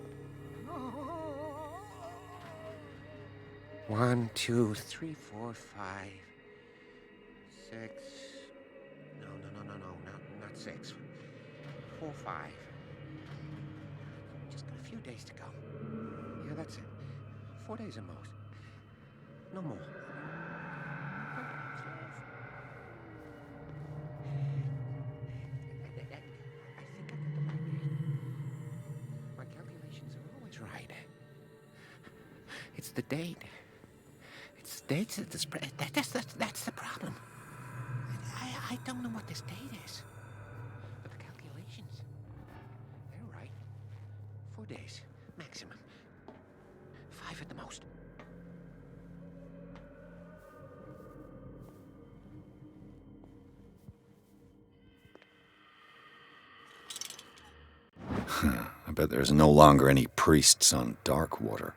1, 2, 3, 4, 5, 6. No, not 6. 4, 5. Just got a few days to go. Yeah, that's it. 4 days at most. No more. My calculations are always right. It's the date. It's the date that's the problem. I don't know what this date is. But the calculations, they're right. 4 days, maximum. 5 at the most. I bet there's no longer any priests on Darkwater.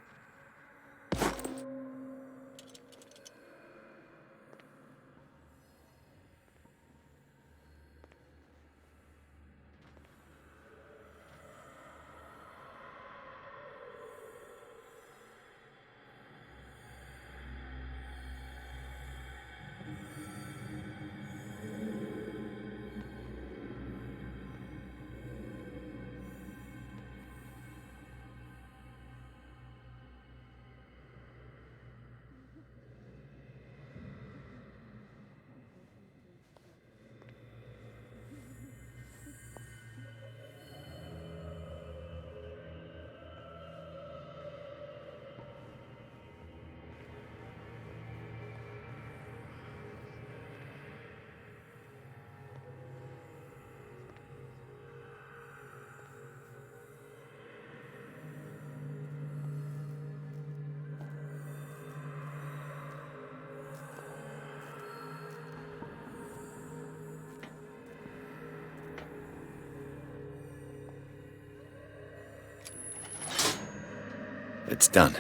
It's done.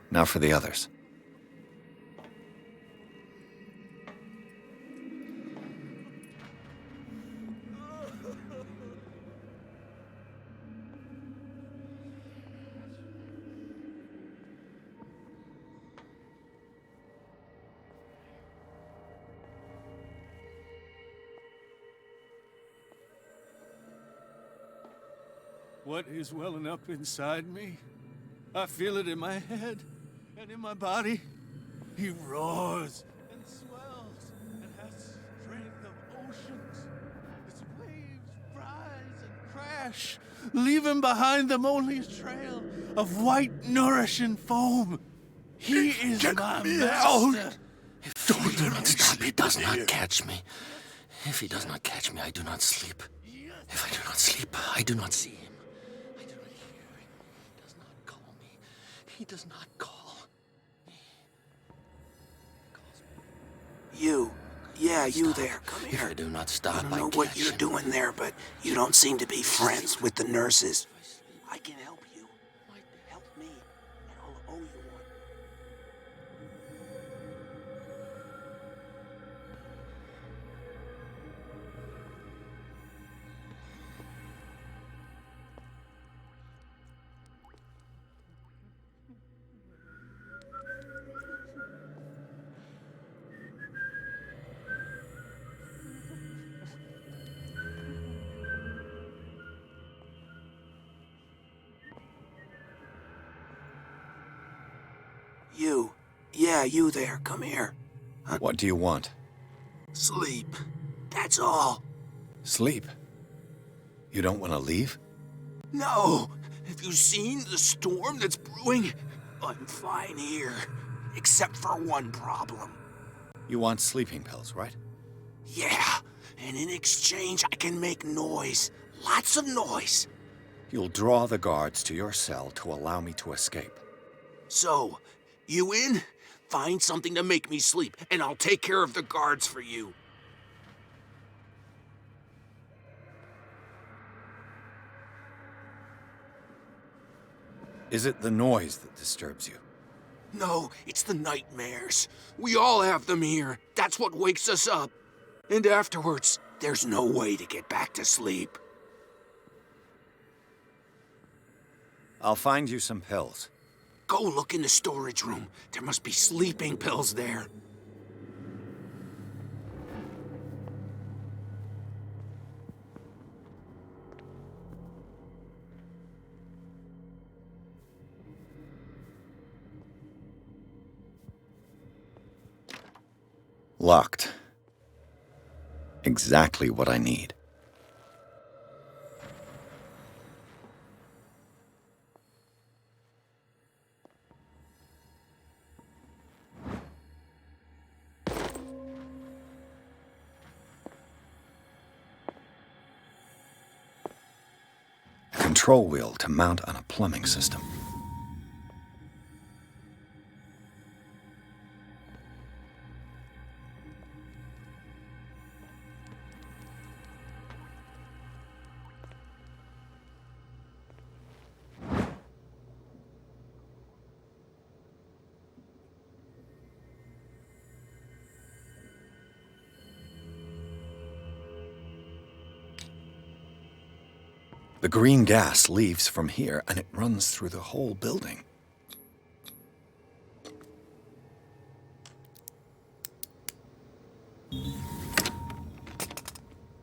Now for the others. What is welling up inside me? I feel it in my head and in my body. He roars and swells and has strength of oceans. Its waves rise and crash, leaving behind them only a trail of white, nourishing foam. He is my master. If he do not stop, he does not catch me. If he does not catch me, I do not sleep. If I do not sleep, I do not see him. I do not hear him. He does not call me. He does not call me. You. Yeah, you there. Come here. If I do not stop, I don't know what you're doing there, but you don't seem to be friends with the nurses. I can help you. Help me, and I'll owe you one. You. Yeah, you there. Come here. What do you want? Sleep. That's all. Sleep? You don't want to leave? No. Have you seen the storm that's brewing? I'm fine here. Except for one problem. You want sleeping pills, right? Yeah. And in exchange, I can make noise. Lots of noise. You'll draw the guards to your cell to allow me to escape. So, you in? Find something to make me sleep, and I'll take care of the guards for you. Is it the noise that disturbs you? No, it's the nightmares. We all have them here. That's what wakes us up. And afterwards, there's no way to get back to sleep. I'll find you some pills. Go look in the storage room. There must be sleeping pills there. Locked. Exactly what I need. A control wheel to mount on a plumbing system. The green gas leaves from here, and it runs through the whole building.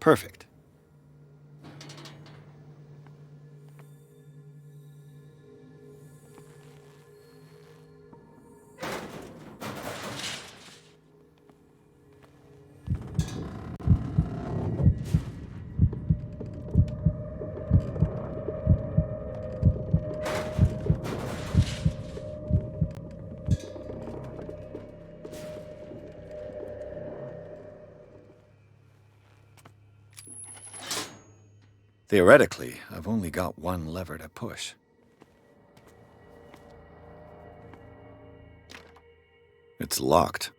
Perfect. Theoretically, I've only got one lever to push. It's locked.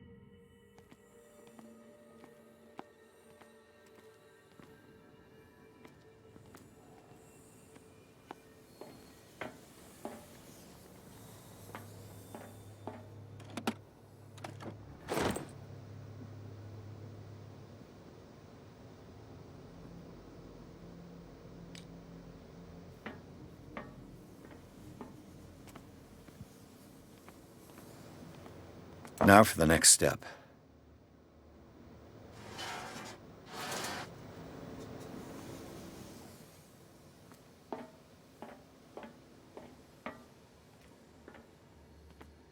Now for the next step.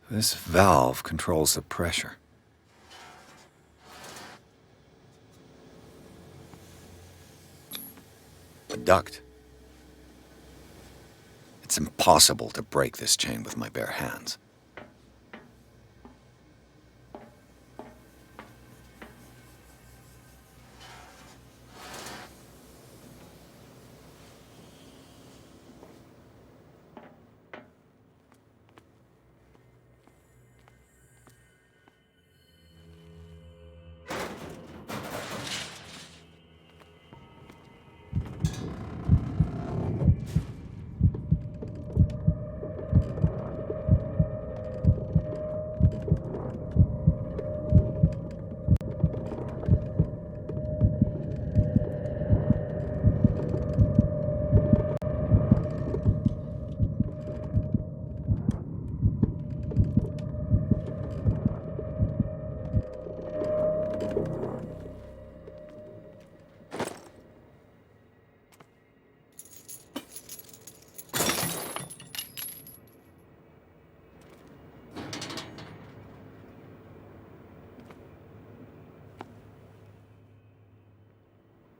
This valve controls the pressure. A duct. It's impossible to break this chain with my bare hands.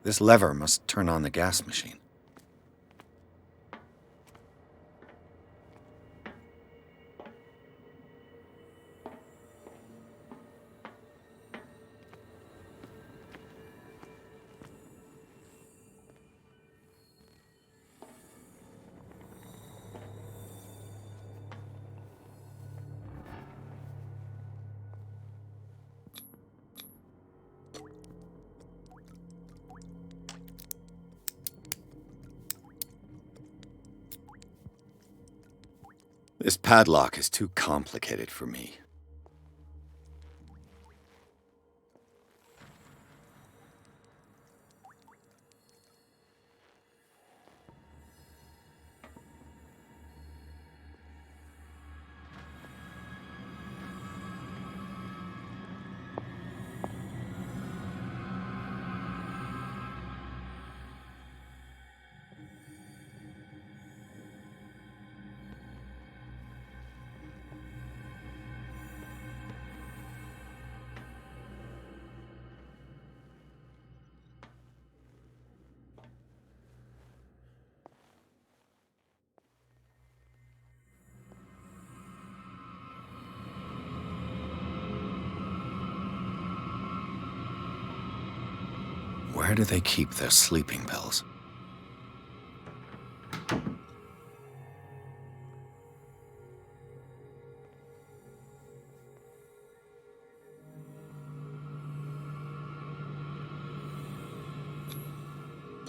This lever must turn on the gas machine. This padlock is too complicated for me. Where do they keep their sleeping pills?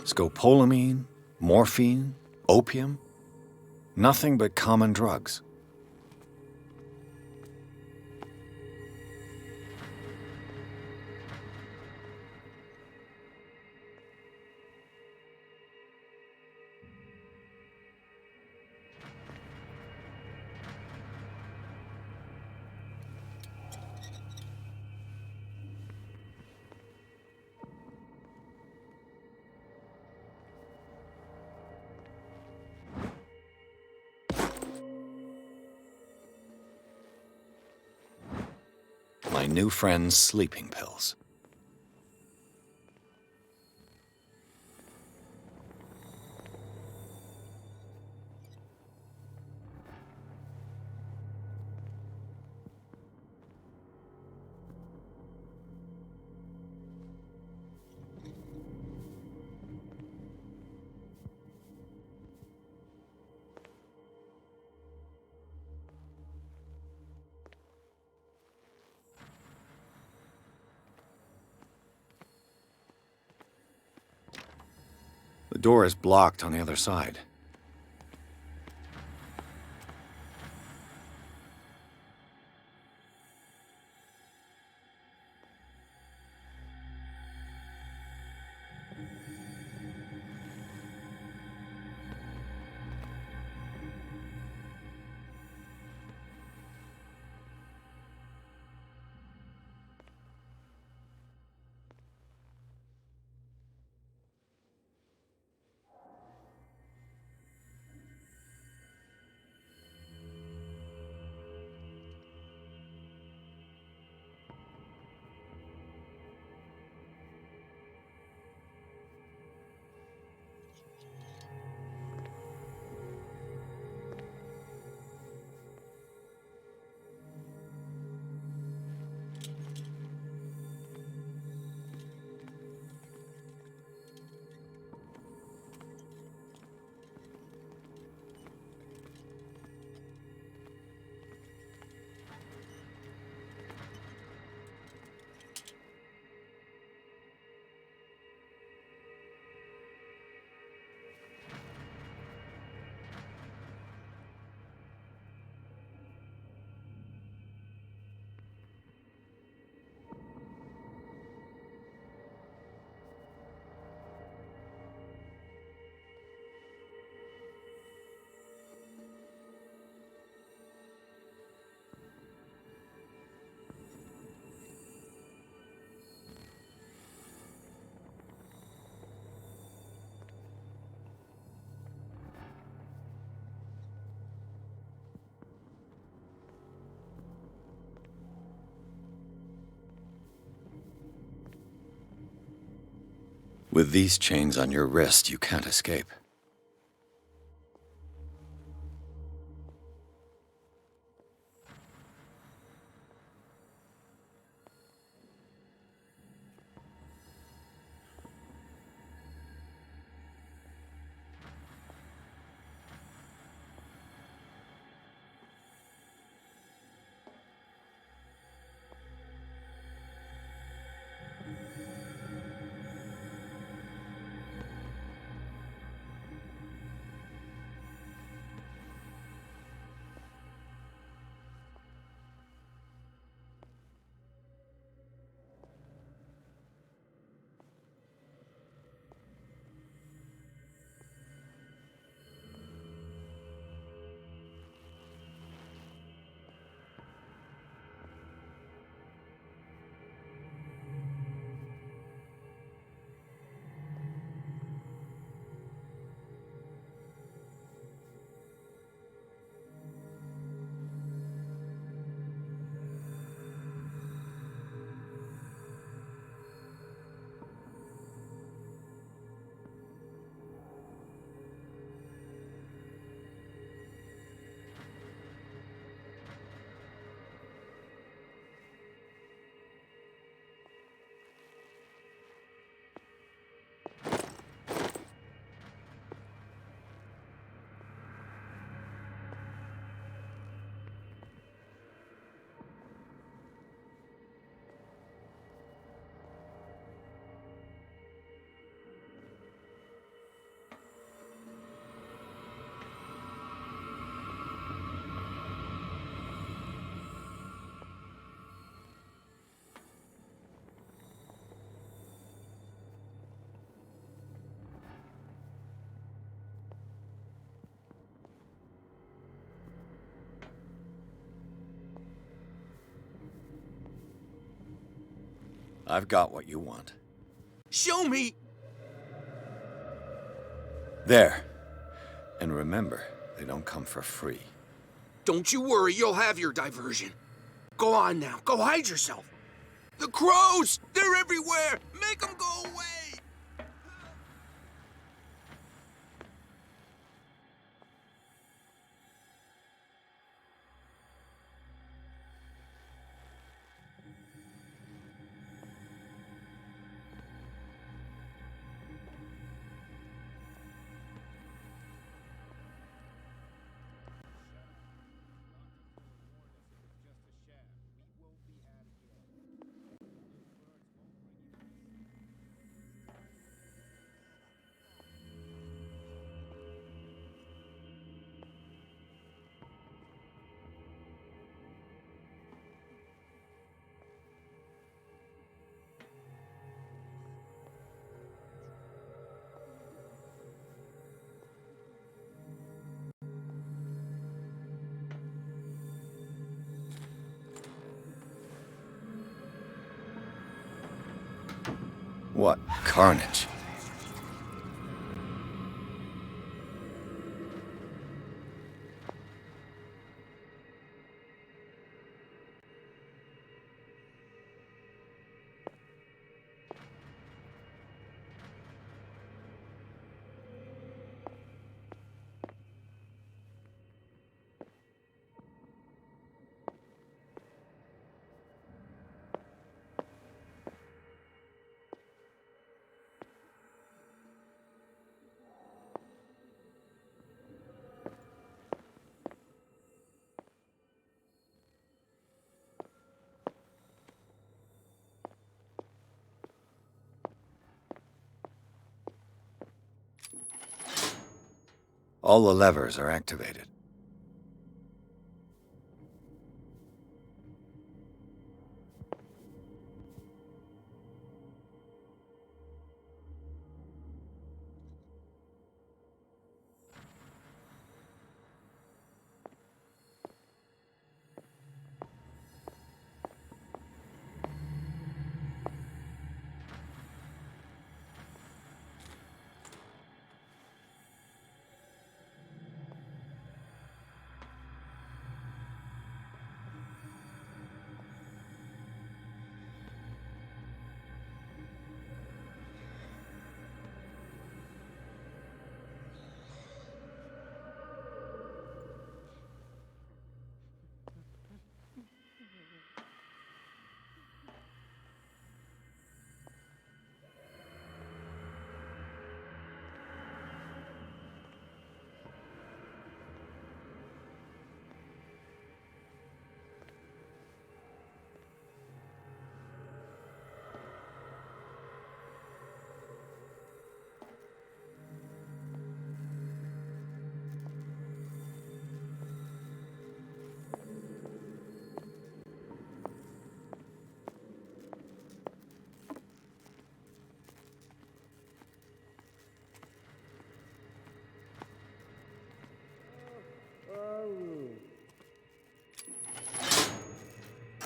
Scopolamine, morphine, opium? Nothing but common drugs. My new friend's sleeping pills. The door is blocked on the other side. With these chains on your wrist, you can't escape. I've got what you want. Show me! There. And remember, they don't come for free. Don't you worry, you'll have your diversion. Go on now, go hide yourself. The crows! They're everywhere! Make them go away! What carnage. All the levers are activated.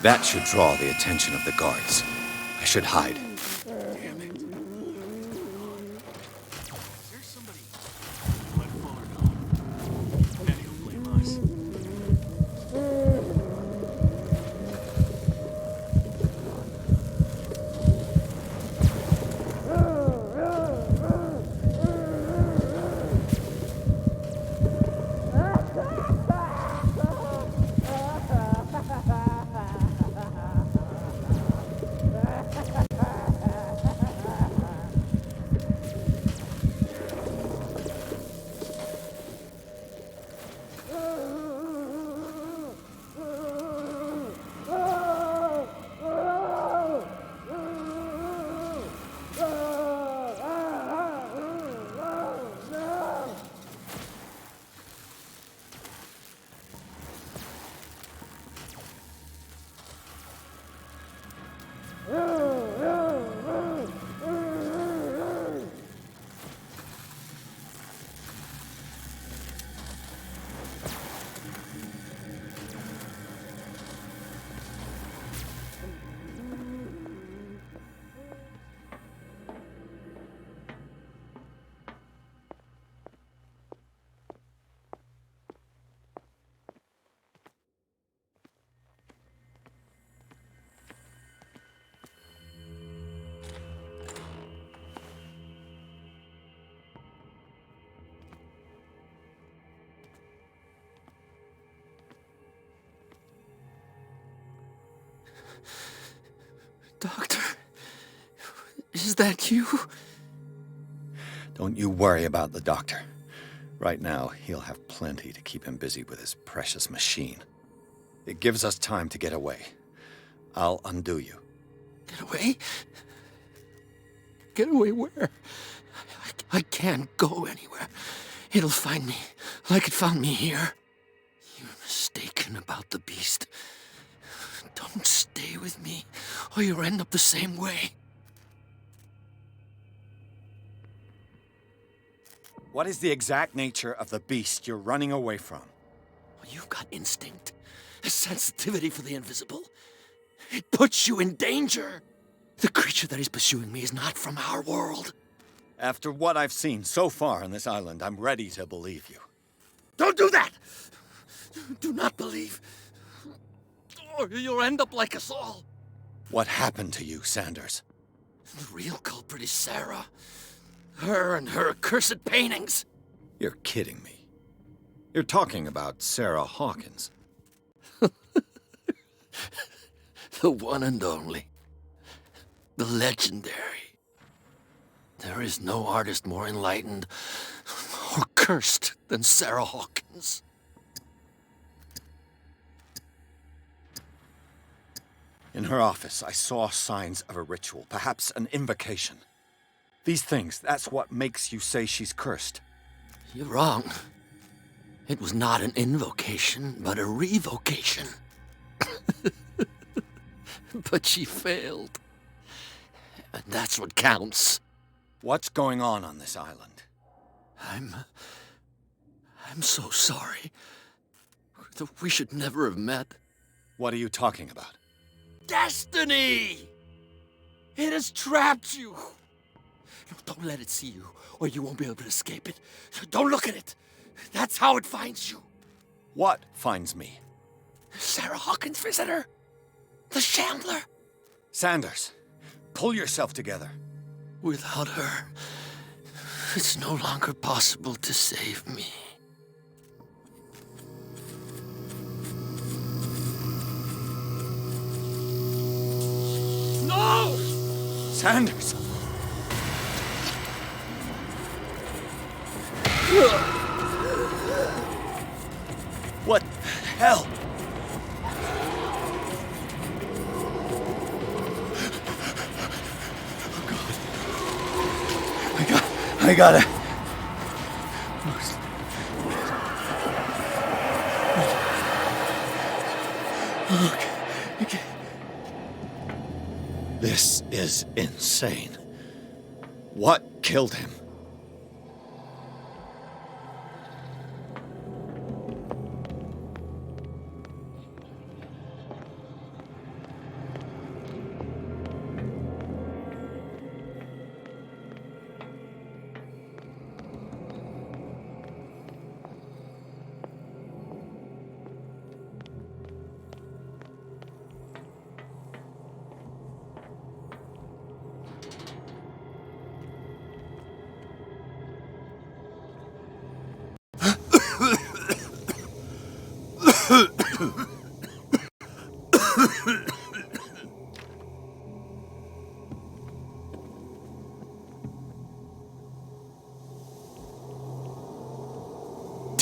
That should draw the attention of the guards. I should hide. Damn it. Is there somebody let Fuller know? And he'll blame us. Doctor, is that you? Don't you worry about the doctor. Right now, he'll have plenty to keep him busy with his precious machine. It gives us time to get away. I'll undo you. Get away? Get away where? I can't go anywhere. It'll find me, like it found me here. You're mistaken about the beast. Don't stay with me, or you'll end up the same way. What is the exact nature of the beast you're running away from? Well, you've got instinct, a sensitivity for the invisible. It puts you in danger. The creature that is pursuing me is not from our world. After what I've seen so far on this island, I'm ready to believe you. Don't do that! Do not believe. Or you'll end up like us all. What happened to you, Sanders? The real culprit is Sarah. Her and her accursed paintings. You're kidding me. You're talking about Sarah Hawkins. The one and only. The legendary. There is no artist more enlightened or cursed than Sarah Hawkins. In her office, I saw signs of a ritual, perhaps an invocation. These things, that's what makes you say she's cursed. You're wrong. It was not an invocation, but a revocation. But she failed. And that's what counts. What's going on this island? I'm so sorry. We should never have met. What are you talking about? Destiny! It has trapped you. No, don't let it see you, or you won't be able to escape it. Don't look at it. That's how it finds you. What finds me? Sarah Hawkins' visitor. The Shambler. Sanders, pull yourself together. Without her, it's no longer possible to save me. No! Sanders! What the hell? I gotta... Okay. This is insane. What killed him?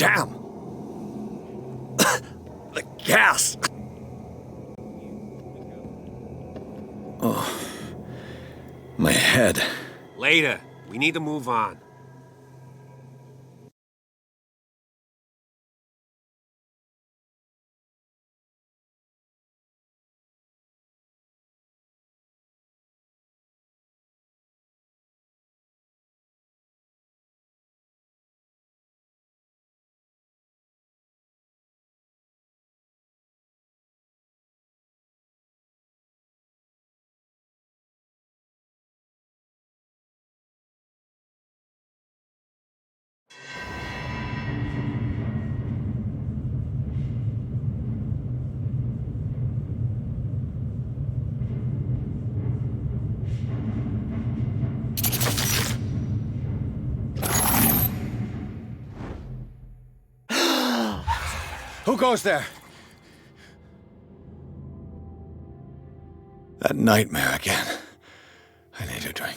Damn! The gas! Oh. My head. Later. We need to move on. Who goes there? That nightmare again. I need a drink.